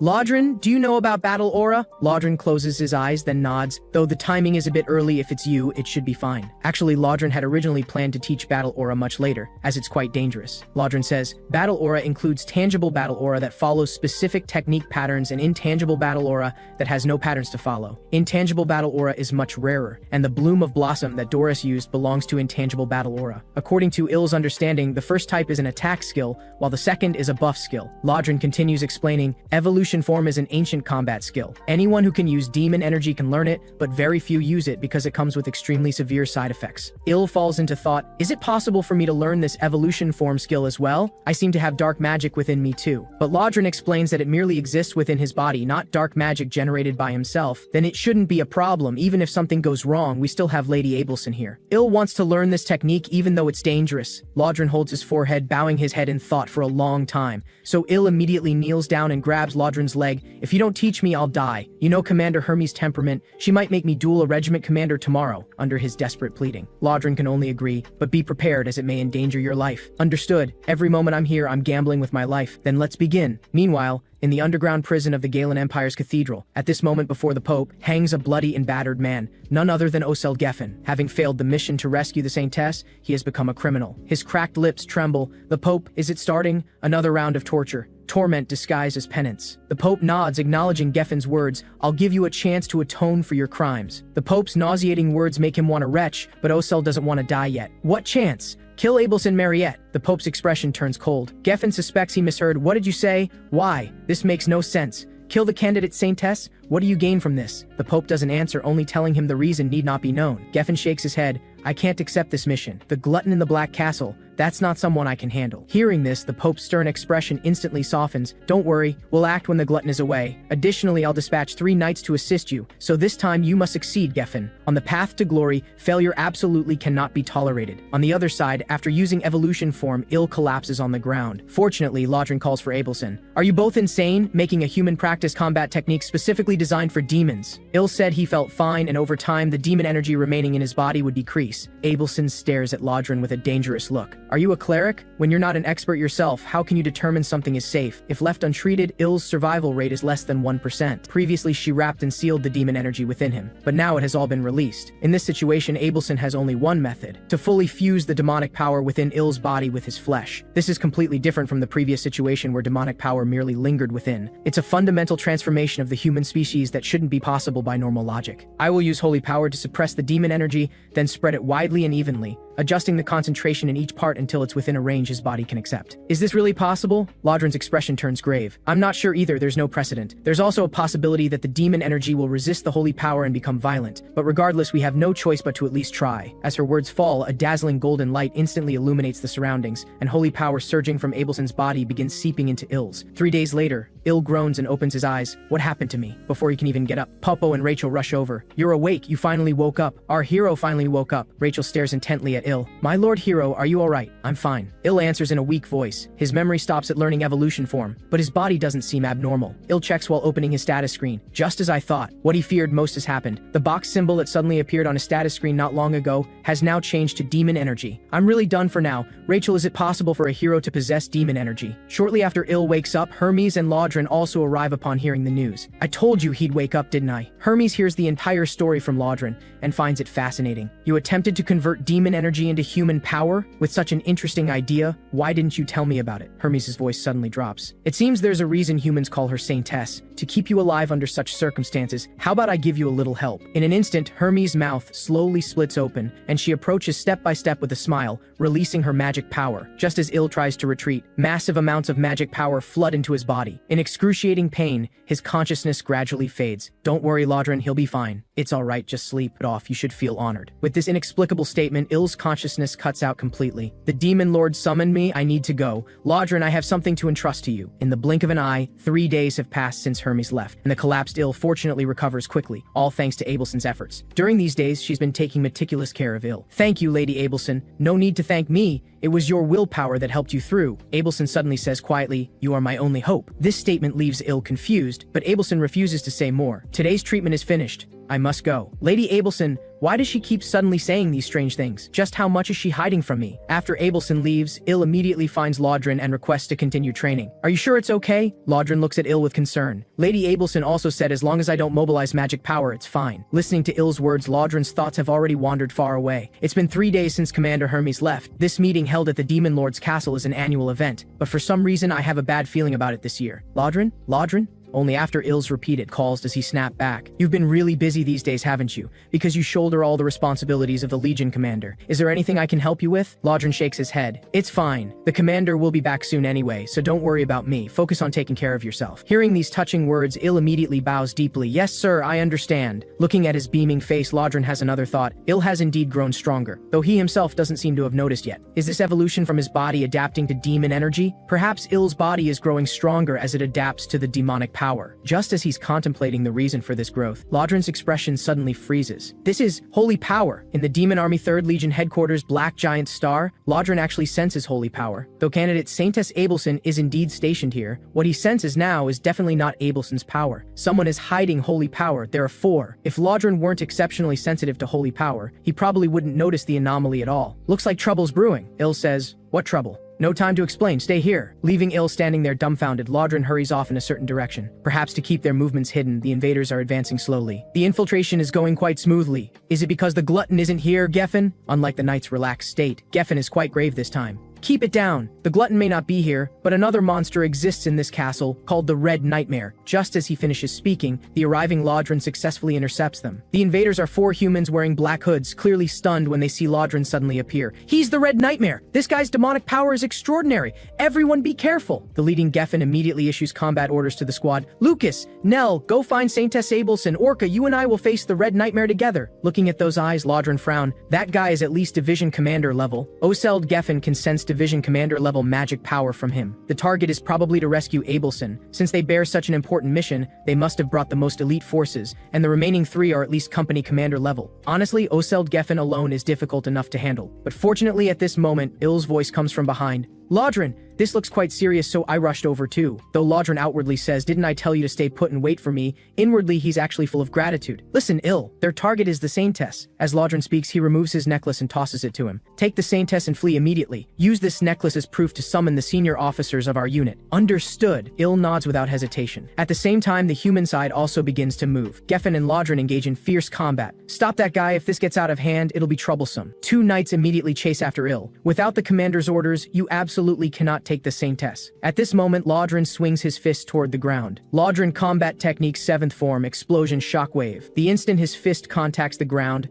Lodron, do you know about Battle Aura? Lodron closes his eyes, then nods. Though the timing is a bit early, if it's you, it should be fine. Actually, Lodron had originally planned to teach Battle Aura much later, as it's quite dangerous. Lodron says, Battle Aura includes tangible Battle Aura that follows specific technique patterns and intangible Battle Aura that has no patterns to follow. Intangible Battle Aura is much rarer, and the Bloom of Blossom that Doris used belongs to intangible Battle Aura. According to Il's understanding, the first type is an attack skill, while the second is a buff skill. Lodron continues explaining, Evolution Form is an ancient combat skill. Anyone who can use demon energy can learn it, but very few use it because it comes with extremely severe side effects. Il falls into thought, is it possible for me to learn this evolution form skill as well? I seem to have dark magic within me too. But Lodron explains that it merely exists within his body, not dark magic generated by himself. Then it shouldn't be a problem. Even if something goes wrong, we still have Lady Abelson here. Il wants to learn this technique even though it's dangerous. Lodron holds his forehead, bowing his head in thought for a long time. So Il immediately kneels down and grabs Lodron's leg. If you don't teach me, I'll die. You know Commander Hermes' temperament. She might make me duel a regiment commander tomorrow. Under his desperate pleading, Lodron can only agree, but be prepared as it may endanger your life. Understood. Every moment I'm here, I'm gambling with my life. Then let's begin. Meanwhile, in the underground prison of the Galen Empire's cathedral, at this moment before the Pope, hangs a bloody and battered man, none other than Osel Geffen. Having failed the mission to rescue the Saintess, he has become a criminal. His cracked lips tremble. The Pope, is it starting? Another round of torture. Torment disguised as penance. The Pope nods, acknowledging Geffen's words, I'll give you a chance to atone for your crimes. The Pope's nauseating words make him want to retch, but Osel doesn't want to die yet. What chance? Kill Abelson Mariette. The Pope's expression turns cold. Geffen suspects he misheard. What did you say? Why? This makes no sense. Kill the candidate Saintess? What do you gain from this? The Pope doesn't answer, only telling him the reason need not be known. Geffen shakes his head. I can't accept this mission. The glutton in the Black Castle, that's not someone I can handle. Hearing this, the Pope's stern expression instantly softens. Don't worry, we'll act when the glutton is away. Additionally, I'll dispatch 3 knights to assist you, so this time you must succeed, Geffen. On the path to glory, failure absolutely cannot be tolerated. On the other side, after using evolution form, Il collapses on the ground. Fortunately, Lodrin calls for Abelson. Are you both insane, making a human practice combat technique specifically designed for demons? Il said he felt fine, and over time, the demon energy remaining in his body would decrease. Abelson stares at Lodrin with a dangerous look. Are you a cleric? When you're not an expert yourself, how can you determine something is safe? If left untreated, Il's survival rate is less than 1%. Previously, she wrapped and sealed the demon energy within him, but now it has all been released. In this situation, Abelson has only one method: to fully fuse the demonic power within Il's body with his flesh. This is completely different from the previous situation where demonic power merely lingered within. It's a fundamental transformation of the human species that shouldn't be possible by normal logic. I will use holy power to suppress the demon energy, then spread it widely and evenly, adjusting the concentration in each part until it's within a range his body can accept. Is this really possible? Lodrin's expression turns grave. I'm not sure either, there's no precedent. There's also a possibility that the demon energy will resist the holy power and become violent, but regardless, we have no choice but to at least try. As her words fall, a dazzling golden light instantly illuminates the surroundings, and holy power surging from Abelson's body begins seeping into Il's. 3 days later, Il groans and opens his eyes. What happened to me? Before he can even get up, Popo and Rachel rush over. You're awake, you finally woke up. Our hero finally woke up. Rachel stares intently at Il. My lord hero, are you alright? I'm fine. Il answers in a weak voice. His memory stops at learning evolution form, but his body doesn't seem abnormal. Il checks while opening his status screen. Just as I thought. What he feared most has happened. The box symbol that suddenly appeared on his status screen not long ago has now changed to demon energy. I'm really done for now. Rachel, is it possible for a hero to possess demon energy? Shortly after Il wakes up, Hermes and Lodrin also arrive upon hearing the news. I told you he'd wake up, didn't I? Hermes hears the entire story from Lodrin and finds it fascinating. You attempted to convert demon energy into human power? With such an interesting idea, why didn't you tell me about it? Hermes' voice suddenly drops. It seems there's a reason humans call her Saintess. To keep you alive under such circumstances, how about I give you a little help? In an instant, Hermes' mouth slowly splits open, and she approaches step by step with a smile, releasing her magic power. Just as Il tries to retreat, massive amounts of magic power flood into his body. In excruciating pain, his consciousness gradually fades. Don't worry, Lodrin, he'll be fine. It's alright, just sleep it off, you should feel honored. With this inexplicable statement, Il's consciousness cuts out completely. The demon lord summoned me, I need to go. Lodrin, I have something to entrust to you. In the blink of an eye, 3 days have passed since Hermes left, and the collapsed Il fortunately recovers quickly, all thanks to Abelson's efforts. During these days, she's been taking meticulous care of Il. Thank you, Lady Abelson. No need to thank me. It was your willpower that helped you through. Abelson suddenly says quietly, you are my only hope. This statement leaves Il confused, but Abelson refuses to say more. Today's treatment is finished. I must go. Lady Abelson, why does she keep suddenly saying these strange things? Just how much is she hiding from me? After Abelson leaves, Il immediately finds Lodrin and requests to continue training. Are you sure it's okay? Lodrin looks at Il with concern. Lady Abelson also said as long as I don't mobilize magic power, it's fine. Listening to Il's words, Lodrin's thoughts have already wandered far away. It's been 3 days since Commander Hermes left. This meeting held at the Demon Lord's castle is an annual event, but for some reason I have a bad feeling about it this year. Lodrin? Lodrin? Only after Il's repeated calls does he snap back. You've been really busy these days, haven't you? Because you shoulder all the responsibilities of the Legion commander. Is there anything I can help you with? Lodrin shakes his head. It's fine. The commander will be back soon anyway, so don't worry about me. Focus on taking care of yourself. Hearing these touching words, Il immediately bows deeply. Yes, sir, I understand. Looking at his beaming face, Lodrin has another thought. Il has indeed grown stronger, though he himself doesn't seem to have noticed yet. Is this evolution from his body adapting to demon energy? Perhaps Il's body is growing stronger as it adapts to the demonic power. Just as he's contemplating the reason for this growth, Lodrin's expression suddenly freezes. This is holy power. In the Demon Army 3rd Legion headquarters Black Giant Star, Lodrin actually senses holy power. Though candidate Saintess Abelson is indeed stationed here, what he senses now is definitely not Abelson's power. Someone is hiding holy power, therefore. If Lodrin weren't exceptionally sensitive to holy power, he probably wouldn't notice the anomaly at all. Looks like trouble's brewing. Il says, what trouble? No time to explain, stay here. Leaving Il standing there dumbfounded, Lodrin hurries off in a certain direction. Perhaps to keep their movements hidden, the invaders are advancing slowly. The infiltration is going quite smoothly. Is it because the glutton isn't here, Geffen? Unlike the knight's relaxed state, Geffen is quite grave this time. Keep it down. The glutton may not be here, but another monster exists in this castle, called the Red Nightmare. Just as he finishes speaking, the arriving Lodrin successfully intercepts them. The invaders are 4 humans wearing black hoods, clearly stunned when they see Lodrin suddenly appear. He's the Red Nightmare! This guy's demonic power is extraordinary! Everyone be careful! The leading Geffen immediately issues combat orders to the squad. Lucas, Nell, go find Saintess Abelson. Orca, you and I will face the Red Nightmare together. Looking at those eyes, Lodrin frowned. That guy is at least division commander level. Oseld Geffen can sense division commander-level magic power from him. The target is probably to rescue Abelson. Since they bear such an important mission, they must have brought the most elite forces, and the remaining 3 are at least company commander level. Honestly, Oseld Geffen alone is difficult enough to handle. But fortunately at this moment, Ill's voice comes from behind. Lodrin, this looks quite serious, so I rushed over too. Though Lodrin outwardly says, didn't I tell you to stay put and wait for me, inwardly he's actually full of gratitude. Listen, Ill, their target is the Saintess. As Lodrin speaks, he removes his necklace and tosses it to him. Take the Saintess and flee immediately. Use this necklace as proof to summon the senior officers of our unit. Understood. Ill nods without hesitation. At the same time, the human side also begins to move. Geffen and Lodrin engage in fierce combat. Stop that guy, if this gets out of hand, it'll be troublesome. 2 knights immediately chase after Ill. Without the commander's orders, you absolutely cannot take the Saintess. At this moment, Lodrin swings his fist toward the ground. Lodrin combat technique 7th form, explosion shockwave. The instant his fist contacts the ground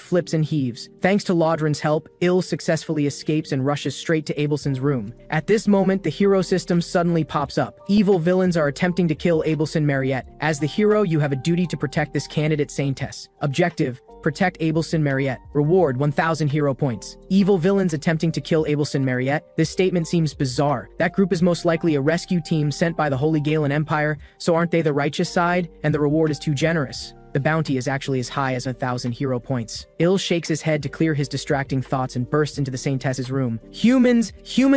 flips and heaves. Thanks to Lodrin's help, Ill successfully escapes and rushes straight to Abelson's room. At this moment, the hero system suddenly pops up. Evil villains are attempting to kill Abelson Mariette. As the hero, you have a duty to protect this candidate Saintess. Objective: protect Abelson Mariette. Reward 1,000 hero points. Evil villains attempting to kill Abelson Mariette. This statement seems bizarre. That group is most likely a rescue team sent by the Holy Galen Empire, so aren't they the righteous side? And the reward is too generous. The bounty is actually as high as 1,000 hero points. Ill shakes his head to clear his distracting thoughts and bursts into the Saintess's room. Humans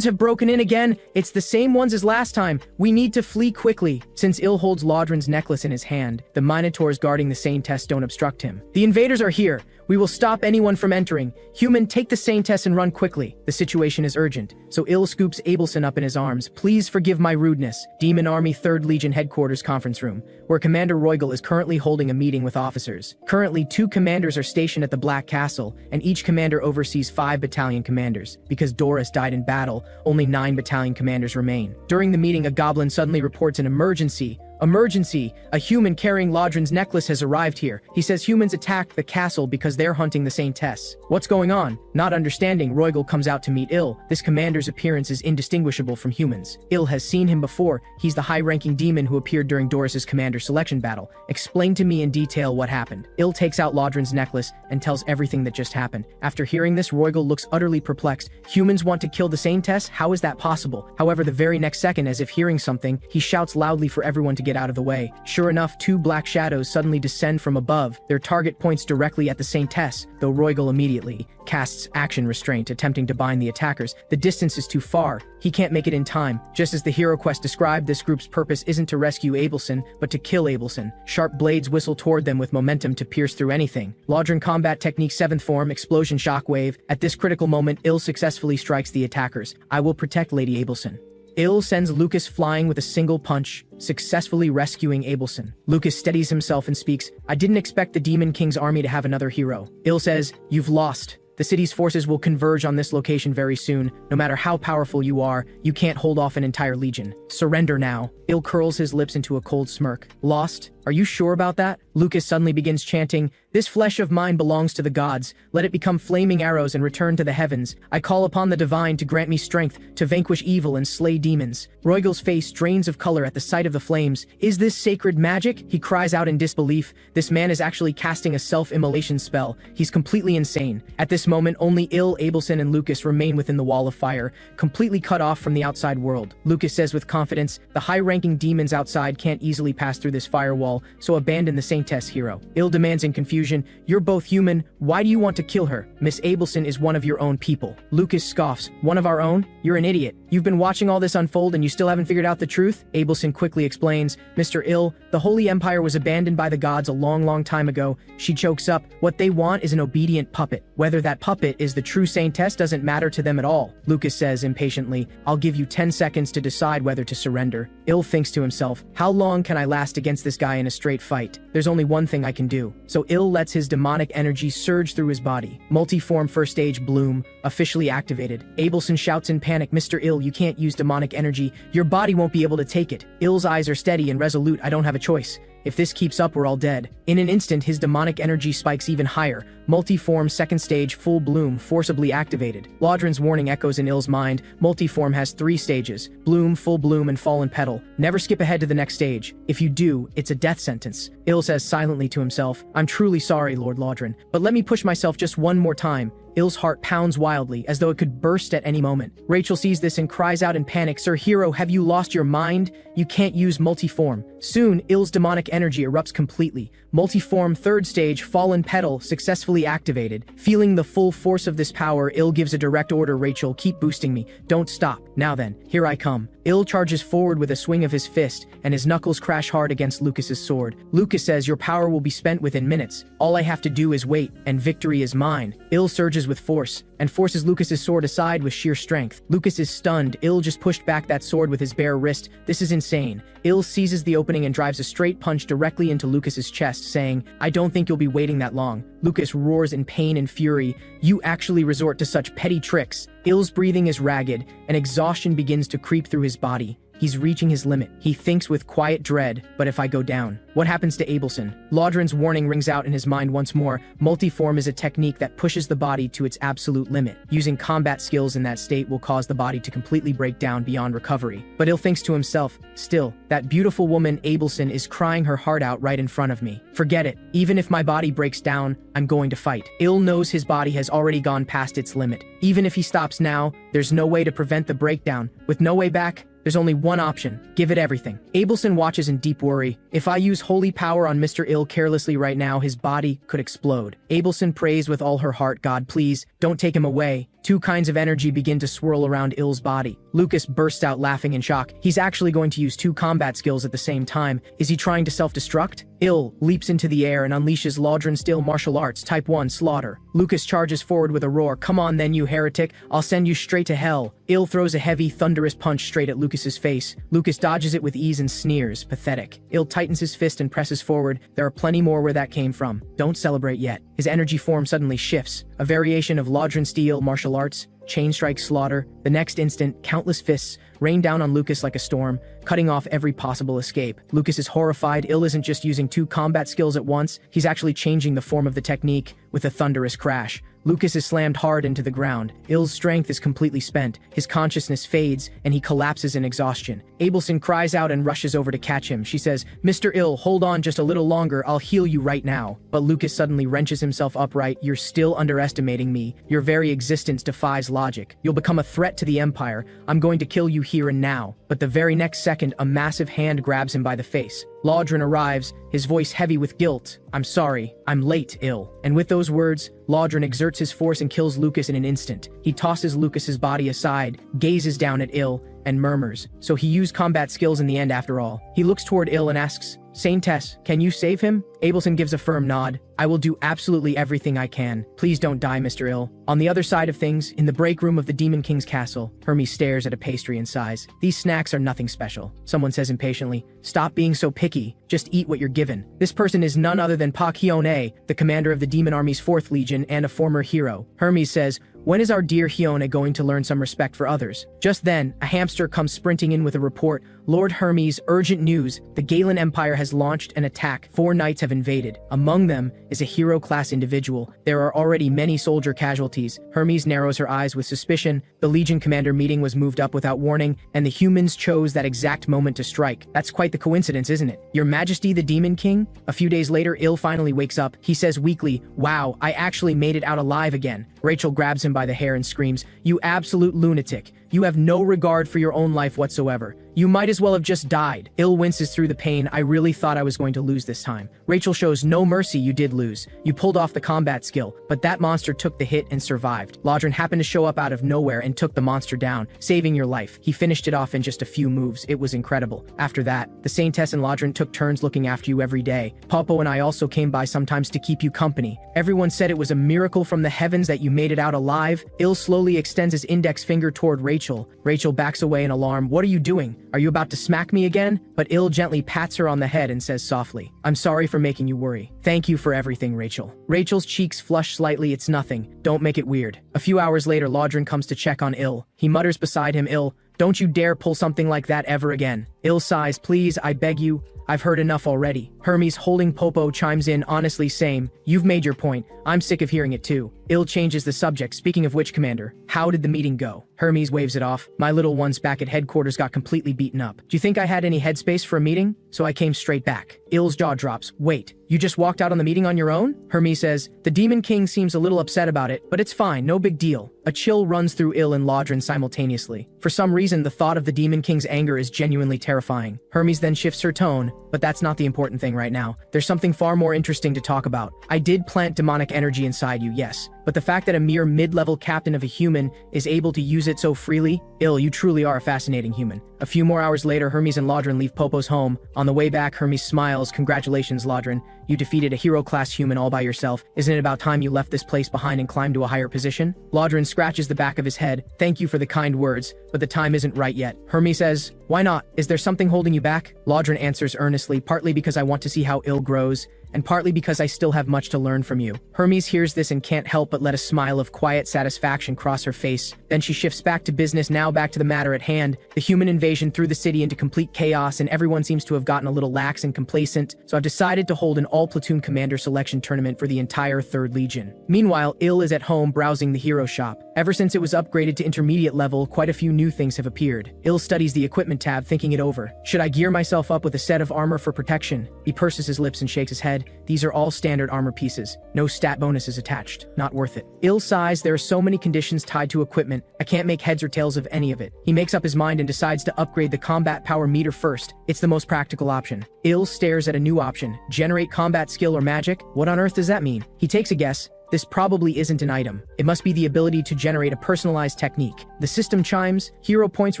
have broken in again. It's the same ones as last time. We need to flee quickly. Since Ill holds Lodrin's necklace in his hand, the Minotaurs guarding the Saintess don't obstruct him. The invaders are here. We will stop anyone from entering. Human, take the Saintess and run quickly. The situation is urgent, so Ill scoops Abelson up in his arms. Please forgive my rudeness. Demon Army 3rd Legion Headquarters Conference Room, where Commander Roigel is currently holding a meeting with officers. Currently, 2 commanders are stationed at the Black Castle, and each commander oversees 5 battalion commanders. Because Doris died in battle, only 9 battalion commanders remain. During the meeting, a goblin suddenly reports an emergency. Emergency! A human carrying Lodrin's necklace has arrived here. He says humans attacked the castle because they're hunting the Saintess. What's going on? Not understanding, Roigel comes out to meet Ill. This commander's appearance is indistinguishable from humans. Ill has seen him before. He's the high-ranking demon who appeared during Doris's commander selection battle. Explain to me in detail what happened. Ill takes out Lodrin's necklace and tells everything that just happened. After hearing this, Roigel looks utterly perplexed. Humans want to kill the Saintess? How is that possible? However, the very next second, as if hearing something, he shouts loudly for everyone to get out of the way. Sure enough, 2 black shadows suddenly descend from above. Their target points directly at the Saintess, though Roigel immediately casts action restraint, attempting to bind the attackers. The distance is too far. He can't make it in time. Just as the hero quest described, this group's purpose isn't to rescue Abelson, but to kill Abelson. Sharp blades whistle toward them with momentum to pierce through anything. Lodrin combat technique 7th form, explosion shockwave. At this critical moment, Ill successfully strikes the attackers. I will protect Lady Abelson. Ill sends Lucas flying with a single punch, successfully rescuing Abelson. Lucas steadies himself and speaks, I didn't expect the Demon King's army to have another hero. Ill says, you've lost. The city's forces will converge on this location very soon. No matter how powerful you are, you can't hold off an entire legion. Surrender now. Ill curls his lips into a cold smirk. Lost? Are you sure about that? Lucas suddenly begins chanting, this flesh of mine belongs to the gods. Let it become flaming arrows and return to the heavens. I call upon the divine to grant me strength to vanquish evil and slay demons. Roigel's face drains of color at the sight of the flames. Is this sacred magic? He cries out in disbelief. This man is actually casting a self-immolation spell. He's completely insane. At this moment, only Ill, Abelson, and Lucas remain within the wall of fire, completely cut off from the outside world. Lucas says with confidence, the high-ranking demons outside can't easily pass through this firewall, so abandon the Saintess hero. Ill demands in confusion, you're both human, why do you want to kill her? Miss Abelson is one of your own people. Lucas scoffs, one of our own? You're an idiot. You've been watching all this unfold and you still haven't figured out the truth? Abelson quickly explains, Mr. Ill, the Holy Empire was abandoned by the gods a long time ago. She chokes up, what they want is an obedient puppet. Whether that puppet is the true Saintess doesn't matter to them at all. Lucas says impatiently, I'll give you 10 seconds to decide whether to surrender. Ill thinks to himself, how long can I last against this guy in a straight fight? There's only one thing I can do. So Ill lets his demonic energy surge through his body. Multiform first stage bloom, officially activated. Abelson shouts in panic, Mr. Ill, you can't use demonic energy. Your body won't be able to take it. Ill's eyes are steady and resolute, I don't have a choice. If this keeps up, we're all dead. In an instant, his demonic energy spikes even higher. Multiform second stage full bloom forcibly activated. Lodrin's warning echoes in Ill's mind. Multiform has 3 stages: bloom, full bloom, and fallen petal. Never skip ahead to the next stage. If you do, it's a death sentence. Ill says silently to himself, I'm truly sorry, Lord Lodrin, but let me push myself just one more time. Ill's heart pounds wildly, as though it could burst at any moment. Rachel sees this and cries out in panic, "Sir Hero, have you lost your mind? You can't use multiform." Soon, Ill's demonic energy erupts completely. Multiform third stage, fallen petal, successfully activated. Feeling the full force of this power, Ill gives a direct order, "Rachel, keep boosting me. Don't stop. Now then, here I come." Ill charges forward with a swing of his fist, and his knuckles crash hard against Lucas's sword. Lucas says, "Your power will be spent within minutes. All I have to do is wait, and victory is mine." Ill surges with force, and forces Lucas's sword aside with sheer strength. Lucas is stunned. Ill just pushed back that sword with his bare wrist. This is insane. Ill seizes the opening and drives a straight punch directly into Lucas's chest, saying, "I don't think you'll be waiting that long." Lucas roars in pain and fury. "You actually resort to such petty tricks." Ill's breathing is ragged, and exhaustion begins to creep through his body. He's reaching his limit. He thinks with quiet dread, "But if I go down, what happens to Abelson?" Laudron's warning rings out in his mind once more. Multiform is a technique that pushes the body to its absolute limit. Using combat skills in that state will cause the body to completely break down beyond recovery. But Ill thinks to himself, "Still, that beautiful woman Abelson is crying her heart out right in front of me. Forget it. Even if my body breaks down, I'm going to fight." Ill knows his body has already gone past its limit. Even if he stops now, there's no way to prevent the breakdown. With no way back, there's only one option: give it everything. Abelson watches in deep worry. If I use holy power on Mr. Ill carelessly right now, his body could explode. Abelson prays with all her heart, "God, please, don't take him away." Two kinds of energy begin to swirl around Ill's body. Lucas bursts out laughing in shock. He's actually going to use two combat skills at the same time. Is he trying to self-destruct? Ill leaps into the air and unleashes Laudron Steel Martial Arts Type 1 Slaughter. Lucas charges forward with a roar. "Come on then, you heretic. I'll send you straight to hell." Ill throws a heavy, thunderous punch straight at Lucas's face. Lucas dodges it with ease and sneers. Pathetic. Ill tightens his fist and presses forward. There are plenty more where that came from. Don't celebrate yet. His energy form suddenly shifts. A variation of Laudron Steel Martial Arts, Chain Strike Slaughter. The next instant, countless fists rain down on Lucas like a storm, cutting off every possible escape. Lucas is horrified. Ill isn't just using two combat skills at once, he's actually changing the form of the technique with a thunderous crash. Lucas is slammed hard into the ground. Ill's strength is completely spent. His consciousness fades, and he collapses in exhaustion. Abelson cries out and rushes over to catch him. She says, "Mr. Ill, hold on just a little longer. I'll heal you right now." But Lucas suddenly wrenches himself upright. "You're still underestimating me. Your very existence defies logic. You'll become a threat to the Empire. I'm going to kill you here and now." But the very next second, a massive hand grabs him by the face. Laudron arrives, his voice heavy with guilt. "I'm sorry. I'm late, Ill." And with those words, Laudron exerts his force and kills Lucas in an instant. He tosses Lucas's body aside, gazes down at Ill, and murmurs. So he used combat skills in the end after all. He looks toward Ill and asks, "Saintess, can you save him?" Abelson gives a firm nod. "I will do absolutely everything I can. Please don't die, Mr. Ill." On the other side of things, in the break room of the Demon King's castle, Hermes stares at a pastry in size. "These snacks are nothing special." Someone says impatiently, "Stop being so picky. Just eat what you're given." This person is none other than Pak Hyone, the commander of the Demon Army's 4th Legion and a former hero. Hermes says, "When is our dear Hyone going to learn some respect for others?" Just then, a hamster comes sprinting in with a report. "Lord Hermes, urgent news. The Galen Empire has launched an attack. 4 knights have invaded. Among them is a hero-class individual. There are already many soldier casualties." Hermes narrows her eyes with suspicion. The Legion commander meeting was moved up without warning, and the humans chose that exact moment to strike. That's quite the coincidence, isn't it? "Your Majesty, the Demon King?" A few days later, Ill finally wakes up. He says weakly, "Wow, I actually made it out alive again." Rachel grabs him by the hair and screams, "You absolute lunatic. You have no regard for your own life whatsoever. You might as well have just died." Ill winces through the pain. "I really thought I was going to lose this time." Rachel shows no mercy. "You did lose. You pulled off the combat skill, but that monster took the hit and survived. Laudron happened to show up out of nowhere and took the monster down, saving your life. He finished it off in just a few moves. It was incredible. After that, the Saintess and Laudron took turns looking after you every day. Popo and I also came by sometimes to keep you company. Everyone said it was a miracle from the heavens that you made it out alive." Ill slowly extends his index finger toward Rachel. Rachel backs away in alarm. "What are you doing? Are you about to smack me again?" But Ill gently pats her on the head and says softly, "I'm sorry for making you worry. Thank you for everything, Rachel." Rachel's cheeks flush slightly. "It's nothing. Don't make it weird." A few hours later, Laudron comes to check on Ill. He mutters beside him, "Ill, don't you dare pull something like that ever again." Il sighs, please, I beg you. I've heard enough already. Hermes, holding Popo, chimes in, honestly, same. You've made your point. I'm sick of hearing it too. Il changes the subject. Speaking of which, Commander, how did the meeting go? Hermes waves it off. My little ones back at headquarters got completely beaten up. Do you think I had any headspace for a meeting? So I came straight back. Il's jaw drops. Wait, you just walked out on the meeting on your own? Hermes says, the Demon King seems a little upset about it, but it's fine, no big deal. A chill runs through Il and Lodrin simultaneously. For some reason, the thought of the Demon King's anger is genuinely terrifying. Hermes then shifts her tone, but that's not the important thing right now. There's something far more interesting to talk about. I did plant demonic energy inside you, yes. But the fact that a mere mid-level captain of a human is able to use it so freely? Il, you truly are a fascinating human. A few more hours later, Hermes and Lodrin leave Popo's home. On the way back, Hermes smiles. Congratulations, Lodrin. You defeated a hero-class human all by yourself. Isn't it about time you left this place behind and climbed to a higher position? Lodrin scratches the back of his head. Thank you for the kind words, but the time isn't right yet. Hermes says, why not? Is there something holding you back? Lodrin answers earnestly, partly because I want to see how Il grows, and partly because I still have much to learn from you. Hermes hears this and can't help but let a smile of quiet satisfaction cross her face. Then she shifts back to business, now back to the matter at hand. The human invasion threw the city into complete chaos, and everyone seems to have gotten a little lax and complacent, so I've decided to hold an all-platoon commander selection tournament for the entire 3rd Legion. Meanwhile, Il is at home browsing the hero shop. Ever since it was upgraded to intermediate level, quite a few new things have appeared. Il studies the equipment tab, thinking it over. Should I gear myself up with a set of armor for protection? He purses his lips and shakes his head. These are all standard armor pieces. No stat bonuses attached. Not worth it. Il sighs, there are so many conditions tied to equipment, I can't make heads or tails of any of it. He makes up his mind and decides to upgrade the combat power meter first. It's the most practical option. Il stares at a new option. Generate combat skill or magic? What on earth does that mean? He takes a guess. This probably isn't an item. It must be the ability to generate a personalized technique. The system chimes. Hero points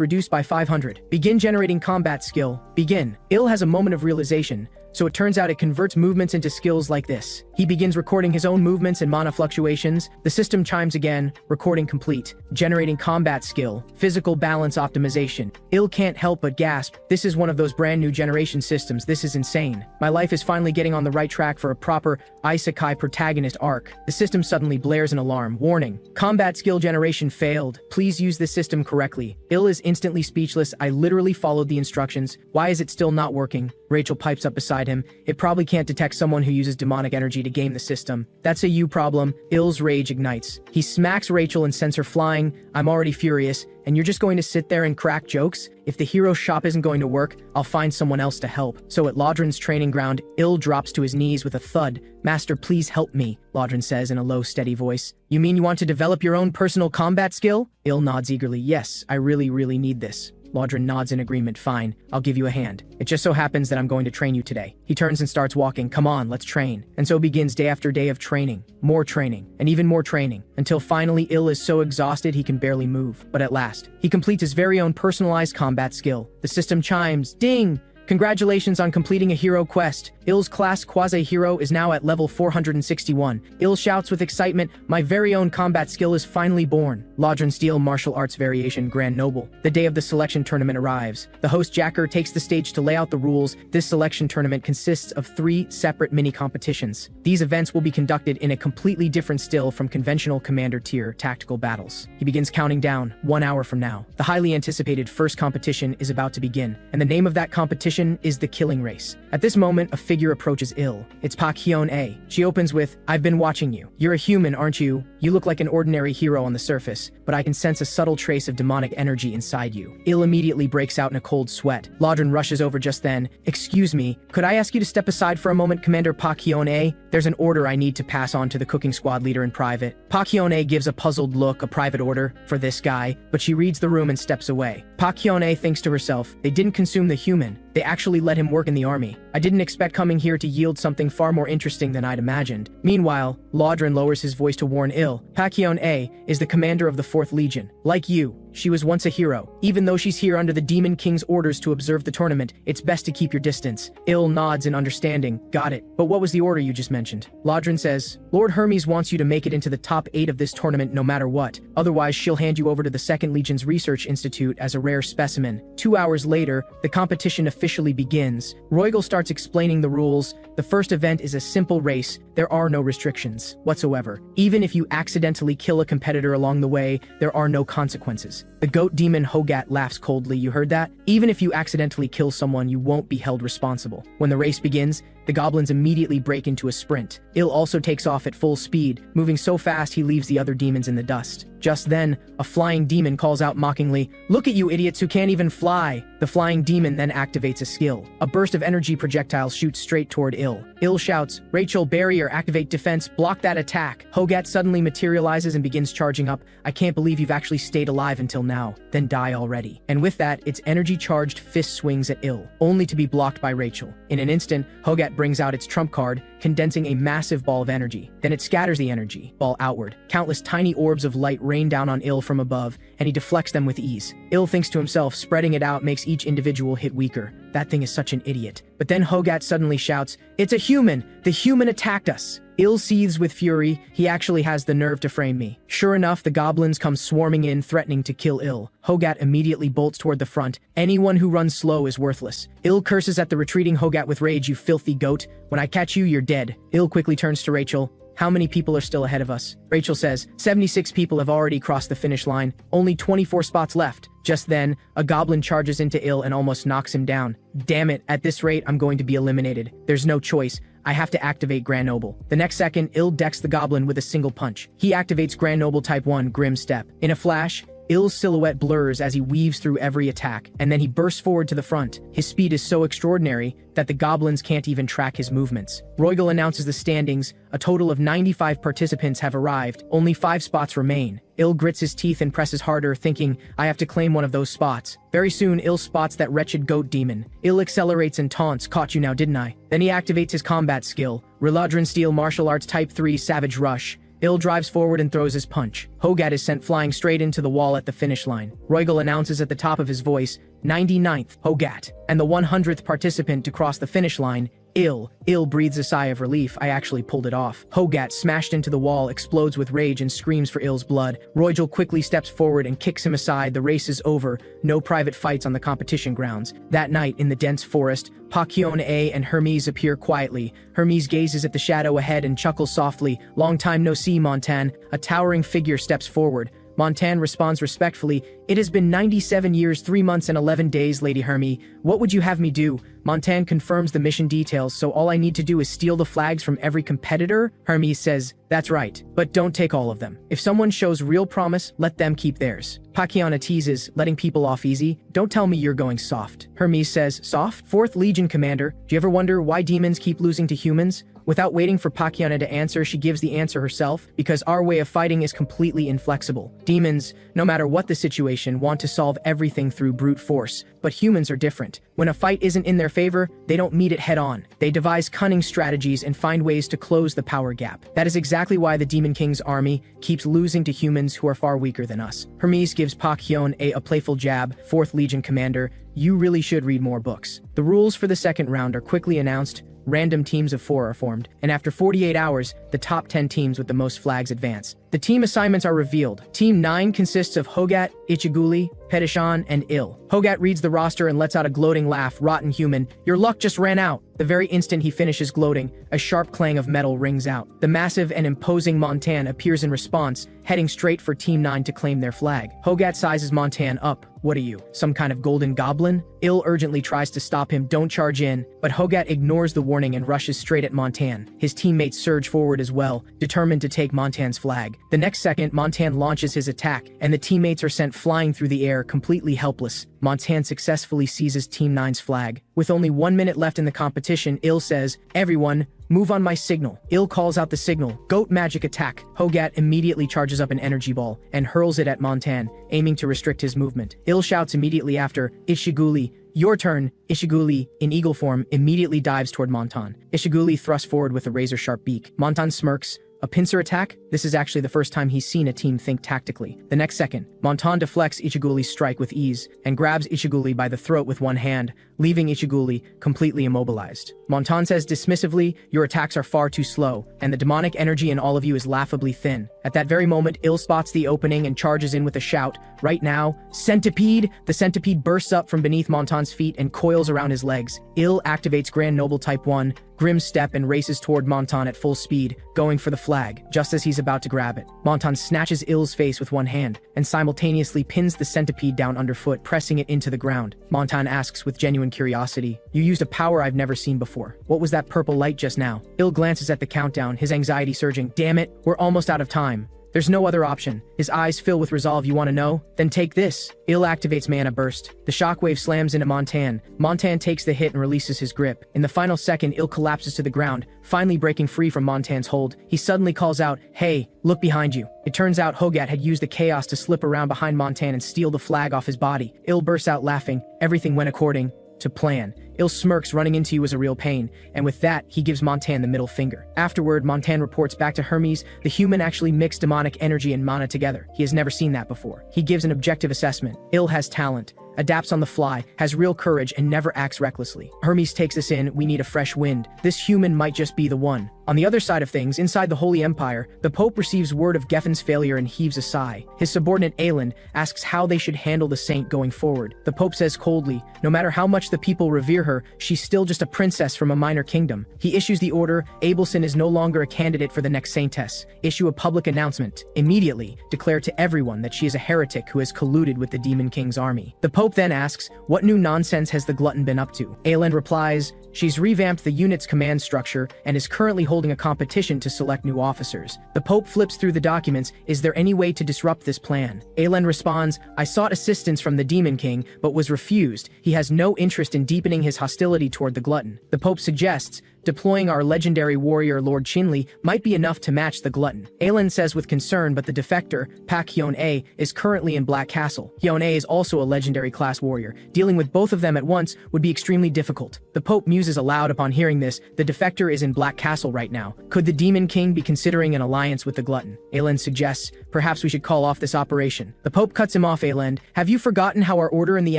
reduced by 500. Begin generating combat skill. Begin. Il has a moment of realization. So it turns out it converts movements into skills like this. He begins recording his own movements and mana fluctuations. The system chimes again. Recording complete. Generating combat skill. Physical balance optimization. Il can't help but gasp. This is one of those brand new generation systems. This is insane. My life is finally getting on the right track for a proper isekai protagonist arc. The system suddenly blares an alarm. Warning. Combat skill generation failed. Please use this system correctly. Il is instantly speechless. I literally followed the instructions. Why is it still not working? Rachel pipes up beside him. It probably can't detect someone who uses demonic energy to game the system. That's a you problem. Il's rage ignites. He smacks Rachel and sends her flying. I'm already furious, and you're just going to sit there and crack jokes? If the hero shop isn't going to work, I'll find someone else to help. So at Lodrin's training ground, Il drops to his knees with a thud. Master, please help me, Lodrin says in a low, steady voice. You mean you want to develop your own personal combat skill? Il nods eagerly. Yes, I really need this. Lodrin nods in agreement. Fine, I'll give you a hand. It just so happens that I'm going to train you today. He turns and starts walking. Come on, let's train. And so begins day after day of training, and even more training, until finally Il is so exhausted he can barely move. But at last, he completes his very own personalized combat skill. The system chimes. Ding! Congratulations on completing a hero quest. Il's class quasi-hero is now at level 461. Il shouts with excitement, my very own combat skill is finally born. Lodrin Steel Martial Arts Variation Grand Noble. The day of the selection tournament arrives. The host Jacker takes the stage to lay out the rules. This selection tournament consists of 3 separate mini-competitions. These events will be conducted in a completely different style from conventional commander tier tactical battles. He begins counting down, 1 hour from now. The highly anticipated first competition is about to begin, and the name of that competition is the Killing Race. At this moment, a figure approaches Il. It's Pak Hyun-a. She opens with, I've been watching you. You're a human, aren't you? You look like an ordinary hero on the surface, but I can sense a subtle trace of demonic energy inside you. Il immediately breaks out in a cold sweat. Lodrin rushes over just then. Excuse me, could I ask you to step aside for a moment, Commander Pak Hyun-a? There's an order I need to pass on to the cooking squad leader in private. Pak Hyun-a gives a puzzled look, a private order for this guy, but she reads the room and steps away. Pak Hyun-a thinks to herself, they didn't consume the human. They actually let him work in the army. I didn't expect coming here to yield something far more interesting than I'd imagined. Meanwhile, Lodrin lowers his voice to warn Il. Pak Hyun-a is the commander of the 4th Legion. Like you, she was once a hero. Even though she's here under the Demon King's orders to observe the tournament, it's best to keep your distance. Il nods in understanding. Got it. But what was the order you just mentioned? Lodrin says, Lord Hermes wants you to make it into the top 8 of this tournament no matter what. Otherwise, she'll hand you over to the 2nd Legion's Research Institute as a rare specimen. 2 hours later, the competition officially begins. Roigel starts explaining the rules. The first event is a simple race. There are no restrictions whatsoever. Even if you accidentally kill a competitor along the way, there are no consequences. The goat demon Hogat laughs coldly. You heard that? Even if you accidentally kill someone, you won't be held responsible. When the race begins, the goblins immediately break into a sprint. Il also takes off at full speed, moving so fast he leaves the other demons in the dust. Just then, a flying demon calls out mockingly, "Look at you idiots who can't even fly!" The flying demon then activates a skill. A burst of energy projectile shoots straight toward Il. Il shouts, "Rachel, barrier, activate defense, block that attack." Hogat suddenly materializes and begins charging up. "I can't believe you've actually stayed alive until now. Then die already." And with that, its energy-charged fist swings at Il, only to be blocked by Rachel. In an instant, Hogat brings out its trump card, condensing a massive ball of energy. Then it scatters the energy ball outward. Countless tiny orbs of light rain down on Il from above, and he deflects them with ease. Il thinks to himself, spreading it out makes each individual hit weaker. That thing is such an idiot. But then Hogat suddenly shouts, "It's a human! The human attacked us!" Il seethes with fury. He actually has the nerve to frame me. Sure enough, the goblins come swarming in, threatening to kill Il. Hogat immediately bolts toward the front. Anyone who runs slow is worthless. Il curses at the retreating Hogat with rage. "You filthy goat. When I catch you, you're dead." Il quickly turns to Rachel. "How many people are still ahead of us?" Rachel says, 76 people have already crossed the finish line. Only 24 spots left. Just then, a goblin charges into Il and almost knocks him down. Damn it, at this rate, I'm going to be eliminated. There's no choice. I have to activate Grenoble. The next second, Il decks the goblin with a single punch. He activates Grenoble Type 1 Grim Step. In a flash, Il's silhouette blurs as he weaves through every attack, and then he bursts forward to the front. His speed is so extraordinary that the goblins can't even track his movements. Roigel announces the standings. A total of 95 participants have arrived. Only 5 spots remain. Il grits his teeth and presses harder, thinking, "I have to claim one of those spots." Very soon, Il spots that wretched goat demon. Il accelerates and taunts, "Caught you now, didn't I?" Then he activates his combat skill, Reladrin Steel Martial Arts Type 3 Savage Rush. Il drives forward and throws his punch. Hogat is sent flying straight into the wall at the finish line. Roigel announces at the top of his voice, 99th, Hogat, and the 100th participant to cross the finish line, Il. Il breathes a sigh of relief. I actually pulled it off. Hogat, smashed into the wall, explodes with rage and screams for Il's blood. Roigel quickly steps forward and kicks him aside. The race is over. No private fights on the competition grounds. That night, in the dense forest, Pakyeon-A and Hermes appear quietly. Hermes gazes at the shadow ahead and chuckles softly. "Long time no see, Montan." A towering figure steps forward. Montan responds respectfully, "It has been 97 years, 3 months and 11 days, Lady Hermes. What would you have me do?" Montan confirms the mission details, "So all I need to do is steal the flags from every competitor?" Hermes says, "That's right, but don't take all of them. If someone shows real promise, let them keep theirs." Pakiana teases, "Letting people off easy? Don't tell me you're going soft." Hermes says, "Soft? 4th Legion Commander. Do you ever wonder why demons keep losing to humans?" Without waiting for Pakiana to answer, she gives the answer herself, "Because our way of fighting is completely inflexible. Demons, no matter what the situation, want to solve everything through brute force, but humans are different. When a fight isn't in their favor, they don't meet it head on. They devise cunning strategies and find ways to close the power gap. That is exactly why the Demon King's army keeps losing to humans who are far weaker than us." Hermes gives Pakyeon a playful jab, 4th Legion Commander, "You really should read more books." The rules for the second round are quickly announced. Random teams of 4 are formed, and after 48 hours, the top 10 teams with the most flags advance. The team assignments are revealed. Team 9 consists of Hogat, Ichiguli, Pedishan, and Il. Hogat reads the roster and lets out a gloating laugh. "Rotten human, your luck just ran out." The very instant he finishes gloating, a sharp clang of metal rings out. The massive and imposing Montan appears in response, heading straight for Team 9 to claim their flag. Hogat sizes Montan up. "What are you, some kind of golden goblin?" Il urgently tries to stop him. "Don't charge in," but Hogat ignores the warning and rushes straight at Montan. His teammates surge forward as well, determined to take Montan's flag. The next second, Montan launches his attack, and the teammates are sent flying through the air, completely helpless. Montan successfully seizes Team 9's flag. With only 1 minute left in the competition, Il says, "Everyone, move on my signal." Il calls out the signal, "Goat Magic Attack." Hogat immediately charges up an energy ball and hurls it at Montan, aiming to restrict his movement. Il shouts immediately after, "Ishiguli, your turn." Ishiguli, in eagle form, immediately dives toward Montan. Ishiguli thrusts forward with a razor-sharp beak. Montan smirks. A pincer attack? This is actually the first time he's seen a team think tactically. The next second, Montan deflects Ichiguli's strike with ease and grabs Ichiguli by the throat with one hand, leaving Ichiguli completely immobilized. Montan says dismissively, "Your attacks are far too slow, and the demonic energy in all of you is laughably thin." At that very moment, Il spots the opening and charges in with a shout. Right now, centipede! The centipede bursts up from beneath Montan's feet and coils around his legs. Il activates Grand Noble Type 1, Grim Step, and races toward Montan at full speed, going for the flag, just as he's about to grab it. Montan snatches Il's face with one hand, and simultaneously pins the centipede down underfoot, pressing it into the ground. Montan asks with genuine curiosity, "You used a power I've never seen before. What was that purple light just now?" Il glances at the countdown, his anxiety surging. "Damn it, we're almost out of time. There's no other option." His eyes fill with resolve. "You want to know? Then take this." Il activates Mana Burst. The shockwave slams into Montan. Montan takes the hit and releases his grip. In the final second, Il collapses to the ground, finally breaking free from Montan's hold. He suddenly calls out, "Hey, look behind you." It turns out Hogat had used the chaos to slip around behind Montan and steal the flag off his body. Il bursts out laughing. Everything went according to plan. Il smirks. "Running into you was a real pain," and with that, he gives Montan the middle finger. Afterward, Montan reports back to Hermes. The human actually mixed demonic energy and mana together. He has never seen that before. He gives an objective assessment. Il has talent, adapts on the fly, has real courage, and never acts recklessly. Hermes takes this in. "We need a fresh wind. This human might just be the one." On the other side of things, inside the Holy Empire, the Pope receives word of Geffin's failure and heaves a sigh. His subordinate Aeland asks how they should handle the saint going forward. The Pope says coldly, no matter how much the people revere her, she's still just a princess from a minor kingdom. He issues the order, Abelson is no longer a candidate for the next saintess. Issue a public announcement. Immediately, declare to everyone that she is a heretic who has colluded with the Demon King's army. The Pope then asks, what new nonsense has the glutton been up to? Aeland replies, she's revamped the unit's command structure and is currently holding a competition to select new officers. The Pope flips through the documents. Is there any way to disrupt this plan? Aeland responds, I sought assistance from the Demon King, but was refused. He has no interest in deepening his hostility toward the glutton. The Pope suggests, deploying our legendary warrior Lord Chinli might be enough to match the glutton. Aeland says with concern, but the defector, Pak Hyun-A, is currently in Black Castle. Hyun-A is also a legendary class warrior. Dealing with both of them at once would be extremely difficult. The Pope muses aloud upon hearing this. The defector is in Black Castle right now. Could the Demon King be considering an alliance with the glutton? Aeland suggests, perhaps we should call off this operation. The Pope cuts him off. Aeland, have you forgotten how our order in the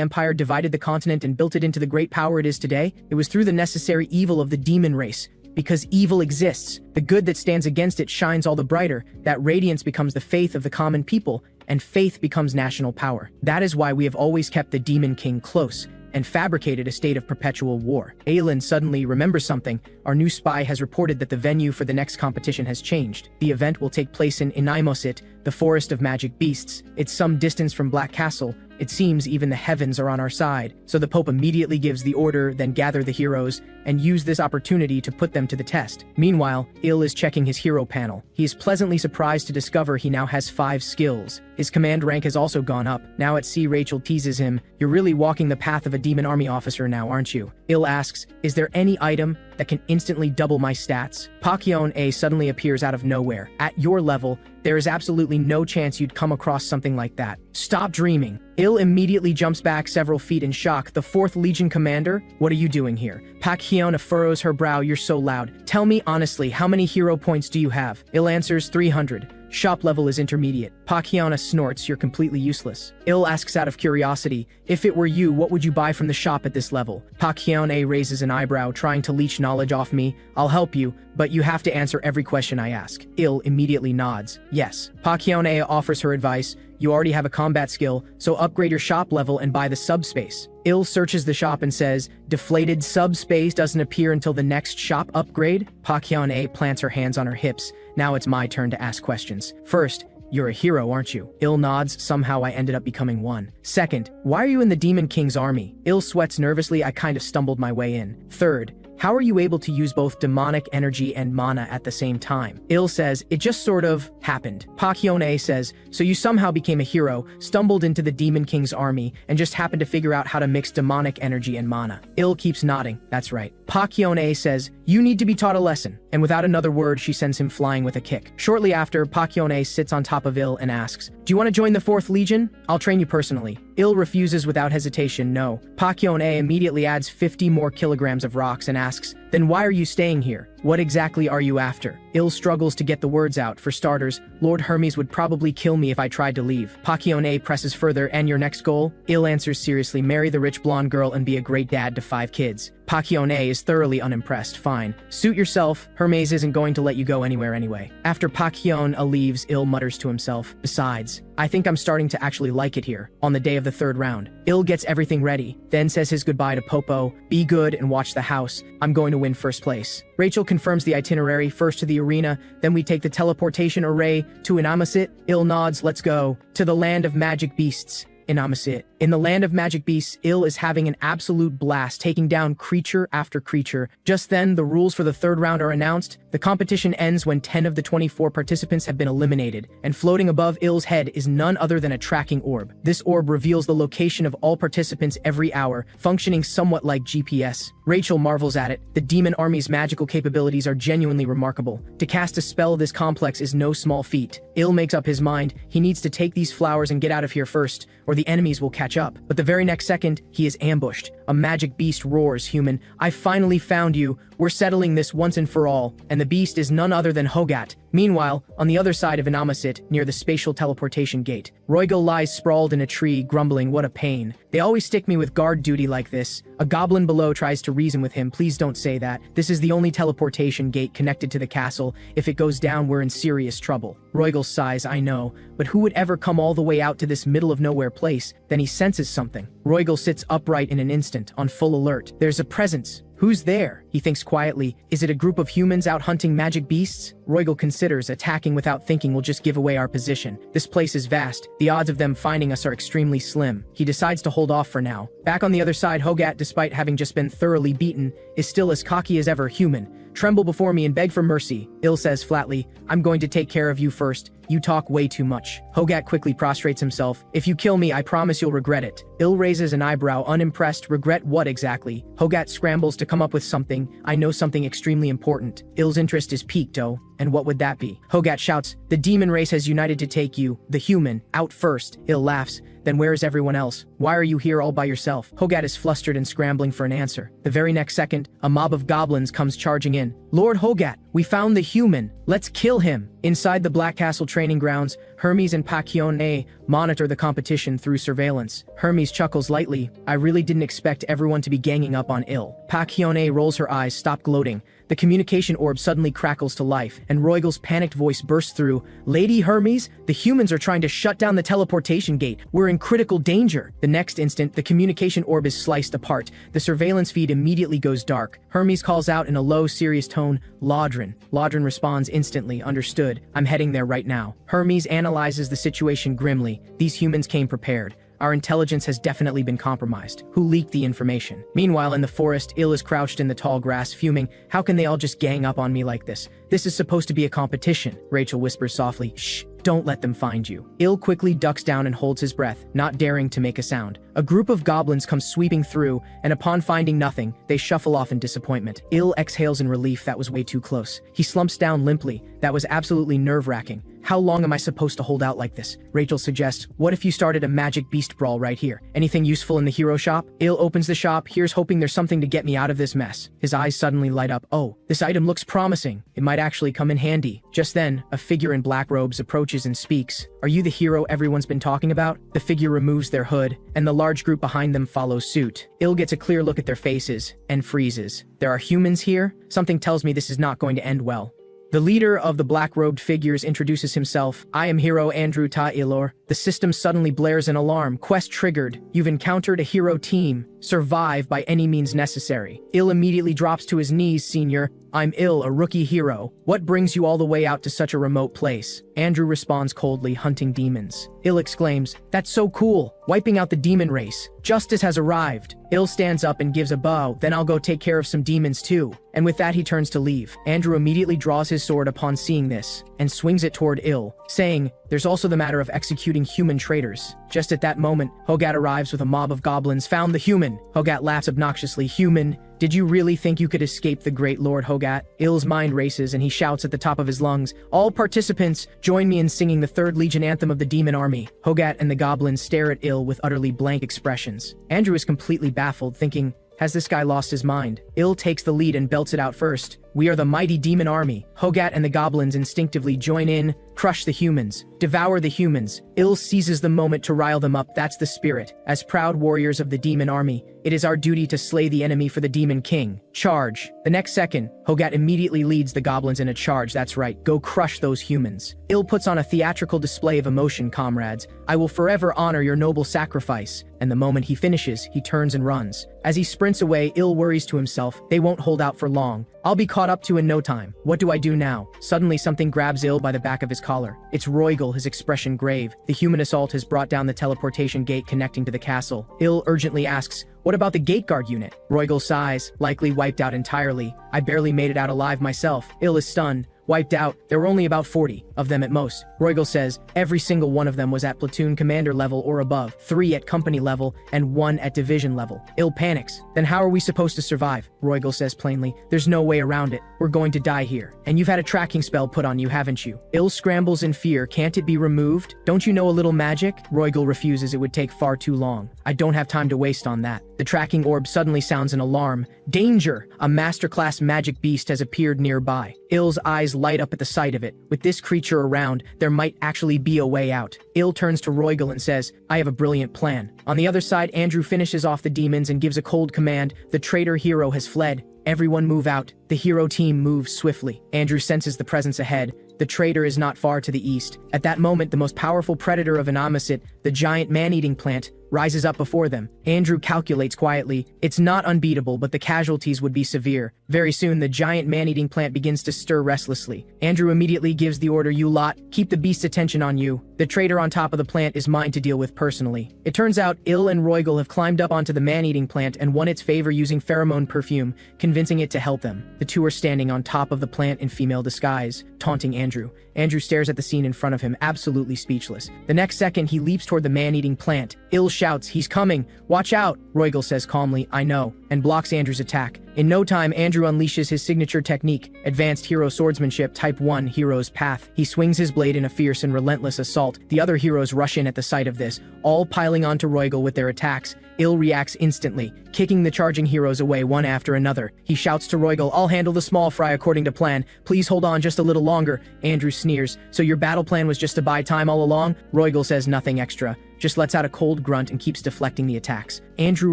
Empire divided the continent and built it into the great power it is today? It was through the necessary evil of the demon race. Because evil exists, the good that stands against it shines all the brighter. That radiance becomes the faith of the common people, and faith becomes national power. That is why we have always kept the Demon King close and fabricated a state of perpetual war. Aeland suddenly remembers something. Our new spy has reported that the venue for the next competition has changed. The event will take place in Inaimosit, the forest of magic beasts. It's some distance from Black Castle. It seems even the heavens are on our side. So the Pope immediately gives the order, then gather the heroes, and use this opportunity to put them to the test. Meanwhile, Il is checking his hero panel. He is pleasantly surprised to discover he now has 5 skills. His command rank has also gone up. Now at sea, Rachel teases him, you're really walking the path of a demon army officer now, aren't you? Il asks, is there any item that can instantly double my stats? Pak Hyun-A suddenly appears out of nowhere. At your level, there is absolutely no chance you'd come across something like that. Stop dreaming. Il immediately jumps back several feet in shock. The 4th Legion commander? What are you doing here? Pak Hyun-A furrows her brow. You're so loud. Tell me honestly, how many hero points do you have? Il answers 300. Shop level is intermediate. Pak Hyun-A snorts, you're completely useless. Il asks out of curiosity, if it were you, what would you buy from the shop at this level? Pak Hyun-A raises an eyebrow, trying to leech knowledge off me. I'll help you, but you have to answer every question I ask. Il immediately nods. Yes. Pak Hyun-A offers her advice. You already have a combat skill, so upgrade your shop level and buy the subspace. Il searches the shop and says, deflated subspace doesn't appear until the next shop upgrade? Pak Hyun-A plants her hands on her hips. Now it's my turn to ask questions. First, you're a hero, aren't you? Il nods. Somehow I ended up becoming one. Second, why are you in the Demon King's army? Il sweats nervously. I kind of stumbled my way in. Third, how are you able to use both demonic energy and mana at the same time? Il says, it just sort of happened. Pak Hyun-A says, so you somehow became a hero, stumbled into the Demon King's army, and just happened to figure out how to mix demonic energy and mana. Il keeps nodding. That's right. Pak Hyun-A says, you need to be taught a lesson. And without another word, she sends him flying with a kick. Shortly after, Pak Hyun-A sits on top of Il and asks, do you want to join the 4th Legion? I'll train you personally. Il refuses without hesitation, no. Pak Hyun-A immediately adds 50 more kilograms of rocks and asks, Then why are you staying here? What exactly are you after? Il struggles to get the words out. For starters, Lord Hermes would probably kill me if I tried to leave. Pakione presses further. And your next goal? Il answers seriously, marry the rich blonde girl and be a great dad to 5 kids. Pakione is thoroughly unimpressed. Fine. Suit yourself. Hermes isn't going to let you go anywhere anyway. After Pakione leaves, Il mutters to himself, besides, I think I'm starting to actually like it here. On the day of the 3rd round, Il gets everything ready, then says his goodbye to Popo, be good and watch the house. I'm going to win first place. Rachel confirms the itinerary, first to the arena, then we take the teleportation array to Inamasit. Il nods, let's go. To the land of magic beasts. Inamasit. In the land of magic beasts, Il is having an absolute blast, taking down creature after creature. Just then, the rules for the 3rd round are announced. The competition ends when 10 of the 24 participants have been eliminated, and floating above Il's head is none other than a tracking orb. This orb reveals the location of all participants every hour, functioning somewhat like GPS. Rachel marvels at it. The demon army's magical capabilities are genuinely remarkable. To cast a spell this complex is no small feat. Il makes up his mind. He needs to take these flowers and get out of here first, or the enemies will catch up. But the very next second, he is ambushed. A magic beast roars, human, I finally found you. We're settling this once and for all. And the beast is none other than Hogat. Meanwhile, on the other side of Inamasit, near the spatial teleportation gate, Roygal lies sprawled in a tree, grumbling, what a pain. They always stick me with guard duty like this. A goblin below tries to reason with him, please don't say that. This is the only teleportation gate connected to the castle. If it goes down, we're in serious trouble. Roygal sighs, I know, but who would ever come all the way out to this middle of nowhere place? Then he senses something. Roygal sits upright in an instant, on full alert. There's a presence. Who's there? He thinks quietly. Is it a group of humans out hunting magic beasts? Roygal considers attacking without thinking will just give away our position. This place is vast. The odds of them finding us are extremely slim. He decides to hold off for now. Back on the other side, Hogat, despite having just been thoroughly beaten, is still as cocky as ever. Human, tremble before me and beg for mercy. Il says flatly, I'm going to take care of you first. You talk way too much. Hogat quickly prostrates himself. If you kill me, I promise you'll regret it. Il raises an eyebrow, unimpressed. Regret what exactly? Hogat scrambles to come up with something. I know something extremely important. Il's interest is piqued, oh. And what would that be? Hogat shouts, the demon race has united to take you, the human, out first. Il laughs. Then where is everyone else? Why are you here all by yourself? Hogat is flustered and scrambling for an answer. The very next second, a mob of goblins comes charging in. Lord Hogat, we found the human. Let's kill him. Inside the Black Castle training grounds, Hermes and Pakione monitor the competition through surveillance. Hermes chuckles lightly. I really didn't expect everyone to be ganging up on Il. Pakione rolls her eyes, stop gloating. The communication orb suddenly crackles to life, and Roygal's panicked voice bursts through. Lady Hermes, the humans are trying to shut down the teleportation gate. We're in critical danger. The next instant, the communication orb is sliced apart. The surveillance feed immediately goes dark. Hermes calls out in a low, serious tone, Lodrin. Lodrin responds instantly, understood. I'm heading there right now. Hermes analyzes the situation grimly. These humans came prepared. Our intelligence has definitely been compromised. Who leaked the information? Meanwhile, in the forest, Il is crouched in the tall grass, fuming. How can they all just gang up on me like this? This is supposed to be a competition. Rachel whispers softly, shh, don't let them find you. Il quickly ducks down and holds his breath, not daring to make a sound. A group of goblins comes sweeping through, and upon finding nothing, they shuffle off in disappointment. Il exhales in relief. That was way too close. He slumps down limply. That was absolutely nerve-wracking. How long am I supposed to hold out like this? Rachel suggests, what if you started a magic beast brawl right here? Anything useful in the hero shop? Il opens the shop, here's hoping there's something to get me out of this mess. His eyes suddenly light up. Oh, this item looks promising. It might actually come in handy. Just then, a figure in black robes approaches and speaks. Are you the hero everyone's been talking about? The figure removes their hood, and the large group behind them follows suit. Il gets a clear look at their faces, and freezes. There are humans here? Something tells me this is not going to end well. The leader of the black-robed figures introduces himself. I am Hero Andrew Ta Ilor. The system suddenly blares an alarm. Quest triggered. You've encountered a hero team. Survive by any means necessary. Il immediately drops to his knees, Senior. I'm Il, a rookie hero. What brings you all the way out to such a remote place? Andrew responds coldly, hunting demons. Il exclaims, that's so cool. Wiping out the demon race. Justice has arrived. Il stands up and gives a bow. Then I'll go take care of some demons too. And with that he turns to leave. Andrew immediately draws his sword upon seeing this, and swings it toward Il, saying, there's also the matter of executing human traitors. Just at that moment, Hogat arrives with a mob of goblins. Found the human. Hogat laughs obnoxiously. Human, did you really think you could escape the great Lord Hogat? Il's mind races and he shouts at the top of his lungs, all participants, join me in singing the 3rd Legion anthem of the demon army. Hogat and the goblins stare at Il with utterly blank expressions. Andrew is completely baffled, thinking, Has this guy lost his mind? Il takes the lead and belts it out first. We are the mighty demon army. Hogat and the goblins instinctively join in, crush the humans, devour the humans. Il seizes the moment to rile them up. That's the spirit. As proud warriors of the demon army, it is our duty to slay the enemy for the demon king. Charge. The next second, Hogat immediately leads the goblins in a charge. That's right, go crush those humans. Il puts on a theatrical display of emotion, comrades. I will forever honor your noble sacrifice. And the moment he finishes, he turns and runs. As he sprints away, Il worries to himself, they won't hold out for long. I'll be caught up to in no time. What do I do now? Suddenly something grabs Il by the back of his collar. It's Roygal, his expression grave. The human assault has brought down the teleportation gate connecting to the castle. Il urgently asks, what about the gate guard unit? Roygal sighs, likely wiped out entirely. I barely made it out alive myself. Il is stunned. Wiped out, there were only about 40 of them at most. Roygal says, every single one of them was at platoon commander level or above, 3 at company level, and 1 at division level. Il panics. Then how are we supposed to survive? Roygal says plainly, there's no way around it. We're going to die here. And you've had a tracking spell put on you, haven't you? Il scrambles in fear. Can't it be removed? Don't you know a little magic? Roygal refuses. It would take far too long. I don't have time to waste on that. The tracking orb suddenly sounds an alarm. Danger! A masterclass magic beast has appeared nearby. Il's eyes light up at the sight of it. With this creature around, there might actually be a way out. Il turns to Roygal and says, I have a brilliant plan. On the other side, Andrew finishes off the demons and gives a cold command. The traitor hero has fled. Everyone move out. The hero team moves swiftly. Andrew senses the presence ahead. The traitor is not far to the east. At that moment, the most powerful predator of Anomicet, the giant man-eating plant, rises up before them. Andrew calculates quietly. It's not unbeatable, but the casualties would be severe. Very soon, the giant man-eating plant begins to stir restlessly. Andrew immediately gives the order, you lot, keep the beast's attention on you. The traitor on top of the plant is mine to deal with personally. It turns out Il and Roygal have climbed up onto the man-eating plant and won its favor using pheromone perfume, convincing it to help them. The two are standing on top of the plant in female disguise, taunting Andrew. Andrew stares at the scene in front of him, absolutely speechless. The next second, he leaps toward the man-eating plant. Il shouts, he's coming! Watch out! Roygal says calmly, I know, and blocks Andrew's attack. In no time, Andrew unleashes his signature technique, Advanced Hero Swordsmanship Type 1 Hero's Path. He swings his blade in a fierce and relentless assault. The other heroes rush in at the sight of this, all piling onto Roygal with their attacks. Il reacts instantly, kicking the charging heroes away one after another. He shouts to Roygal, I'll handle the small fry according to plan. Please hold on just a little longer. Andrew sneers, so your battle plan was just to buy time all along? Roygal says nothing extra, just lets out a cold grunt and keeps deflecting the attacks. Andrew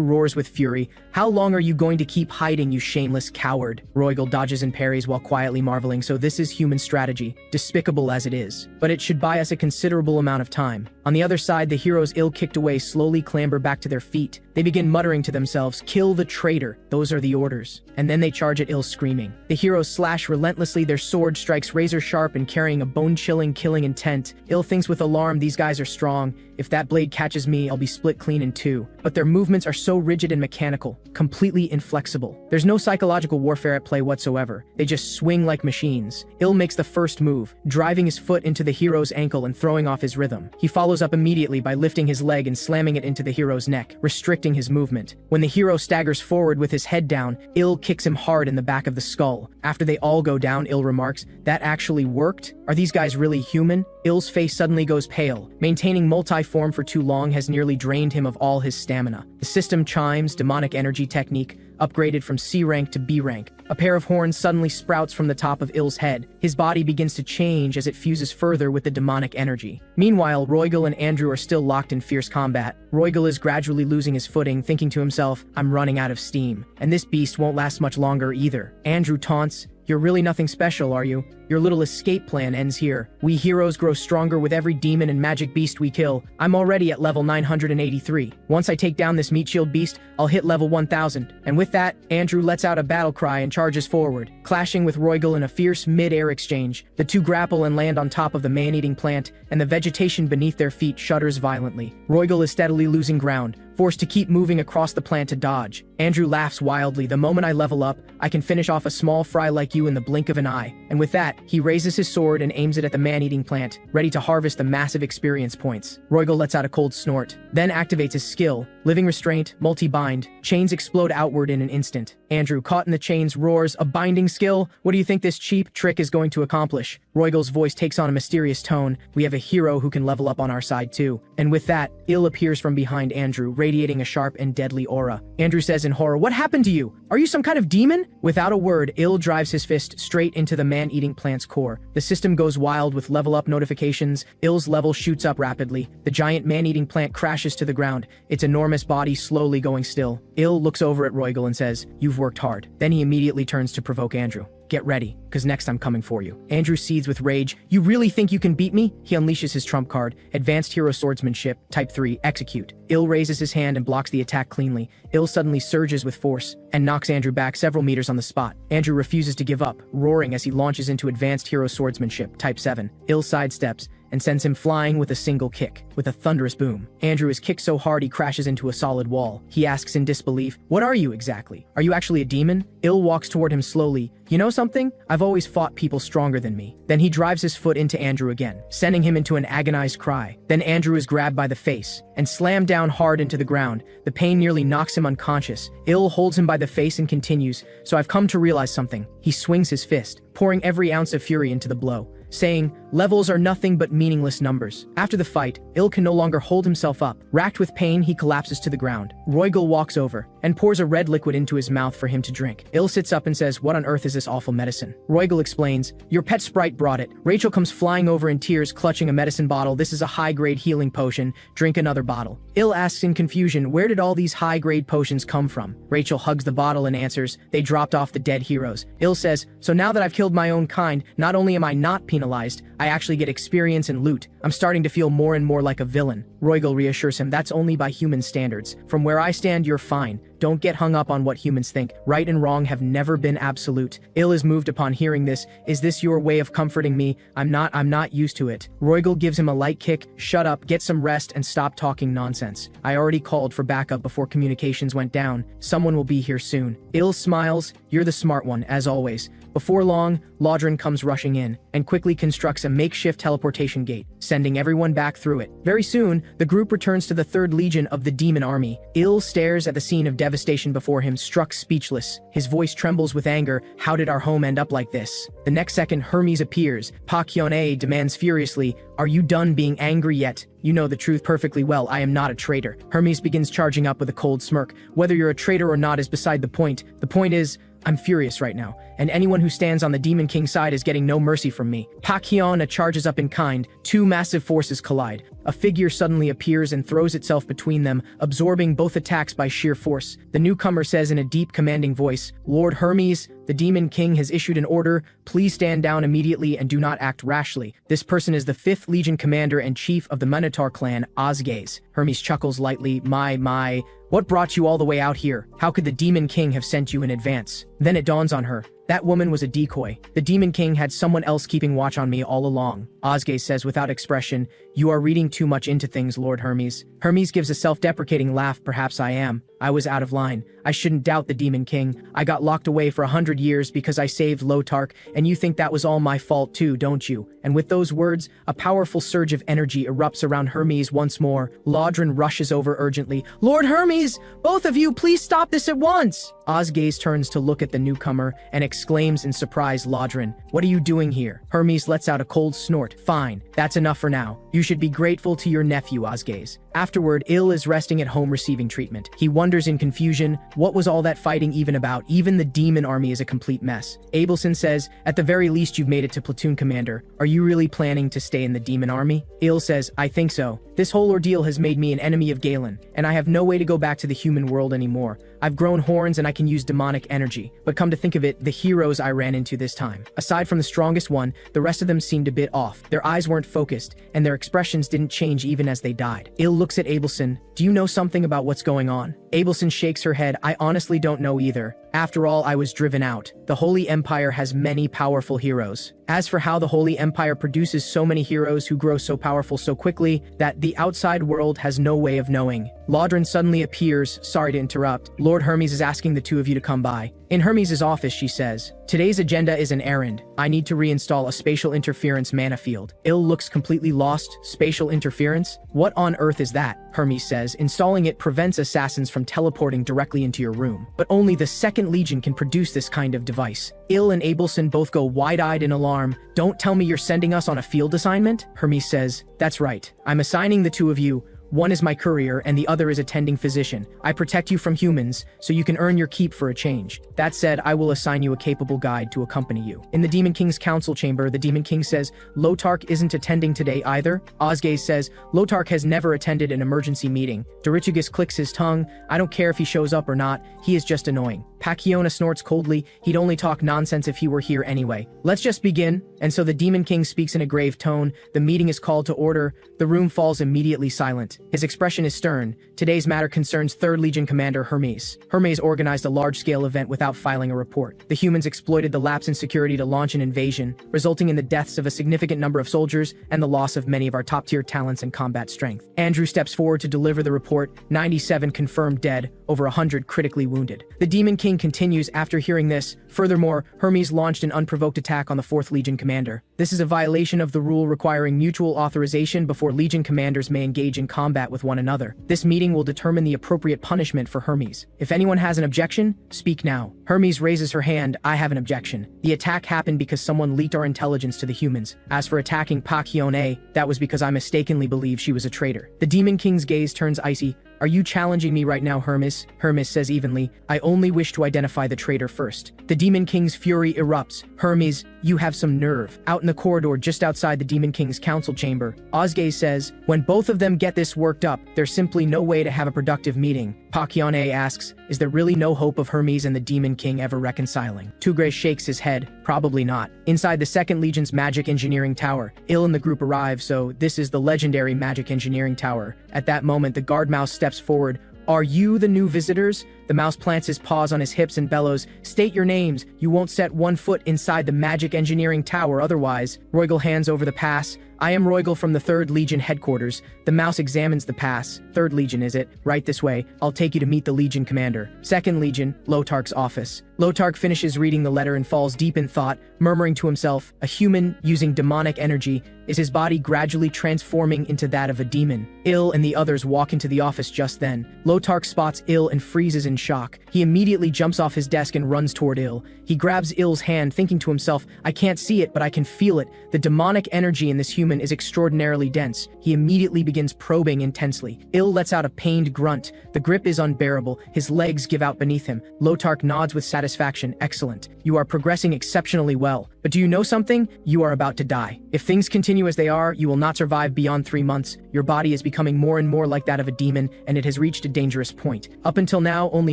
roars with fury, how long are you going to keep hiding, you shameless coward? Roygal dodges and parries while quietly marveling, so this is human strategy, despicable as it is. But it should buy us a considerable amount of time. On the other side, the heroes Il kicked away slowly clamber back to their feet. They begin muttering to themselves, kill the traitor, those are the orders. And then they charge at Il screaming. The heroes slash relentlessly, their sword strikes razor sharp and carrying a bone-chilling killing intent. Il thinks with alarm, these guys are strong. If that blade catches me, I'll be split clean in two. But their movements are so rigid and mechanical, completely inflexible. There's no psychological warfare at play whatsoever. They just swing like machines. Il makes the first move, driving his foot into the hero's ankle and throwing off his rhythm. He follows up immediately by lifting his leg and slamming it into the hero's neck, restricting his movement. When the hero staggers forward with his head down, Il kicks him hard in the back of the skull. After they all go down, Il remarks, that actually worked? Are these guys really human? Il's face suddenly goes pale. Maintaining multi-form for too long has nearly drained him of all his stamina. The system chimes, demonic energy technique, upgraded from C rank to B rank. A pair of horns suddenly sprouts from the top of Il's head. His body begins to change as it fuses further with the demonic energy. Meanwhile, Roygal and Andrew are still locked in fierce combat. Roygal is gradually losing his footing, thinking to himself, I'm running out of steam. And this beast won't last much longer either. Andrew taunts, you're really nothing special, are you? Your little escape plan ends here. We heroes grow stronger with every demon and magic beast we kill. I'm already at level 983. Once I take down this meat shield beast, I'll hit level 1000. And with that, Andrew lets out a battle cry and charges forward, clashing with Roygal in a fierce mid-air exchange. The two grapple and land on top of the man-eating plant, and the vegetation beneath their feet shudders violently. Roygal is steadily losing ground, forced to keep moving across the plant to dodge. Andrew laughs wildly. The moment I level up, I can finish off a small fry like you in the blink of an eye. And with that, he raises his sword and aims it at the man-eating plant, ready to harvest the massive experience points. Roygal lets out a cold snort, then activates his skill, Living Restraint, Multi-Bind. Chains explode outward in an instant. Andrew, caught in the chains, roars, a binding skill? What do you think this cheap trick is going to accomplish? Roygal's voice takes on a mysterious tone. We have a hero who can level up on our side too. And with that, Il appears from behind Andrew, radiating a sharp and deadly aura. Andrew says in horror, "What happened to you? Are you some kind of demon?" Without a word, Il drives his fist straight into the man-eating plant's core. The system goes wild with level-up notifications. Il's level shoots up rapidly. The giant man-eating plant crashes to the ground, its enormous body slowly going still. Il looks over at Roygal and says, "You've worked hard." Then he immediately turns to provoke Andrew. "Get ready, because next I'm coming for you." Andrew seethes with rage. "You really think you can beat me?" He unleashes his trump card, Advanced Hero Swordsmanship, Type 3, Execute. Il raises his hand and blocks the attack cleanly. Il suddenly surges with force and knocks Andrew back several meters on the spot. Andrew refuses to give up, roaring as he launches into Advanced Hero Swordsmanship, Type 7. Il sidesteps and sends him flying with a single kick. With a thunderous boom, Andrew is kicked so hard he crashes into a solid wall. He asks in disbelief, "What are you exactly? Are you actually a demon?" Il walks toward him slowly. "You know something? I've always fought people stronger than me." Then he drives his foot into Andrew again, sending him into an agonized cry. Then Andrew is grabbed by the face and slammed down hard into the ground. The pain nearly knocks him unconscious. Il holds him by the face and continues, "So I've come to realize something." He swings his fist, pouring every ounce of fury into the blow, saying, "Levels are nothing but meaningless numbers." After the fight, Il can no longer hold himself up. Racked with pain, he collapses to the ground. Roygal walks over and pours a red liquid into his mouth for him to drink. Il sits up and says, "What on earth is this awful medicine?" Roygal explains, "Your pet sprite brought it." Rachel comes flying over in tears, clutching a medicine bottle. "This is a high-grade healing potion. Drink another bottle." Il asks in confusion, "Where did all these high-grade potions come from?" Rachel hugs the bottle and answers, "They dropped off the dead heroes." Il says, "So now that I've killed my own kind, not only am I not penalized, I actually get experience and loot. I'm starting to feel more and more like a villain." Roygal reassures him, "That's only by human standards. From where I stand, you're fine. Don't get hung up on what humans think. Right and wrong have never been absolute." Il is moved upon hearing this. "Is this your way of comforting me? I'm not used to it." Roygal gives him a light kick. "Shut up, get some rest, and stop talking nonsense. I already called for backup before communications went down. Someone will be here soon." Il smiles. "You're the smart one, as always." Before long, Lodrin comes rushing in and quickly constructs a makeshift teleportation gate, sending everyone back through it. Very soon, the group returns to the 3rd Legion of the Demon Army. Il stares at the scene of devastation before him, struck speechless. His voice trembles with anger. "How did our home end up like this?" The next second, Hermes appears. Pak Hyun-ae demands furiously, "Are you done being angry yet? You know the truth perfectly well. I am not a traitor." Hermes begins charging up with a cold smirk. "Whether you're a traitor or not is beside the point. The point is, I'm furious right now, and anyone who stands on the Demon King's side is getting no mercy from me." Pak Hyun charges up in kind. Two massive forces collide. A figure suddenly appears and throws itself between them, absorbing both attacks by sheer force. The newcomer says in a deep, commanding voice, "Lord Hermes, the Demon King has issued an order. Please stand down immediately and do not act rashly." This person is the 5th Legion commander and chief of the Minotaur clan, Osgaze. Hermes chuckles lightly. My, what brought you all the way out here? How could the Demon King have sent you in advance?" Then it dawns on her. That woman was a decoy. The Demon King had someone else keeping watch on me all along. Osgaze says without expression, "You are reading too much into things, Lord Hermes." Hermes gives a self-deprecating laugh. "Perhaps I am. I was out of line. I shouldn't doubt the Demon King. I got locked away for 100 years because I saved Lotark, and you think that was all my fault too, don't you?" And with those words, a powerful surge of energy erupts around Hermes once more. Lodrin rushes over urgently. "Lord Hermes, both of you, please stop this at once!" Osgaze turns to look at the newcomer and exclaims in surprise, "Lodrin, what are you doing here?" Hermes lets out a cold snort. "Fine, that's enough for now. You should be grateful to your nephew, Osgaze." Afterward, Il is resting at home receiving treatment. He wonders in confusion, what was all that fighting even about? Even the demon army is a complete mess. Abelson says, "At the very least you've made it to platoon commander. Are you really planning to stay in the demon army?" Il says, "I think so. This whole ordeal has made me an enemy of Galen, and I have no way to go back to the human world anymore. I've grown horns and I can use demonic energy. But come to think of it, the heroes I ran into this time, aside from the strongest one, the rest of them seemed a bit off. Their eyes weren't focused, and their expressions didn't change even as they died." Il looks at Abelson. "Do you know something about what's going on?" Abelson shakes her head. "I honestly don't know either. After all, I was driven out. The Holy Empire has many powerful heroes. As for how the Holy Empire produces so many heroes who grow so powerful so quickly, that the outside world has no way of knowing." Lodrin suddenly appears. "Sorry to interrupt. Lord Hermes is asking the two of you to come by." In Hermes' office, she says, "Today's agenda is an errand. I need to reinstall a spatial interference mana field." Il looks completely lost. Spatial interference? What on earth is that? Hermes says, "Installing it prevents assassins from teleporting directly into your room. But only the 2nd Legion can produce this kind of device." Il and Abelson both go wide-eyed in alarm. "Don't tell me you're sending us on a field assignment?" Hermes says, "That's right. I'm assigning the two of you. One is my courier and the other is attending physician. I protect you from humans, so you can earn your keep for a change. That said, I will assign you a capable guide to accompany you. In the Demon King's council chamber, the Demon King says, Lotark isn't attending today either. Osgaze says, Lotark has never attended an emergency meeting. Dorichugus clicks his tongue. I don't care if he shows up or not, he is just annoying. Pacquiona snorts coldly. He'd only talk nonsense if he were here anyway. Let's just begin. And so the Demon King speaks in a grave tone. The meeting is called to order. The room falls immediately silent. His expression is stern. Today's matter concerns 3rd Legion Commander Hermes. Hermes organized a large-scale event without filing a report. The humans exploited the lapse in security to launch an invasion, resulting in the deaths of a significant number of soldiers and the loss of many of our top-tier talents and combat strength. Andrew steps forward to deliver the report. 97 confirmed dead, over 100 critically wounded. The Demon King continues after hearing this. Furthermore, Hermes launched an unprovoked attack on the 4th Legion commander. This is a violation of the rule requiring mutual authorization before Legion commanders may engage in combat with one another. This meeting will determine the appropriate punishment for Hermes. If anyone has an objection, speak now. Hermes raises her hand. I have an objection. The attack happened because someone leaked our intelligence to the humans. As for attacking Pacquiona, that was because I mistakenly believed she was a traitor. The Demon King's gaze turns icy. Are you challenging me right now, Hermes? Hermes says evenly, I only wish to identify the traitor first. The Demon King's fury erupts. Hermes, you have some nerve. Out in the corridor just outside the Demon King's council chamber, Osgaze says, when both of them get this worked up, there's simply no way to have a productive meeting. Pacquiona asks, is there really no hope of Hermes and the Demon King ever reconciling? Tugray shakes his head, probably not. Inside the 2nd Legion's magic engineering tower, Il and the group arrive, so this is the legendary magic engineering tower. At that moment, the guard mouse steps forward. Are you the new visitors? The mouse plants his paws on his hips and bellows. State your names. You won't set one foot inside the magic engineering tower otherwise. Roygal hands over the pass. I am Roygal from the 3rd Legion headquarters. The mouse examines the pass. 3rd Legion, is it? Right this way. I'll take you to meet the Legion commander. 2nd Legion, Lotark's office. Lotark finishes reading the letter and falls deep in thought, murmuring to himself, a human using demonic energy. Is his body gradually transforming into that of a demon? Il and the others walk into the office just then. Lotark spots Il and freezes in shock. He immediately jumps off his desk and runs toward Il. He grabs Il's hand, thinking to himself, I can't see it, but I can feel it. The demonic energy in this human is extraordinarily dense. He immediately begins probing intensely. Il lets out a pained grunt. The grip is unbearable. His legs give out beneath him. Lotark nods with satisfaction. Excellent. You are progressing exceptionally well. But do you know something? You are about to die. If things continue as they are, you will not survive beyond 3 months. Your body is becoming more and more like that of a demon, and it has reached a dangerous point. Up until now, only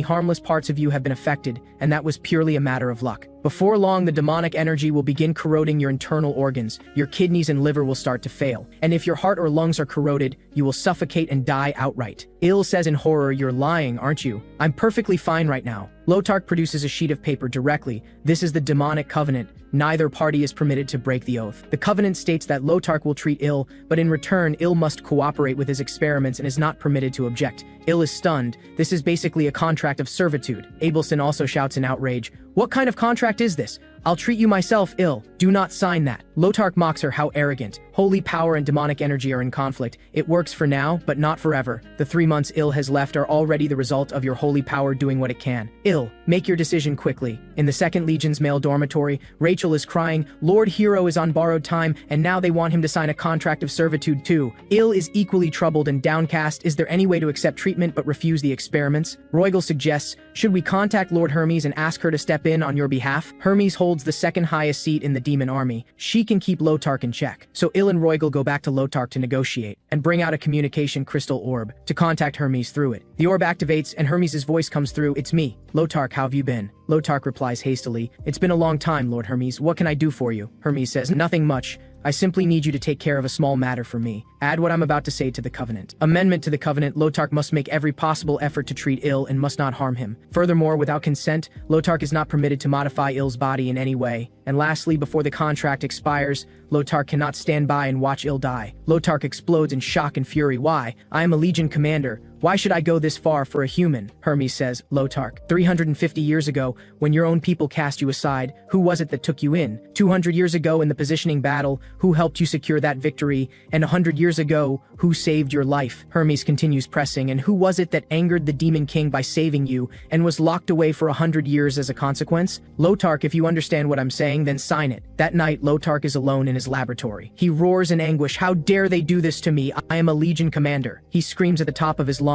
harmless parts of you have been affected, and that was purely a matter of luck. Before long, the demonic energy will begin corroding your internal organs. Your kidneys and liver will start to fail. And if your heart or lungs are corroded, you will suffocate and die outright. Il says in horror, you're lying, aren't you? I'm perfectly fine right now. Lotark produces a sheet of paper directly. This is the demonic covenant. Neither party is permitted to break the oath. The covenant states that Lotark will treat Il, but in return, Il must cooperate with his experiments and is not permitted to object. Il is stunned. This is basically a contract of servitude. Abelson also shouts in outrage, what kind of contract is this? I'll treat you myself, Il. Do not sign that. Lotark mocks her. How arrogant. Holy power and demonic energy are in conflict. It works for now, but not forever. The 3 months Il has left are already the result of your holy power doing what it can. Il, make your decision quickly. In the 2nd Legion's male dormitory, Rachel is crying, Lord Hero is on borrowed time, and now they want him to sign a contract of servitude too. Il is equally troubled and downcast. Is there any way to accept treatment but refuse the experiments? Roygal suggests, should we contact Lord Hermes and ask her to step in on your behalf? Hermes holds the 2nd highest seat in the demon army. She can keep Lotark in check. So Il and Roygal go back to Lotark to negotiate and bring out a communication crystal orb to contact Hermes through it. The orb activates and Hermes' voice comes through. It's me. Lotark, how have you been? Lotark replies hastily. It's been a long time, Lord Hermes. What can I do for you? Hermes says, nothing much. I simply need you to take care of a small matter for me. Add what I'm about to say to the covenant. Amendment to the covenant, Lotark must make every possible effort to treat Il and must not harm him. Furthermore, without consent, Lotark is not permitted to modify Il's body in any way. And lastly, before the contract expires, Lotark cannot stand by and watch Il die. Lotark explodes in shock and fury. Why? I am a Legion commander. Why should I go this far for a human? Hermes says, Lotark. 350 years ago, when your own people cast you aside, who was it that took you in? 200 years ago in the positioning battle, who helped you secure that victory? And 100 years ago, who saved your life? Hermes continues pressing, and who was it that angered the demon king by saving you and was locked away for 100 years as a consequence? Lotark, if you understand what I'm saying, then sign it. That night, Lotark is alone in his laboratory. He roars in anguish, how dare they do this to me? I am a Legion commander. He screams at the top of his lungs,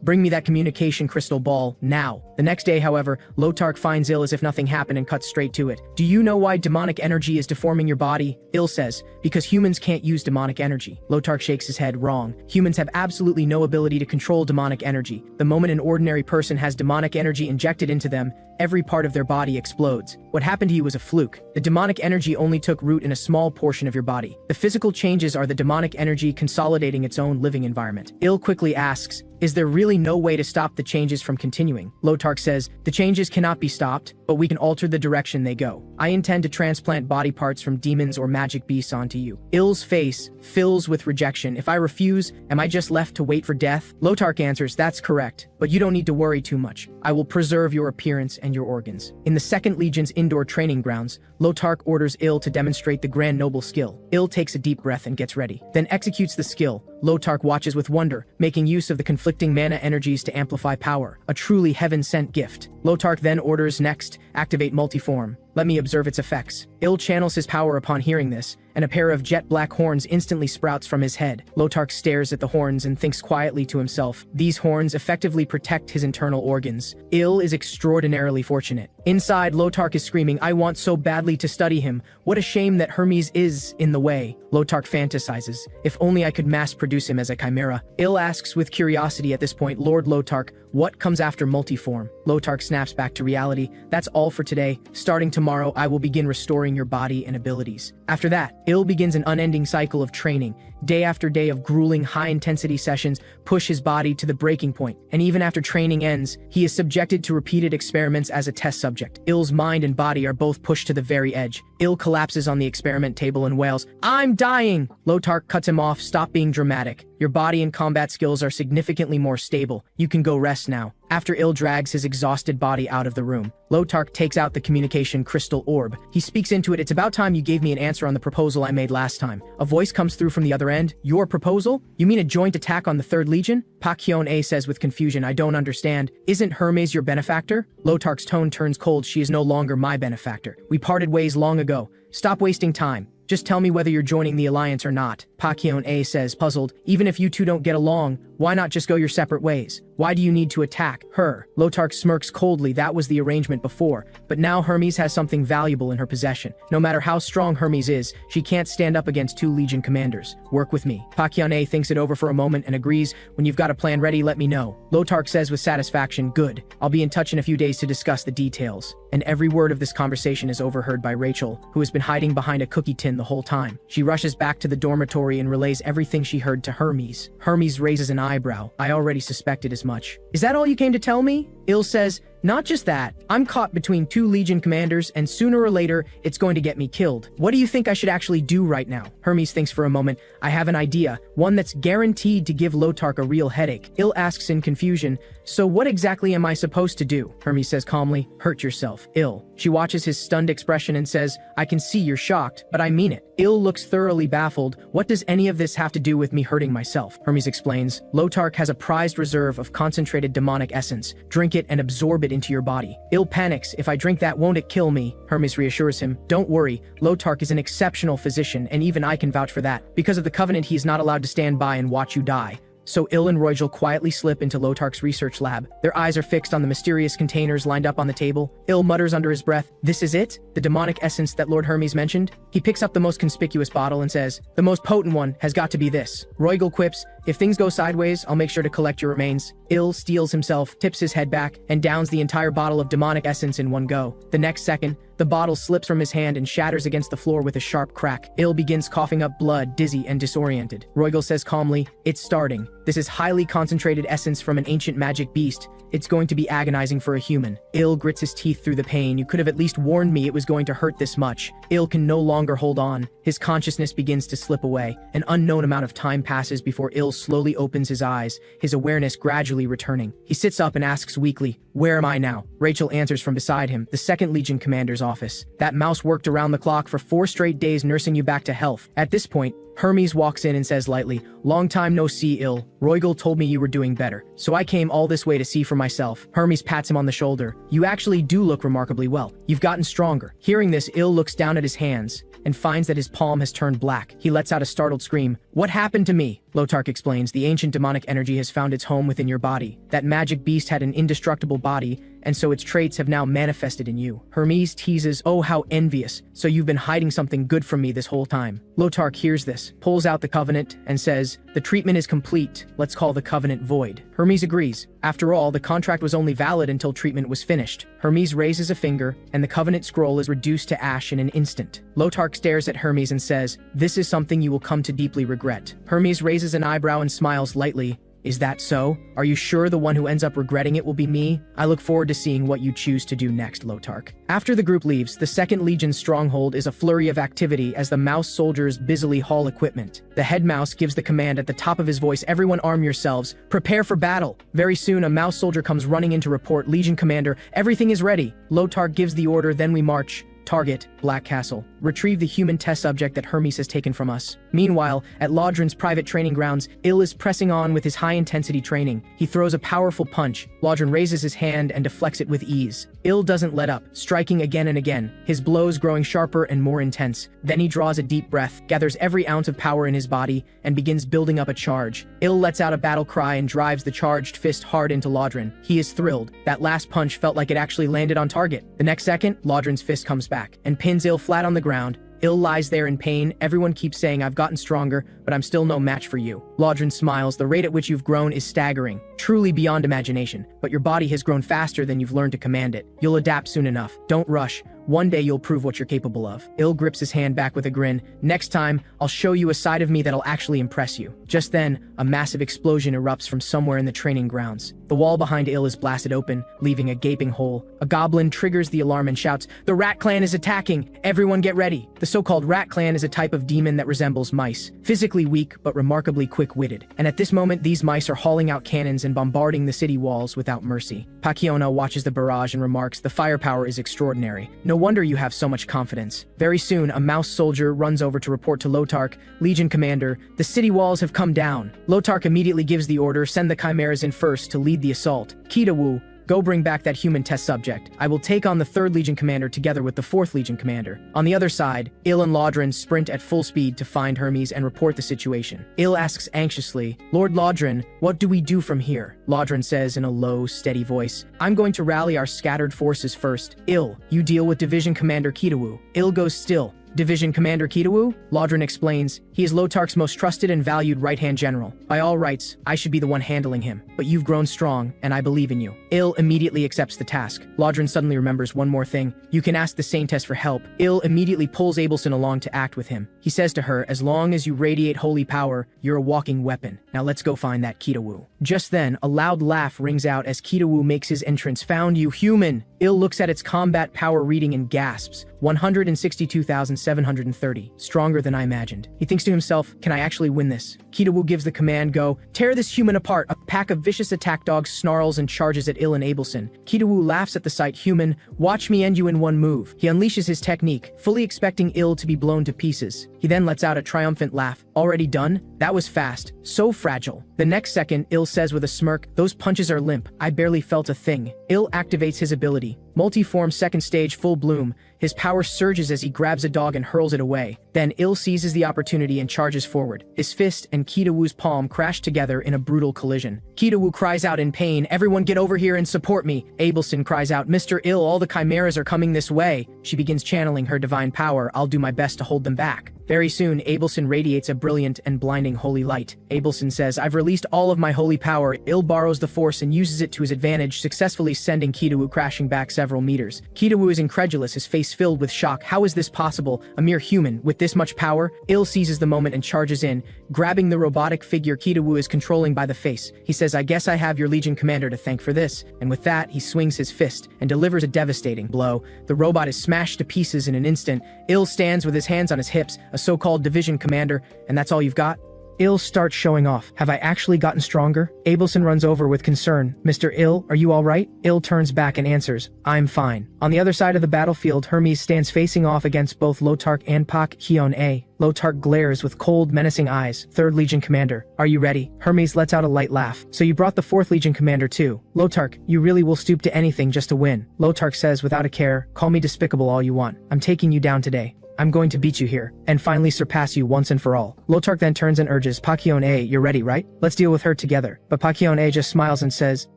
bring me that communication crystal ball, now. The next day, however, Lotark finds Il as if nothing happened and cuts straight to it. Do you know why demonic energy is deforming your body? Il says, because humans can't use demonic energy. Lotark shakes his head, wrong. Humans have absolutely no ability to control demonic energy. The moment an ordinary person has demonic energy injected into them, every part of their body explodes. What happened to you was a fluke. The demonic energy only took root in a small portion of your body. The physical changes are the demonic energy consolidating its own living environment. Il quickly asks, is there really no way to stop the changes from continuing? Lotark says, the changes cannot be stopped, but we can alter the direction they go. I intend to transplant body parts from demons or magic beasts onto you. Il's face fills with rejection. If I refuse, am I just left to wait for death? Lotark answers, that's correct, but you don't need to worry too much. I will preserve your appearance and your organs. In the 2nd Legion's indoor training grounds, Lotark orders Il to demonstrate the Grand Noble skill. Il takes a deep breath and gets ready, then executes the skill. Lotark watches with wonder, making use of the conflicting mana energies to amplify power, a truly heaven-sent gift. Lotark then orders next, activate multiform. Let me observe its effects. Il channels his power upon hearing this, and a pair of jet black horns instantly sprouts from his head. Lotark stares at the horns and thinks quietly to himself. These horns effectively protect his internal organs. Il is extraordinarily fortunate. Inside, Lotark is screaming, I want so badly to study him. What a shame that Hermes is in the way. Lotark fantasizes, if only I could mass produce him as a chimera. Il asks with curiosity at this point, Lord Lotark, what comes after multiform? Lotark snaps back to reality. That's all for today. Starting tomorrow, I will begin restoring your body and abilities. After that, Il begins an unending cycle of training. Day after day of grueling, high-intensity sessions push his body to the breaking point, and even after training ends, he is subjected to repeated experiments as a test subject. Il's mind and body are both pushed to the very edge. Il collapses on the experiment table and wails, I'm dying! Lotark cuts him off, stop being dramatic. Your body and combat skills are significantly more stable. You can go rest now. After Il drags his exhausted body out of the room, Lotark takes out the communication crystal orb. He speaks into it, it's about time you gave me an answer on the proposal I made last time. A voice comes through from the other end. Your proposal? You mean a joint attack on the 3rd Legion? Pak Hyun-A says with confusion, I don't understand. Isn't Hermes your benefactor? Lotark's tone turns cold, she is no longer my benefactor. We parted ways long ago. Stop wasting time. Just tell me whether you're joining the alliance or not. Pak Hyun-A says, puzzled, even if you two don't get along, why not just go your separate ways? Why do you need to attack her? Lotark smirks coldly, that was the arrangement before, but now Hermes has something valuable in her possession. No matter how strong Hermes is, she can't stand up against 2 Legion commanders. Work with me. Pak Hyun-A thinks it over for a moment and agrees, when you've got a plan ready, let me know. Lotark says with satisfaction, good. I'll be in touch in a few days to discuss the details. And every word of this conversation is overheard by Rachel, who has been hiding behind a cookie tin the whole time. She rushes back to the dormitory and relays everything she heard to Hermes. Hermes raises an eyebrow. I already suspected as much. Is that all you came to tell me? Il says, not just that, I'm caught between 2 Legion commanders and sooner or later, it's going to get me killed. What do you think I should actually do right now? Hermes thinks for a moment. I have an idea, one that's guaranteed to give Lotark a real headache. Il asks in confusion, so what exactly am I supposed to do? Hermes says calmly, hurt yourself. Il. She watches his stunned expression and says, I can see you're shocked, but I mean it. Il looks thoroughly baffled. What does any of this have to do with me hurting myself? Hermes explains, Lotark has a prized reserve of concentrated demonic essence. Drink it and absorb it into your body. Il panics, if I drink that, won't it kill me? Hermes reassures him, don't worry, Lotark is an exceptional physician and even I can vouch for that. Because of the covenant, he is not allowed to stand by and watch you die. So Il and Roygel quietly slip into Lotark's research lab. Their eyes are fixed on the mysterious containers lined up on the table. Il mutters under his breath, this is it? The demonic essence that Lord Hermes mentioned? He picks up the most conspicuous bottle and says, the most potent one has got to be this. Roygel quips, if things go sideways, I'll make sure to collect your remains. Il steels himself, tips his head back, and downs the entire bottle of demonic essence in one go. The next second, the bottle slips from his hand and shatters against the floor with a sharp crack. Il begins coughing up blood, dizzy and disoriented. Roygel says calmly, it's starting. This is highly concentrated essence from an ancient magic beast. It's going to be agonizing for a human. Il grits his teeth through the pain. You could have at least warned me it was going to hurt this much. Il can no longer hold on. His consciousness begins to slip away. An unknown amount of time passes before Il Il slowly opens his eyes, his awareness gradually returning. He sits up and asks weakly, "Where am I now?" Rachel answers from beside him, "The 2nd Legion Commander's office. That mouse worked around the clock for 4 straight days nursing you back to health." At this point, Hermes walks in and says lightly, "Long time no see, Il. Roigel told me you were doing better, so I came all this way to see for myself." Hermes pats him on the shoulder. "You actually do look remarkably well. You've gotten stronger." Hearing this, Il looks down at his hands and finds that his palm has turned black. He lets out a startled scream. "What happened to me?" Lotark explains, "The ancient demonic energy has found its home within your body. That magic beast had an indestructible body, and so its traits have now manifested in you." Hermes teases, "Oh, how envious. So you've been hiding something good from me this whole time." Lotark hears this, pulls out the covenant, and says, "The treatment is complete. Let's call the covenant void." Hermes agrees. After all, the contract was only valid until treatment was finished. Hermes raises a finger, and the covenant scroll is reduced to ash in an instant. Lotark stares at Hermes and says, "This is something you will come to deeply regret." Hermes raises an eyebrow and smiles lightly. "Is that so? Are you sure the one who ends up regretting it will be me? I look forward to seeing what you choose to do next, Lotark." After the group leaves, the 2nd Legion's stronghold is a flurry of activity as the mouse soldiers busily haul equipment. The head mouse gives the command at the top of his voice, "Everyone arm yourselves. Prepare for battle." Very soon, a mouse soldier comes running in to report, "Legion Commander, everything is ready." Lotark gives the order, "Then we march. Target, Black Castle. Retrieve the human test subject that Hermes has taken from us." Meanwhile, at Laudren's private training grounds, Il is pressing on with his high-intensity training. He throws a powerful punch. Laudren raises his hand and deflects it with ease. Il doesn't let up, striking again and again, his blows growing sharper and more intense. Then he draws a deep breath, gathers every ounce of power in his body, and begins building up a charge. Il lets out a battle cry and drives the charged fist hard into Laudren. He is thrilled. That last punch felt like it actually landed on target. The next second, Laudren's fist comes back and pins Il flat on the ground. Il lies there in pain. Everyone keeps saying, "I've gotten stronger, but I'm still no match for you." Laudren smiles. "The rate at which you've grown is staggering, truly beyond imagination, but your body has grown faster than you've learned to command it. You'll adapt soon enough. Don't rush. One day you'll prove what you're capable of." Il grips his hand back with a grin. "Next time, I'll show you a side of me that'll actually impress you." Just then, a massive explosion erupts from somewhere in the training grounds. The wall behind Il is blasted open, leaving a gaping hole. A goblin triggers the alarm and shouts, "The Rat Clan is attacking! Everyone get ready!" The so-called Rat Clan is a type of demon that resembles mice, physically weak but remarkably quick-witted. And at this moment, these mice are hauling out cannons and bombarding the city walls without mercy. Pakiona watches the barrage and remarks, "The firepower is extraordinary. No wonder you have so much confidence." Very soon, a mouse soldier runs over to report to Lotark, "Legion Commander, the city walls have come down." Lotark immediately gives the order, "Send the chimeras in first to lead the assault. Kitawu, go bring back that human test subject. I will take on the 3rd Legion Commander together with the 4th Legion Commander." On the other side, Il and Laudren sprint at full speed to find Hermes and report the situation. Il asks anxiously, "Lord Laudren, what do we do from here?" Laudren says in a low, steady voice, "I'm going to rally our scattered forces first. Il, you deal with Division Commander Kitawu." Il goes still. "Division Commander Kitawu?" Laudren explains. "He is Lotark's most trusted and valued right-hand general. By all rights, I should be the one handling him. But you've grown strong, and I believe in you." Il immediately accepts the task. Laudren suddenly remembers one more thing. "You can ask the Saintess for help." Il immediately pulls Abelson along to act with him. He says to her, "As long as you radiate holy power, you're a walking weapon. Now let's go find that Kitawu." Just then, a loud laugh rings out as Kitawu makes his entrance. "Found you, human!" Il looks at its combat power reading and gasps. 162,730. Stronger than I imagined. He thinks to himself, "Can I actually win this?" Kitawu gives the command, "Go, tear this human apart." A pack of vicious attack dogs snarls and charges at Il and Abelson. Kitawu laughs at the sight. "Human, watch me end you in one move." He unleashes his technique, fully expecting Il to be blown to pieces. He then lets out a triumphant laugh. "Already done? That was fast. So fragile." The next second, Il says with a smirk, "Those punches are limp. I barely felt a thing." Il activates his ability. Multiform 2nd stage full bloom. His power surges as he grabs a dog and hurls it away. Then Il seizes the opportunity and charges forward. His fist and Kitawu's palm crash together in a brutal collision. Kitawu cries out in pain, "Everyone get over here and support me." Abelson cries out, "Mr. Il, all the chimeras are coming this way." She begins channeling her divine power. "I'll do my best to hold them back." Very soon, Abelson radiates a brilliant and blinding holy light. Abelson says, "I've released all of my holy power." Il borrows the force and uses it to his advantage, successfully sending Kitawu crashing back several meters. Kitawu is incredulous, his face filled with shock. How is this possible? A mere human with this much power? Il seizes the moment and charges in, grabbing the robotic figure Kitawu is controlling by the face. He says, "I guess I have your Legion Commander to thank for this." And with that, he swings his fist and delivers a devastating blow. The robot is smashed to pieces in an instant. Il stands with his hands on his hips, a so-called Division Commander, and that's all you've got? Il starts showing off. Have I actually gotten stronger? Abelson runs over with concern. Mr. Il, are you alright? Il turns back and answers, I'm fine. On the other side of the battlefield, Hermes stands facing off against both Lotark and Pak Hyun-a. Lotark glares with cold, menacing eyes. 3rd Legion Commander, are you ready? Hermes lets out a light laugh. So you brought the 4th Legion Commander too. Lotark, you really will stoop to anything just to win. Lotark says without a care, call me despicable all you want. I'm taking you down today. I'm going to beat you here, and finally surpass you once and for all. Lotark then turns and urges, Pak Hyun-a, you're ready, right? Let's deal with her together. But Pak Hyun-a just smiles and says,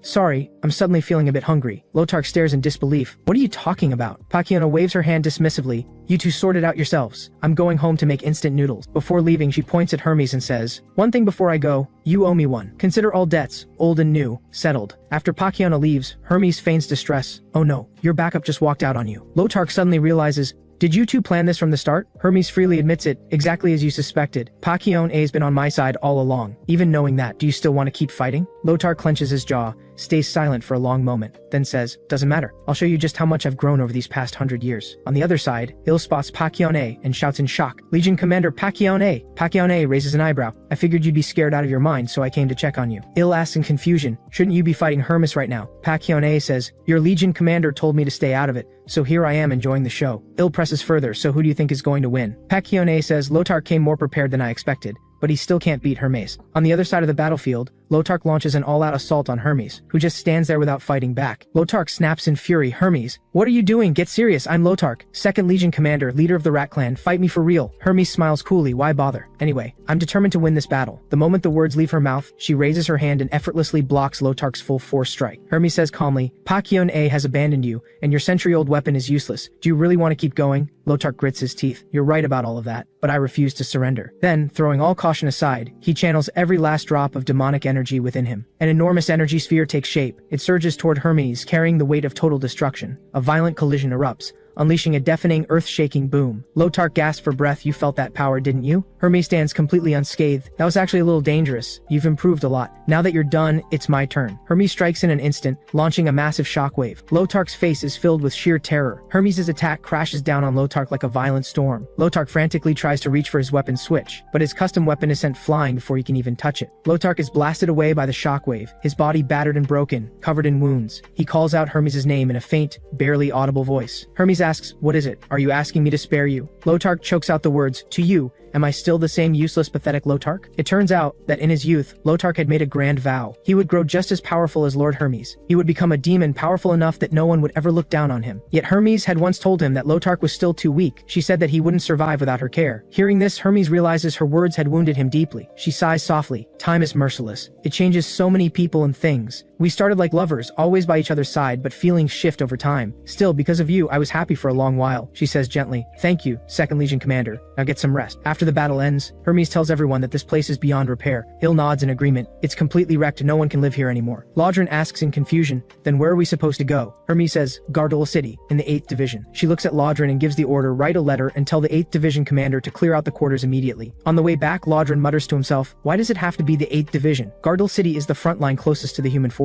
sorry, I'm suddenly feeling a bit hungry. Lotark stares in disbelief. What are you talking about? Pak Hyun-a waves her hand dismissively. You two sort it out yourselves. I'm going home to make instant noodles. Before leaving, she points at Hermes and says, one thing before I go, you owe me one. Consider all debts, old and new, settled. After Pak Hyun-a leaves, Hermes feigns distress. Oh no, your backup just walked out on you. Lotark suddenly realizes, did you two plan this from the start? Hermes freely admits it, exactly as you suspected. Pak Hyun-a's been on my side all along. Even knowing that, do you still want to keep fighting? Lotark clenches his jaw, stays silent for a long moment, then says, doesn't matter. I'll show you just how much I've grown over these past 100 years. On the other side, Il spots Pak Hyun-a and shouts in shock, Legion Commander Pak Hyun-a. Pak Hyun-a raises an eyebrow. I figured you'd be scared out of your mind, so I came to check on you. Il asks in confusion, shouldn't you be fighting Hermes right now? Pak Hyun-a says, your Legion Commander told me to stay out of it, so here I am enjoying the show. Il presses further, so who do you think is going to win? Pak Hyun-a says, Lotark came more prepared than I expected, but he still can't beat Hermes. On the other side of the battlefield, Lotark launches an all-out assault on Hermes, who just stands there without fighting back. Lotark snaps in fury, Hermes, what are you doing? Get serious, I'm Lotark, 2nd Legion Commander, leader of the Rat Clan, fight me for real. Hermes smiles coolly, why bother? Anyway, I'm determined to win this battle. The moment the words leave her mouth, she raises her hand and effortlessly blocks Lotark's full force strike. Hermes says calmly, Pak Hyun-a has abandoned you, and your century-old weapon is useless. Do you really want to keep going? Lotark grits his teeth. You're right about all of that, but I refuse to surrender. Then, throwing all caution aside, he channels every last drop of demonic energy within him. An enormous energy sphere takes shape. It surges toward Hermes, carrying the weight of total destruction. A violent collision erupts, unleashing a deafening, earth-shaking boom. Lotark gasped for breath. You felt that power, didn't you? Hermes stands completely unscathed. That was actually a little dangerous. You've improved a lot. Now that you're done, it's my turn. Hermes strikes in an instant, launching a massive shockwave. Lotark's face is filled with sheer terror. Hermes' attack crashes down on Lotark like a violent storm. Lotark frantically tries to reach for his weapon switch, but his custom weapon is sent flying before he can even touch it. Lotark is blasted away by the shockwave, his body battered and broken, covered in wounds. He calls out Hermes' name in a faint, barely audible voice. Hermes asks, what is it? Are you asking me to spare you? Lotark chokes out the words, to you. Am I still the same useless, pathetic Lotark? It turns out that in his youth, Lotark had made a grand vow. He would grow just as powerful as Lord Hermes. He would become a demon powerful enough that no one would ever look down on him. Yet Hermes had once told him that Lotark was still too weak. She said that he wouldn't survive without her care. Hearing this, Hermes realizes her words had wounded him deeply. She sighs softly. Time is merciless. It changes so many people and things. We started like lovers, always by each other's side, but feelings shift over time. Still, because of you, I was happy for a long while, she says gently. Thank you, 2nd Legion Commander. Now get some rest. After the battle ends, Hermes tells everyone that this place is beyond repair. Il nods in agreement. It's completely wrecked, no one can live here anymore. Lodrin asks in confusion, then where are we supposed to go? Hermes says, Gardol City, in the 8th Division. She looks at Lodrin and gives the order, write a letter and tell the 8th Division Commander to clear out the quarters immediately. On the way back, Lodrin mutters to himself, why does it have to be the 8th Division? Gardol City is the front line closest to the human forces.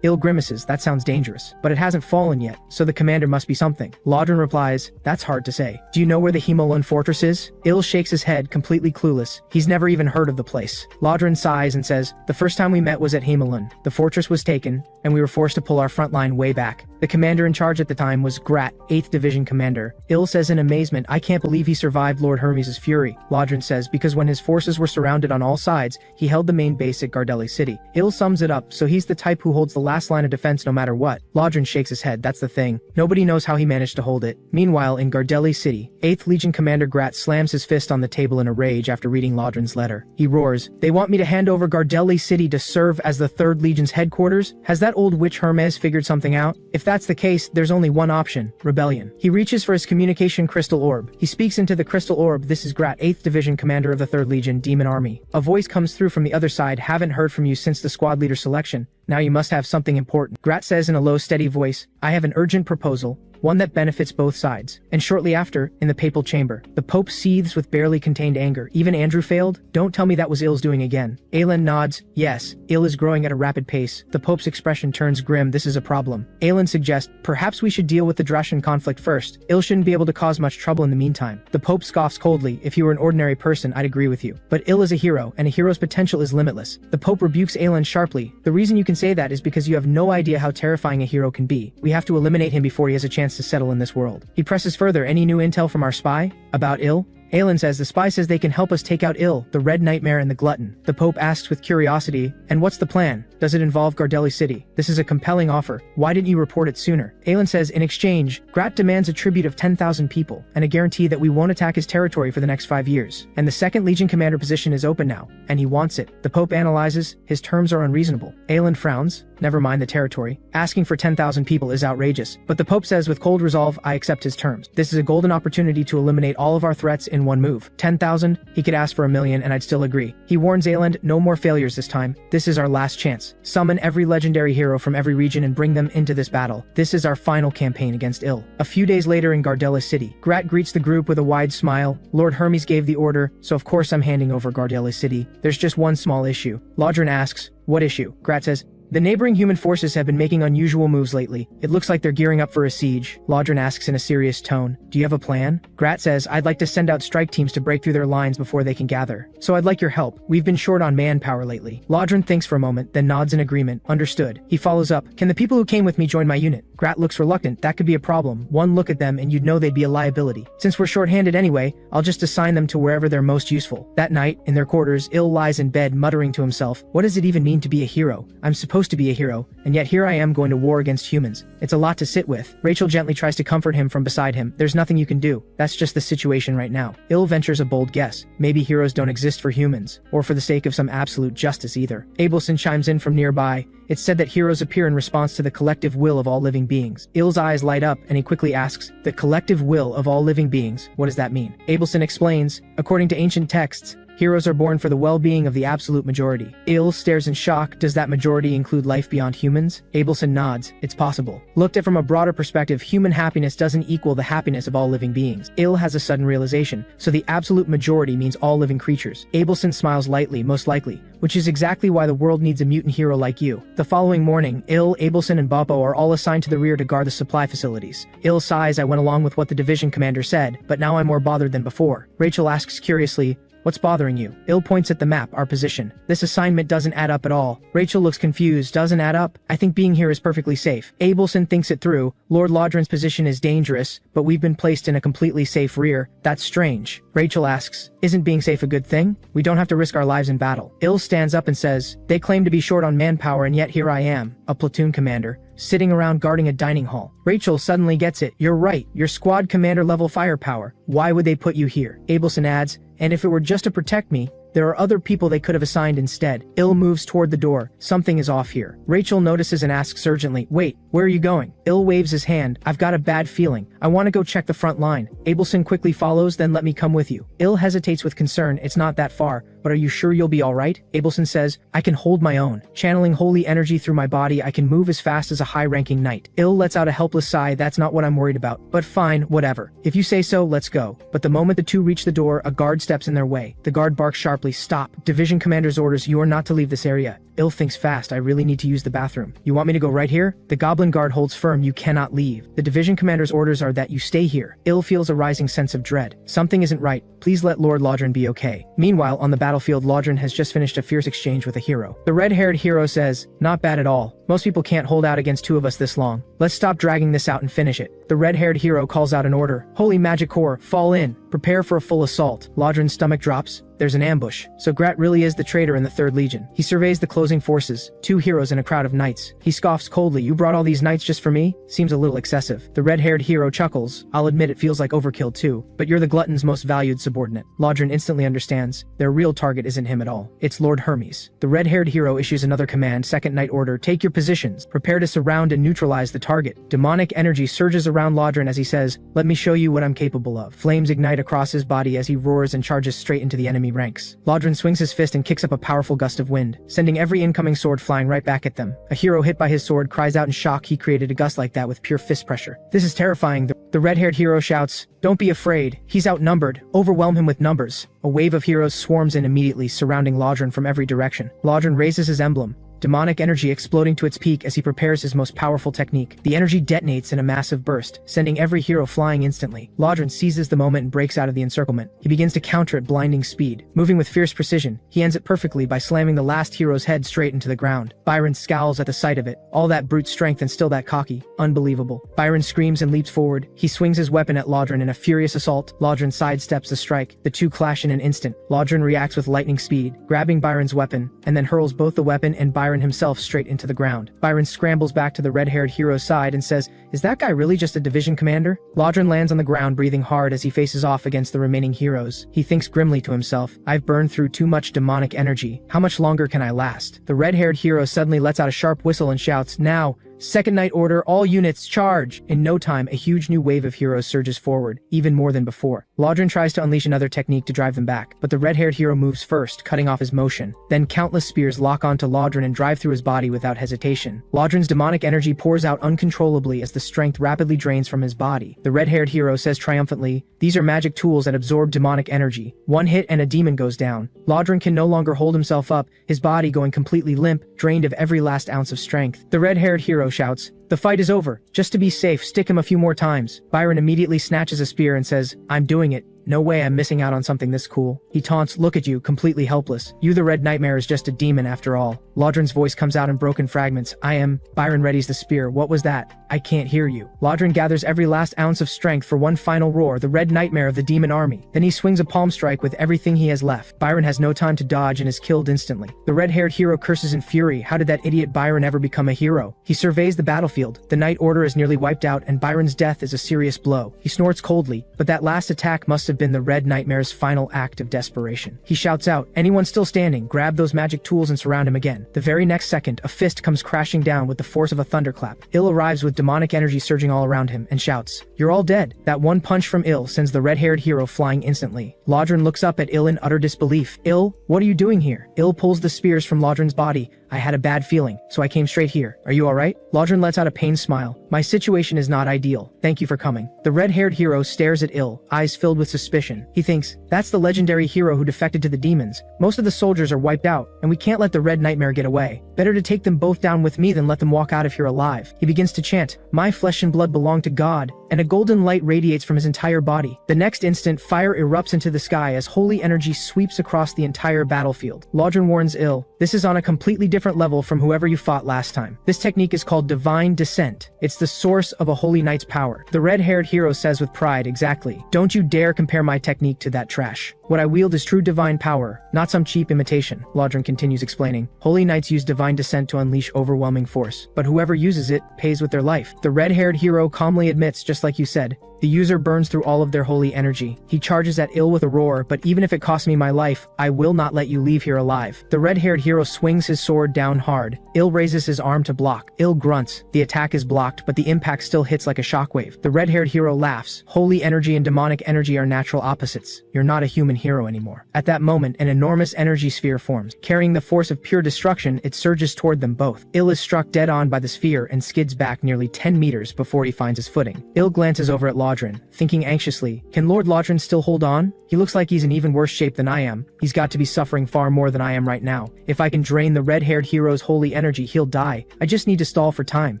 Il grimaces, that sounds dangerous. But it hasn't fallen yet, so the commander must be something. Lodrin replies, that's hard to say. Do you know where the Himolun fortress is? Il shakes his head, completely clueless. He's never even heard of the place. Lodrin sighs and says, the first time we met was at Himolun. The fortress was taken, and we were forced to pull our front line way back. The commander in charge at the time was Grat, 8th Division Commander. Il says in amazement, I can't believe he survived Lord Hermes' fury. Lodrin says, because when his forces were surrounded on all sides, he held the main base at Gardeli City. Il sums it up, so he's the type who holds the last line of defense no matter what. Lodrin shakes his head, that's the thing. Nobody knows how he managed to hold it. Meanwhile, in Gardeli City, 8th Legion Commander Grat slams his fist on the table in a rage after reading Lodrin's letter. He roars, they want me to hand over Gardeli City to serve as the 3rd Legion's headquarters? Has that old witch Hermes figured something out? If that's the case, there's only one option, rebellion. He reaches for his communication crystal orb. He speaks into the crystal orb, this is Grat, 8th Division Commander of the 3rd Legion Demon Army. A voice comes through from the other side, haven't heard from you since the squad leader selection. Now you must have something important. Grat says in a low, steady voice, I have an urgent proposal, one that benefits both sides. And shortly after, in the papal chamber, the Pope seethes with barely contained anger. Even Andrew failed? Don't tell me that was Ill's doing again. Aelin nods. Yes, Ill is growing at a rapid pace. The Pope's expression turns grim. This is a problem. Aelin suggests, perhaps we should deal with the Dracian conflict first. Ill shouldn't be able to cause much trouble in the meantime. The Pope scoffs coldly. If you were an ordinary person, I'd agree with you. But Ill is a hero, and a hero's potential is limitless. The Pope rebukes Aelin sharply. The reason you can say that is because you have no idea how terrifying a hero can be. We have to eliminate him before he has a chance to settle in this world. He presses further. Any new intel from our spy? About Ill? Aelin says the spy says they can help us take out Ill, the Red Nightmare and the Glutton. The Pope asks with curiosity, and what's the plan? Does it involve Gardelli City? This is a compelling offer. Why didn't you report it sooner? Aelin says in exchange, Grat demands a tribute of 10,000 people, and a guarantee that we won't attack his territory for the next 5 years. And the 2nd Legion commander position is open now, and he wants it. The Pope analyzes, his terms are unreasonable. Aelin frowns, never mind the territory. Asking for 10,000 people is outrageous. But the Pope says with cold resolve, I accept his terms. This is a golden opportunity to eliminate all of our threats in one move. 10,000? He could ask for 1,000,000 and I'd still agree. He warns Aelin, no more failures this time. This is our last chance. Summon every legendary hero from every region and bring them into this battle. This is our final campaign against Ill. A few days later in Gardelli City, Grat greets the group with a wide smile. Lord Hermes gave the order, so of course I'm handing over Gardelli City. There's just one small issue. Lodron asks, what issue? Grat says, the neighboring human forces have been making unusual moves lately. It looks like they're gearing up for a siege. Lodron asks in a serious tone, do you have a plan? Grat says, I'd like to send out strike teams to break through their lines before they can gather. So I'd like your help. We've been short on manpower lately. Lodron thinks for a moment, then nods in agreement. Understood. He follows up, can the people who came with me join my unit? Grat looks reluctant. That could be a problem. One look at them and you'd know they'd be a liability. Since we're short-handed anyway, I'll just assign them to wherever they're most useful. That night, in their quarters, Ill lies in bed muttering to himself, what does it even mean to be a hero? I'm supposed to be a hero. And yet here I am going to war against humans. It's a lot to sit with. Rachel gently tries to comfort him from beside him. There's nothing you can do. That's just the situation right now. Ill ventures a bold guess. Maybe heroes don't exist for humans, or for the sake of some absolute justice either. Abelson chimes in from nearby. It's said that heroes appear in response to the collective will of all living beings. Ill's eyes light up and he quickly asks, the collective will of all living beings, what does that mean? Abelson explains, according to ancient texts, heroes are born for the well-being of the absolute majority. Ill stares in shock. Does that majority include life beyond humans? Abelson nods. It's possible. Looked at from a broader perspective, human happiness doesn't equal the happiness of all living beings. Ill has a sudden realization. So the absolute majority means all living creatures. Abelson smiles lightly, most likely, which is exactly why the world needs a mutant hero like you. The following morning, Ill, Abelson, and Boppo are all assigned to the rear to guard the supply facilities. Ill sighs, I went along with what the division commander said, but now I'm more bothered than before. Rachel asks curiously, what's bothering you? Ill points at the map, our position. This assignment doesn't add up at all. Rachel looks confused. Doesn't add up? I think being here is perfectly safe. Abelson thinks it through. Lord Lodron's position is dangerous, but we've been placed in a completely safe rear. That's strange. Rachel asks, isn't being safe a good thing? We don't have to risk our lives in battle. Ill stands up and says, they claim to be short on manpower and yet here I am, a platoon commander, sitting around guarding a dining hall. Rachel suddenly gets it. You're right. You're squad commander level firepower. Why would they put you here? Abelson adds, and if it were just to protect me, there are other people they could have assigned instead. Ill moves toward the door. Something is off here. Rachel notices and asks urgently, wait, where are you going? Ill waves his hand. I've got a bad feeling. I want to go check the front line. Abelson quickly follows, then let me come with you. Ill hesitates with concern. It's not that far, but are you sure you'll be alright? Abelson says, I can hold my own. Channeling holy energy through my body, I can move as fast as a high-ranking knight. Ill lets out a helpless sigh. That's not what I'm worried about. But fine, whatever. If you say so, let's go. But the moment the two reach the door, a guard steps in their way. The guard barks sharply, stop. Division commander's orders, you are not to leave this area. Ill thinks fast. I really need to use the bathroom. You want me to go right here? The goblin guard holds firm. You cannot leave. The division commander's orders are that you stay here. Ill feels a rising sense of dread. Something isn't right. Please let Lord Lodron be okay. Meanwhile, on the battlefield, Lodron has just finished a fierce exchange with a hero. The red-haired hero says, not bad at all. Most people can't hold out against two of us this long. Let's stop dragging this out and finish it. The red-haired hero calls out an order. Holy magic core, fall in. Prepare for a full assault. Lodron's stomach drops. There's an ambush. So Grat really is the traitor in the 3rd Legion. He surveys the closing forces. 2 heroes and a crowd of knights. He scoffs coldly. You brought all these knights just for me? Seems a little excessive. The red-haired hero chuckles. I'll admit it feels like overkill too. But you're the glutton's most valued subordinate. Lodron instantly understands. Their real target isn't him at all. It's Lord Hermes. The red-haired hero issues another command. 2nd Knight order. Take your position positions. Prepare to surround and neutralize the target. Demonic energy surges around Lodron as he says, let me show you what I'm capable of. Flames ignite across his body as he roars and charges straight into the enemy ranks. Lodron swings his fist and kicks up a powerful gust of wind, sending every incoming sword flying right back at them. A hero hit by his sword cries out in shock. He created a gust like that with pure fist pressure. This is terrifying. The red-haired hero shouts, don't be afraid. He's outnumbered. Overwhelm him with numbers. A wave of heroes swarms in immediately, surrounding Lodron from every direction. Lodron raises his emblem, demonic energy exploding to its peak as he prepares his most powerful technique. The energy detonates in a massive burst, sending every hero flying instantly. Lodron seizes the moment and breaks out of the encirclement. He begins to counter at blinding speed. Moving with fierce precision, he ends it perfectly by slamming the last hero's head straight into the ground. Byron scowls at the sight of it. All that brute strength and still that cocky. Unbelievable. Byron screams and leaps forward. He swings his weapon at Lodron in a furious assault. Lodron sidesteps the strike. The two clash in an instant. Lodron reacts with lightning speed, grabbing Byron's weapon, and then hurls both the weapon and Byron himself straight into the ground. Byron scrambles back to the red-haired hero's side and says, is that guy really just a division commander? Lodron lands on the ground breathing hard as he faces off against the remaining heroes. He thinks grimly to himself, I've burned through too much demonic energy. How much longer can I last? The red-haired hero suddenly lets out a sharp whistle and shouts, now! Second night order, all units charge! In no time, a huge new wave of heroes surges forward, even more than before. Lodron tries to unleash another technique to drive them back, but the red-haired hero moves first, cutting off his motion. Then countless spears lock onto Lodron and drive through his body without hesitation. Lodron's demonic energy pours out uncontrollably as the strength rapidly drains from his body. The red-haired hero says triumphantly, these are magic tools that absorb demonic energy. One hit and a demon goes down. Lodron can no longer hold himself up, his body going completely limp, drained of every last ounce of strength. The red-haired hero shouts, the fight is over. Just to be safe, stick him a few more times. Byron immediately snatches a spear and says, I'm doing it. No way I'm missing out on something this cool. He taunts, look at you, completely helpless. You the Red Nightmare is just a demon after all. Lodron's voice comes out in broken fragments. Byron readies the spear. What was that? I can't hear you. Lodron gathers every last ounce of strength for one final roar, the Red Nightmare of the demon army. Then he swings a palm strike with everything he has left. Byron has no time to dodge and is killed instantly. The red-haired hero curses in fury. How did that idiot Byron ever become a hero? He surveys the battlefield. The Night Order is nearly wiped out and Byron's death is a serious blow. He snorts coldly, but that last attack must have been the Red Nightmare's final act of desperation. He shouts out, anyone still standing, grab those magic tools and surround him again. The very next second, a fist comes crashing down with the force of a thunderclap. Il arrives with demonic energy surging all around him and shouts, you're all dead. That one punch from Il sends the red-haired hero flying instantly. Lodron looks up at Il in utter disbelief. Il, what are you doing here? Il pulls the spears from Lodron's body. I had a bad feeling, so I came straight here. Are you alright? Lodron lets out a pained smile. My situation is not ideal. Thank you for coming. The red-haired hero stares at Il, eyes filled with suspicion. He thinks, that's the legendary hero who defected to the demons. Most of the soldiers are wiped out, and we can't let the Red Nightmare get away. Better to take them both down with me than let them walk out of here alive. He begins to chant, my flesh and blood belong to God, and a golden light radiates from his entire body. The next instant, fire erupts into the sky as holy energy sweeps across the entire battlefield. Lodron warns Il, this is on a completely different level from whoever you fought last time. This technique is called Divine Descent. It's the source of a holy knight's power. The red-haired hero says with pride, exactly. Don't you dare compare my technique to that trash. What I wield is true divine power, not some cheap imitation. Lodron continues explaining. Holy knights use divine descent to unleash overwhelming force, but whoever uses it pays with their life. The red-haired hero calmly admits, just like you said, the user burns through all of their holy energy. He charges at Il with a roar, but even if it costs me my life, I will not let you leave here alive. The red-haired hero swings his sword down hard. Il raises his arm to block. Il grunts. The attack is blocked, but the impact still hits like a shockwave. The red-haired hero laughs. Holy energy and demonic energy are natural opposites. You're not a human hero anymore. At that moment, an enormous energy sphere forms. Carrying the force of pure destruction, it surges toward them both. Il is struck dead on by the sphere and skids back nearly 10 meters before he finds his footing. Il glances over at Lodron, thinking anxiously, can Lord Lodron still hold on? He looks like he's in even worse shape than I am. He's got to be suffering far more than I am right now. If I can drain the red-haired hero's holy energy, he'll die. I just need to stall for time.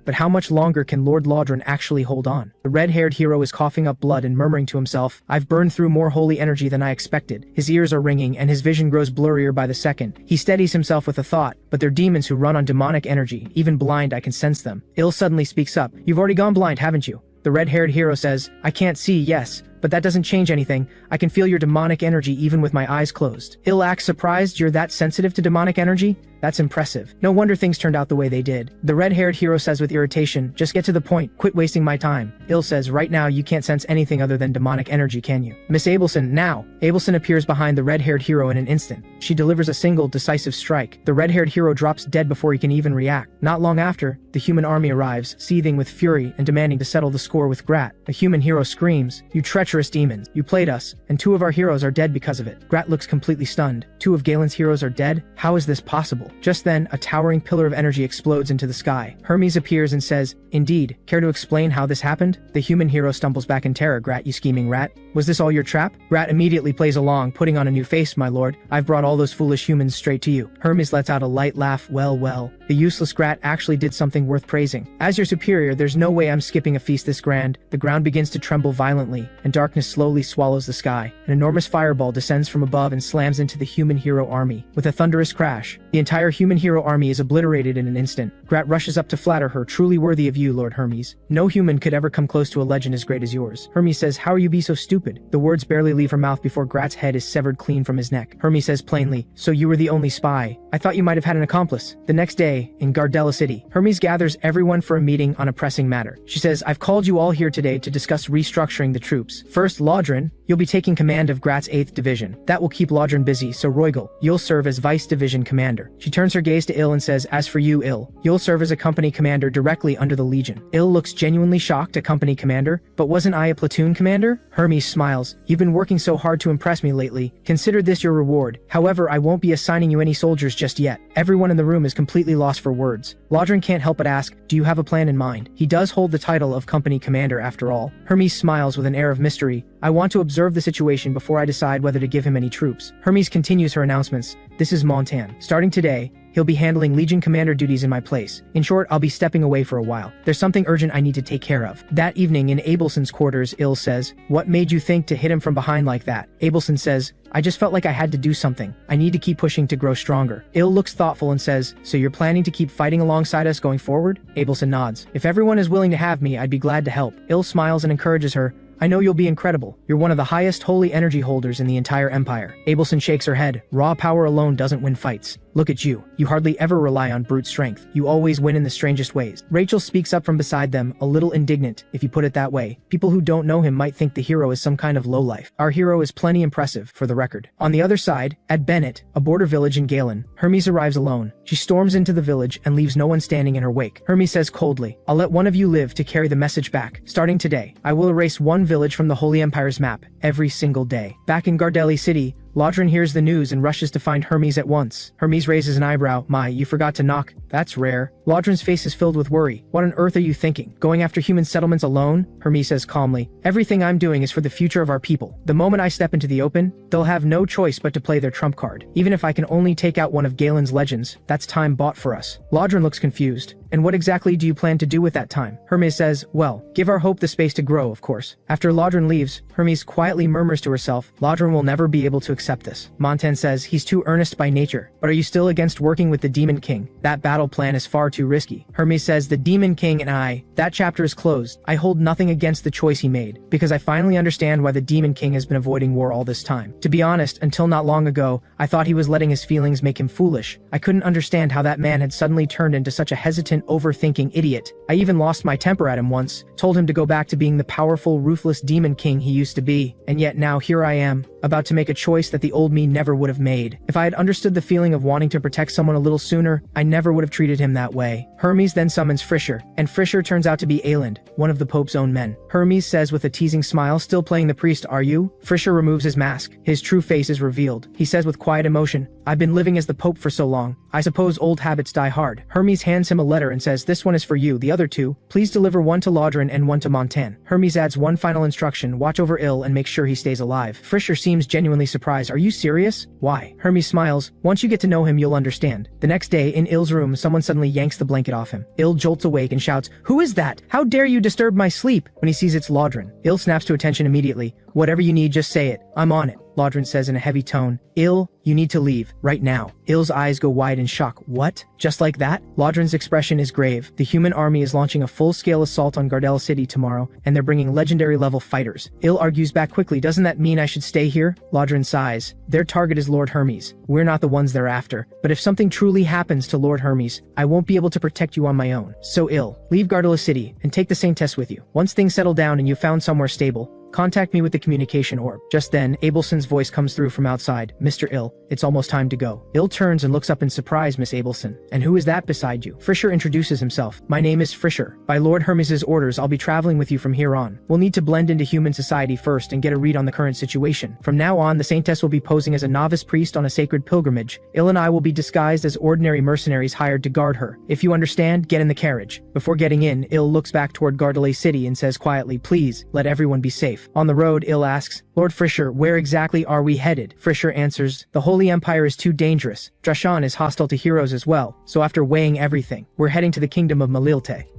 But how much longer can Lord Lodron actually hold on? The red-haired hero is coughing up blood and murmuring to himself, I've burned through more holy energy than I expected. His ears are ringing and his vision grows blurrier by the second. He steadies himself with a thought, but they're demons who run on demonic energy. Even blind, I can sense them. Il suddenly speaks up. You've already gone blind, haven't you? The red-haired hero says, I can't see, yes, but that doesn't change anything. I can feel your demonic energy even with my eyes closed. Il acts surprised. You're that sensitive to demonic energy? That's impressive. No wonder things turned out the way they did. The red-haired hero says with irritation, just get to the point, quit wasting my time. Il says, right now you can't sense anything other than demonic energy, can you? Miss Abelson, now! Abelson appears behind the red-haired hero in an instant. She delivers a single, decisive strike. The red-haired hero drops dead before he can even react. Not long after, the human army arrives, seething with fury and demanding to settle the score with Grat. The human hero screams, you treacherous demons, you played us, and 2 of our heroes are dead because of it. Grat looks completely stunned. 2 of Galen's heroes are dead? How is this possible? Just then, a towering pillar of energy explodes into the sky. Hermes appears and says, indeed, care to explain how this happened? The human hero stumbles back in terror. Grat, you scheming rat. Was this all your trap? Grat immediately plays along, putting on a new face, my lord. I've brought all those foolish humans straight to you. Hermes lets out a light laugh. Well, the useless Grat actually did something worth praising. As your superior, there's no way I'm skipping a feast this grand. The ground begins to tremble violently, and darkness slowly swallows the sky. An enormous fireball descends from above and slams into the human hero army. With a thunderous crash, the entire human hero army is obliterated in an instant. Grat rushes up to flatter her, truly worthy of you, Lord Hermes. No human could ever come close to a legend as great as yours. Hermes says, how are you be so stupid? The words barely leave her mouth before Grat's head is severed clean from his neck. Hermes says plainly, so you were the only spy. I thought you might have had an accomplice. The next day, in Gardella City, Hermes gathers everyone for a meeting on a pressing matter. She says, I've called you all here today to discuss restructuring the troops. First, Lodrin, you'll be taking command of Grat's 8th Division. That will keep Lodrin busy, so Roigel, you'll serve as Vice Division Commander. She turns her gaze to Il and says, as for you, Il, you'll serve as a company commander directly under the Legion. Il looks genuinely shocked, a company commander? But wasn't I a platoon commander? Hermes smiles, you've been working so hard to impress me lately. Consider this your reward. However, I won't be assigning you any soldiers just yet. Everyone in the room is completely lost for words. Lodrin can't help but ask, do you have a plan in mind? He does hold the title of company commander after all. Hermes smiles with an air of mystery. I want to observe the situation before I decide whether to give him any troops. Hermes continues her announcements. This is Montan. Starting today, he'll be handling Legion commander duties in my place. In short, I'll be stepping away for a while. There's something urgent I need to take care of. That evening in Abelson's quarters, Il says, what made you think to hit him from behind like that? Abelson says, I just felt like I had to do something. I need to keep pushing to grow stronger. Il looks thoughtful and says, so you're planning to keep fighting alongside us going forward? Abelson nods. If everyone is willing to have me, I'd be glad to help. Il smiles and encourages her. I know you'll be incredible. You're one of the highest holy energy holders in the entire empire. Abelson shakes her head. Raw power alone doesn't win fights. Look at you. You hardly ever rely on brute strength. You always win in the strangest ways. Rachel speaks up from beside them, a little indignant, if you put it that way. People who don't know him might think the hero is some kind of lowlife. Our hero is plenty impressive, for the record. On the other side, at Bennett, a border village in Galen, Hermes arrives alone. She storms into the village and leaves no one standing in her wake. Hermes says coldly, I'll let one of you live to carry the message back. Starting today, I will erase one village from the Holy Empire's map, every single day. Back in Gardelli City, Lodrin hears the news and rushes to find Hermes at once. Hermes raises an eyebrow. My, you forgot to knock. That's rare. Lodrin's face is filled with worry. What on earth are you thinking? Going after human settlements alone? Hermes says calmly. Everything I'm doing is for the future of our people. The moment I step into the open, they'll have no choice but to play their trump card. Even if I can only take out one of Galen's legends, that's time bought for us. Lodrin looks confused. And what exactly do you plan to do with that time? Hermes says, well, give our hope the space to grow, of course. After Lodrin leaves, Hermes quietly murmurs to herself, Lodrin will never be able to accept this. Montan says, he's too earnest by nature. But are you still against working with the Demon King? That battle plan is far too risky. Hermes says, the Demon King and I, that chapter is closed. I hold nothing against the choice he made, because I finally understand why the Demon King has been avoiding war all this time. To be honest, until not long ago, I thought he was letting his feelings make him foolish. I couldn't understand how that man had suddenly turned into such a hesitant, overthinking idiot. I even lost my temper at him once, told him to go back to being the powerful, ruthless Demon King he used to be, and yet now here I am, about to make a choice that the old me never would have made. If I had understood the feeling of wanting to protect someone a little sooner, I never would have treated him that way. Hermes then summons Frischer, and Frischer turns out to be Aland, one of the Pope's own men. Hermes says with a teasing smile, still playing the priest, are you? Frischer removes his mask. His true face is revealed. He says with quiet emotion, I've been living as the Pope for so long. I suppose old habits die hard. Hermes hands him a letter and says, this one is for you, the other two, please deliver one to Lodrin and one to Montan. Hermes adds one final instruction, watch over Il and make sure he stays alive. Frischer seems genuinely surprised. Are you serious? Why? Hermes smiles. Once you get to know him, you'll understand. The next day, in Il's room, someone suddenly yanks the blanket off him. Il jolts awake and shouts, who is that? How dare you disturb my sleep? When he sees it's Lodrin, Il snaps to attention immediately. Whatever you need, just say it. I'm on it. Laudren says in a heavy tone. Il, you need to leave, right now. Il's eyes go wide in shock. What? Just like that? Laudren's expression is grave. The human army is launching a full-scale assault on Gardella City tomorrow, and they're bringing legendary-level fighters. Il argues back quickly. Doesn't that mean I should stay here? Laudren sighs. Their target is Lord Hermes. We're not the ones they're after. But if something truly happens to Lord Hermes, I won't be able to protect you on my own. So Il, leave Gardella City, and take the Saintess with you. Once things settle down and you've found somewhere stable, contact me with the communication orb. Just then, Abelson's voice comes through from outside. Mr. Il, it's almost time to go. Il turns and looks up in surprise. Miss Abelson. And who is that beside you? Fisher introduces himself. My name is Fisher. By Lord Hermes' orders, I'll be traveling with you from here on. We'll need to blend into human society first and get a read on the current situation. From now on, the Saintess will be posing as a novice priest on a sacred pilgrimage. Il and I will be disguised as ordinary mercenaries hired to guard her. If you understand, get in the carriage. Before getting in, Il looks back toward Gardella City and says quietly, please, let everyone be safe. On the road, Il asks, Lord Fisher, where exactly are we headed? Fisher answers, the Holy Empire is too dangerous. Drashan is hostile to heroes as well, so after weighing everything, we're heading to the kingdom of Malilte.